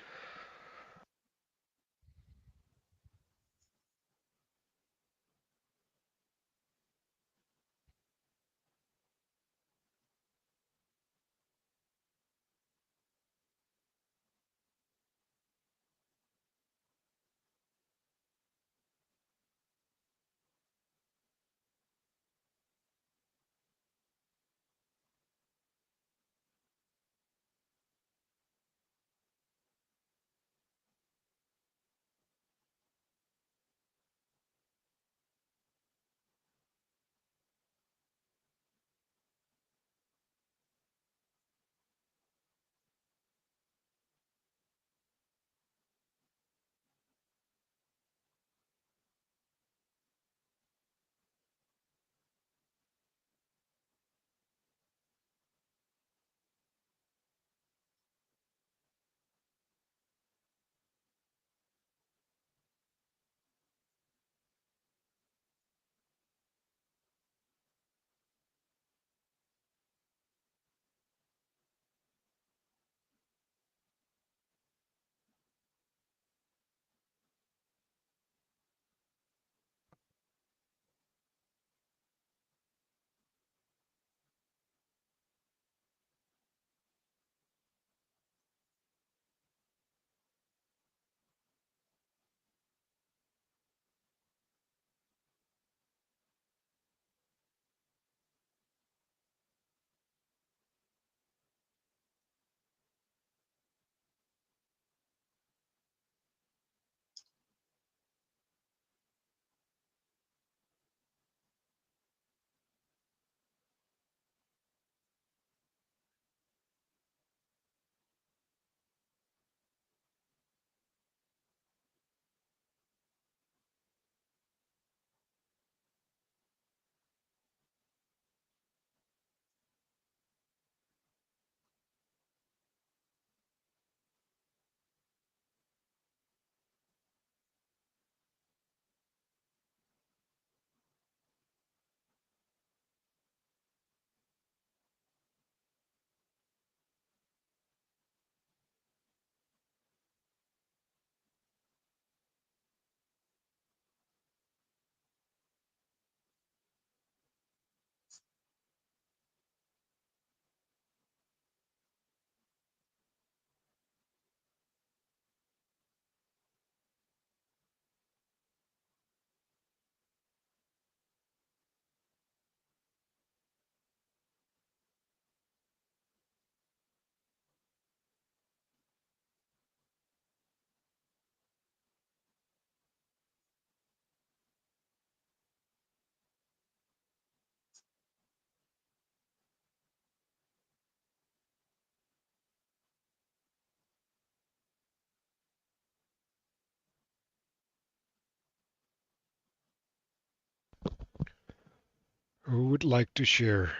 Who would like to share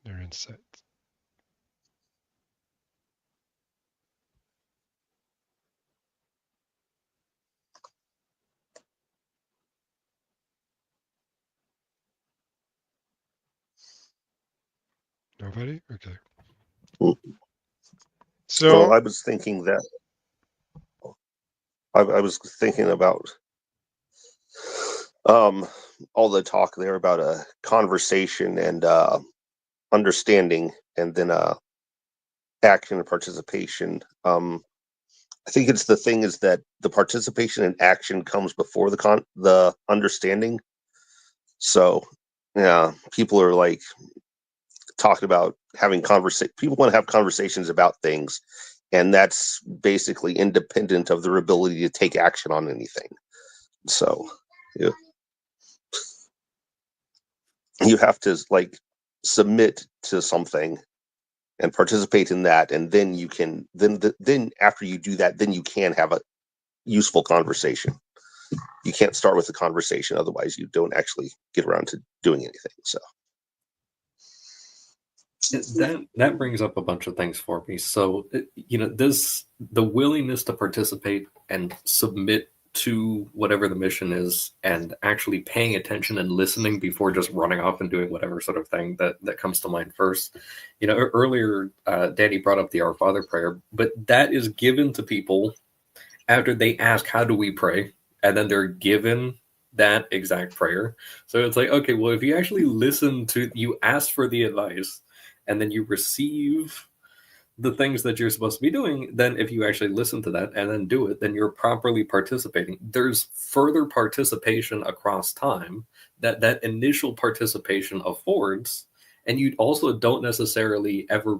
their insight? Nobody? Okay. Well, So, I was thinking that I was thinking about all the talk there about a conversation and understanding, and then action and participation. I think it's the thing is that the participation and action comes before the understanding. So yeah, people are like talking about having conversation. People want to have conversations about things, and that's basically independent of their ability to take action on anything. So yeah, you have to like submit to something and participate in that, and then you can then after you do that, then you can have a useful conversation. You can't start with a conversation, otherwise you don't actually get around to doing anything. So that brings up a bunch of things for me. So this the willingness to participate and submit to whatever the mission is, and actually paying attention and listening before just running off and doing whatever sort of thing that comes to mind first. Earlier Danny brought up the Our Father prayer, but that is given to people after they ask, how do we pray? And then they're given that exact prayer. So it's like, okay, well, if you actually listen to, you ask for the advice, and then you receive the things that you're supposed to be doing, then if you actually listen to that and then do it, then you're properly participating. There's further participation across time that initial participation affords, and you also don't necessarily ever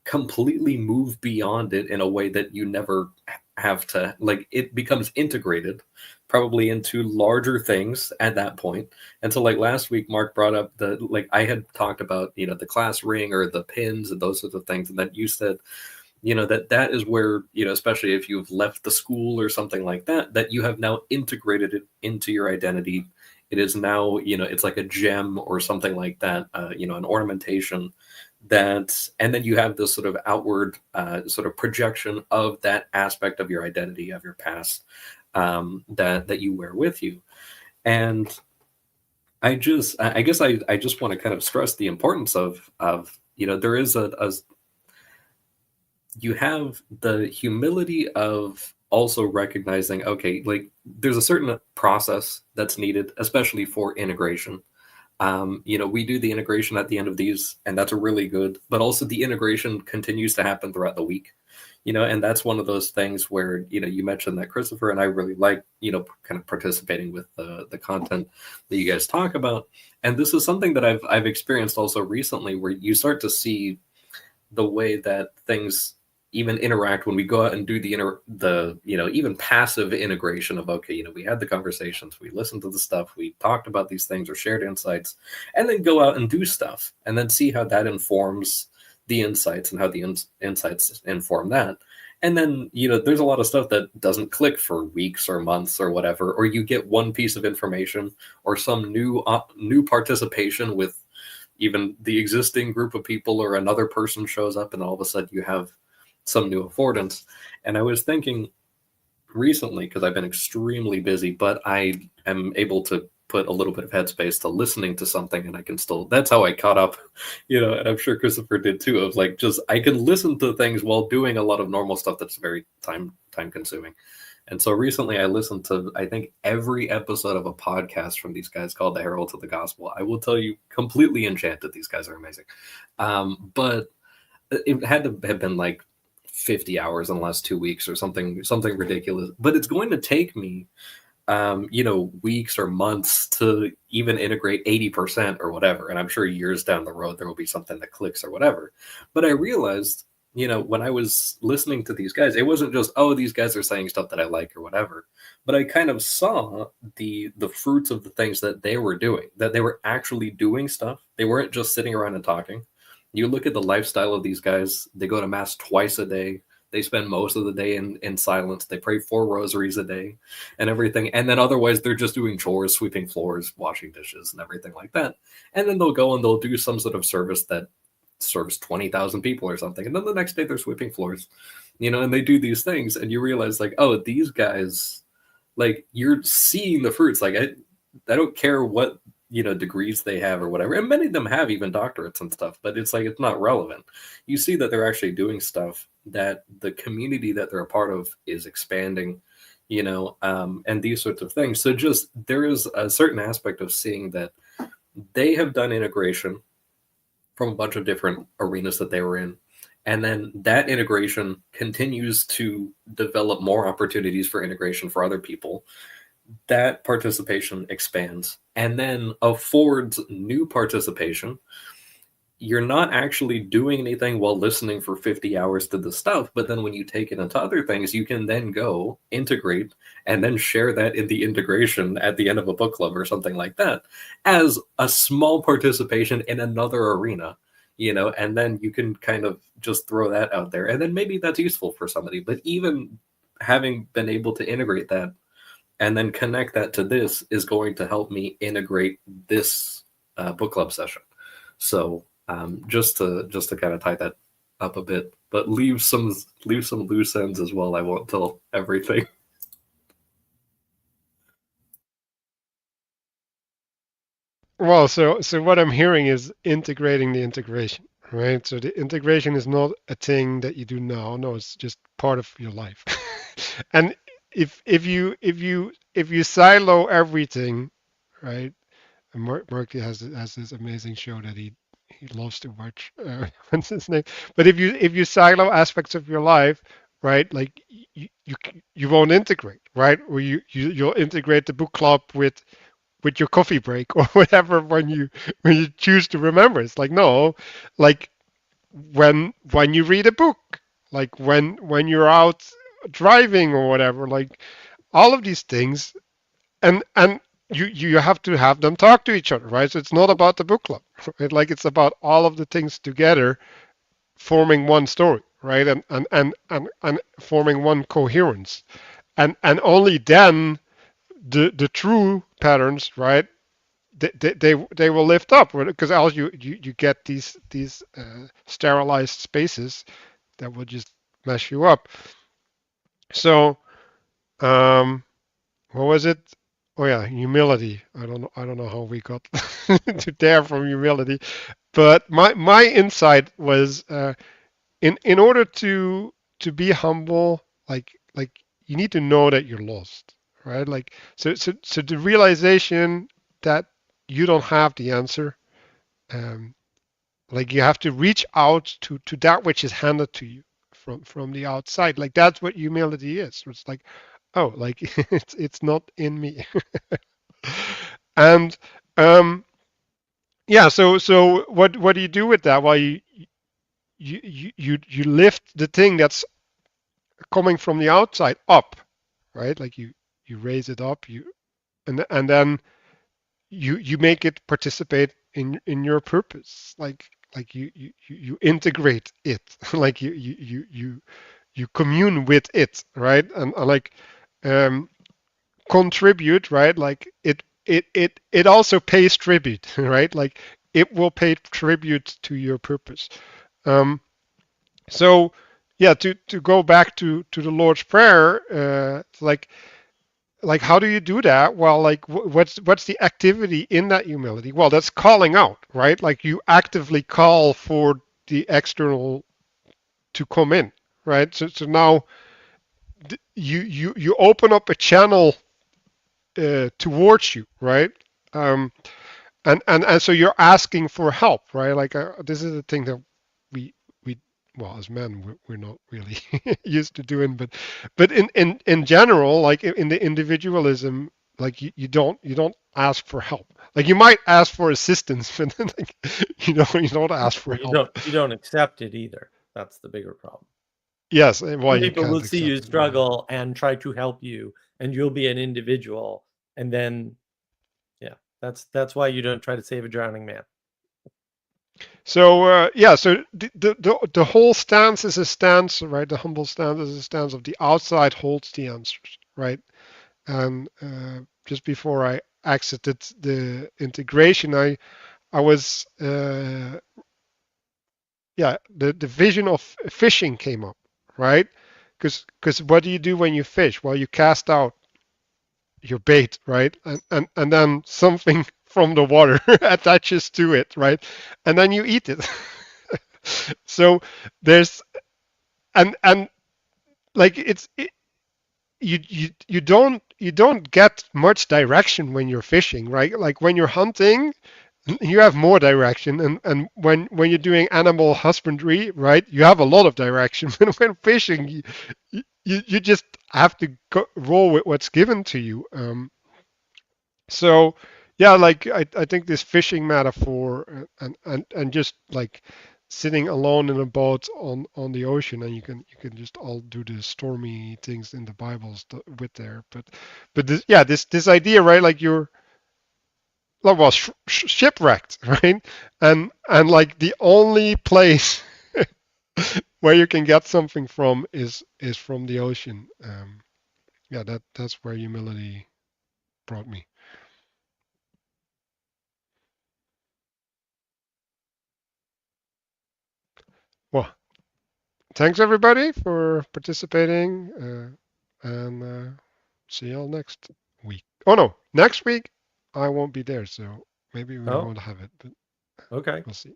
completely move beyond it in a way that you never have to, like, it becomes integrated probably into larger things at that point. And so like last week Mark brought up the, like, I had talked about the class ring or the pins and those sorts of things, and then you said that is where, especially if you've left the school or something like that, that you have now integrated it into your identity. It is now, it's like a gem or something like that, an ornamentation that, and then you have this sort of outward sort of projection of that aspect of your identity, of your past, that you wear with you. And I guess I just want to kind of stress the importance of there is you have the humility of also recognizing, okay, like there's a certain process that's needed, especially for integration. We do the integration at the end of these, and that's really good, but also the integration continues to happen throughout the week, and that's one of those things where, you mentioned that Christopher and I really like, kind of participating with the content that you guys talk about. And this is something that I've experienced also recently, where you start to see the way that things even interact when we go out and do the even passive integration of, okay, we had the conversations, we listened to the stuff, we talked about these things or shared insights, and then go out and do stuff, and then see how that informs the insights and how the insights inform that. And then there's a lot of stuff that doesn't click for weeks or months or whatever, or you get one piece of information or some new participation with even the existing group of people, or another person shows up, and all of a sudden you have some new affordance. And I was thinking recently, because I've been extremely busy, but I am able to put a little bit of headspace to listening to something, and I can still, that's how I caught up, and I'm sure Christopher did too, of like, just, I can listen to things while doing a lot of normal stuff that's very time consuming. And so recently I listened to, I think, every episode of a podcast from these guys called The Herald of the Gospel. I will tell you, completely enchanted. These guys are amazing. But it had to have been like 50 hours in the last 2 weeks or something ridiculous. But it's going to take me, weeks or months to even integrate 80% or whatever. And I'm sure years down the road, there will be something that clicks or whatever. But I realized, when I was listening to these guys, it wasn't just, oh, these guys are saying stuff that I like or whatever, but I kind of saw the fruits of the things that they were doing, that they were actually doing stuff. They weren't just sitting around and talking. You look at the lifestyle of these guys, they go to mass twice a day. They spend most of the day in silence. They pray 4 rosaries a day and everything. And then otherwise they're just doing chores, sweeping floors, washing dishes and everything like that. And then they'll go and they'll do some sort of service that serves 20,000 people or something. And then the next day they're sweeping floors, and they do these things and you realize like, oh, these guys, like you're seeing the fruits. Like I don't care what, degrees they have or whatever. And many of them have even doctorates and stuff, but it's like, it's not relevant. You see that they're actually doing stuff that the community that they're a part of is expanding, and these sorts of things. So just, there is a certain aspect of seeing that they have done integration from a bunch of different arenas that they were in. And then that integration continues to develop more opportunities for integration for other people. That participation expands and then affords new participation. You're not actually doing anything while listening for 50 hours to the stuff, but then when you take it into other things, you can then go integrate and then share that in the integration at the end of a book club or something like that as a small participation in another arena, and then you can kind of just throw that out there. And then maybe that's useful for somebody, but even having been able to integrate that and then connect that to this is going to help me integrate this book club session. So just to kind of tie that up a bit, but leave some loose ends as well. I won't tell everything. Well, so what I'm hearing is integrating the integration, right? So the integration is not a thing that you do now. No, it's just part of your life. And if you silo everything, right? And Murky has this amazing show that he loves to watch. What's his name? But if you silo aspects of your life, right? Like you won't integrate, right? Or you'll integrate the book club with your coffee break or whatever when you choose to remember. It's like, no, like when you read a book, like when you're out driving or whatever, like all of these things, and you have to have them talk to each other, right? So it's not about the book club, right? Like it's about all of the things together forming one story, right? And forming one coherence, and only then the true patterns, right? They will lift up, because else you get these sterilized spaces that will just mess you up. So what was it? Oh yeah, humility. I don't know how we got to there from humility, but my insight was in order to be humble, like you need to know that you're lost, right? Like so the realization that you don't have the answer, um, like you have to reach out to that which is handed to you from the outside. Like that's what humility is. It's like, oh, like it's not in me. And yeah, so what do you do with that? Well, you lift the thing that's coming from the outside up, right? Like you raise it up, and then you make it participate in your purpose. Like you integrate it, like you commune with it, right? And like um contribute, right? Like it also pays tribute, right? Like it will pay tribute to your purpose. So yeah, to go back to the Lord's Prayer, like how do you do that? Well, like what's the activity in that humility? Well, that's calling out, right? Like you actively call for the external to come in, right? So now you open up a channel towards you, right? Um, and so you're asking for help, right? Like this is the thing that we well, as men we're not really used to doing, but in general, like in the individualism, like you don't ask for help. Like you might ask for assistance, but then, like, you don't ask for Well, help. you don't accept it either. That's the bigger problem. Yes, well, Some you people can't will see accept you it. struggle and try to help you, and you'll be an individual, and then yeah, that's why you don't try to save a drowning man. So so the whole stance is a stance, right? The humble stance is a stance of the outside holds the answers, right? And just before I exited the integration, I was the vision of fishing came up, right? Because what do you do when you fish? Well, you cast out your bait, right? And then something from the water attaches to it, right? And then you eat it. So there's and like you don't get much direction when you're fishing, right? Like when you're hunting, you have more direction, and when you're doing animal husbandry, right, you have a lot of direction. But when fishing, you just have to roll with what's given to you. So yeah, like I think this fishing metaphor and just like sitting alone in a boat on the ocean, and you can just all do the stormy things in the Bibles with there. But this, yeah, this idea, right? Like you're well shipwrecked, right? And like the only place where you can get something from is from the ocean. Yeah, that's where humility brought me. Well, thanks everybody for participating, and see y'all next week. Oh no, next week I won't be there, so maybe we Oh, won't have it, but okay. we'll see.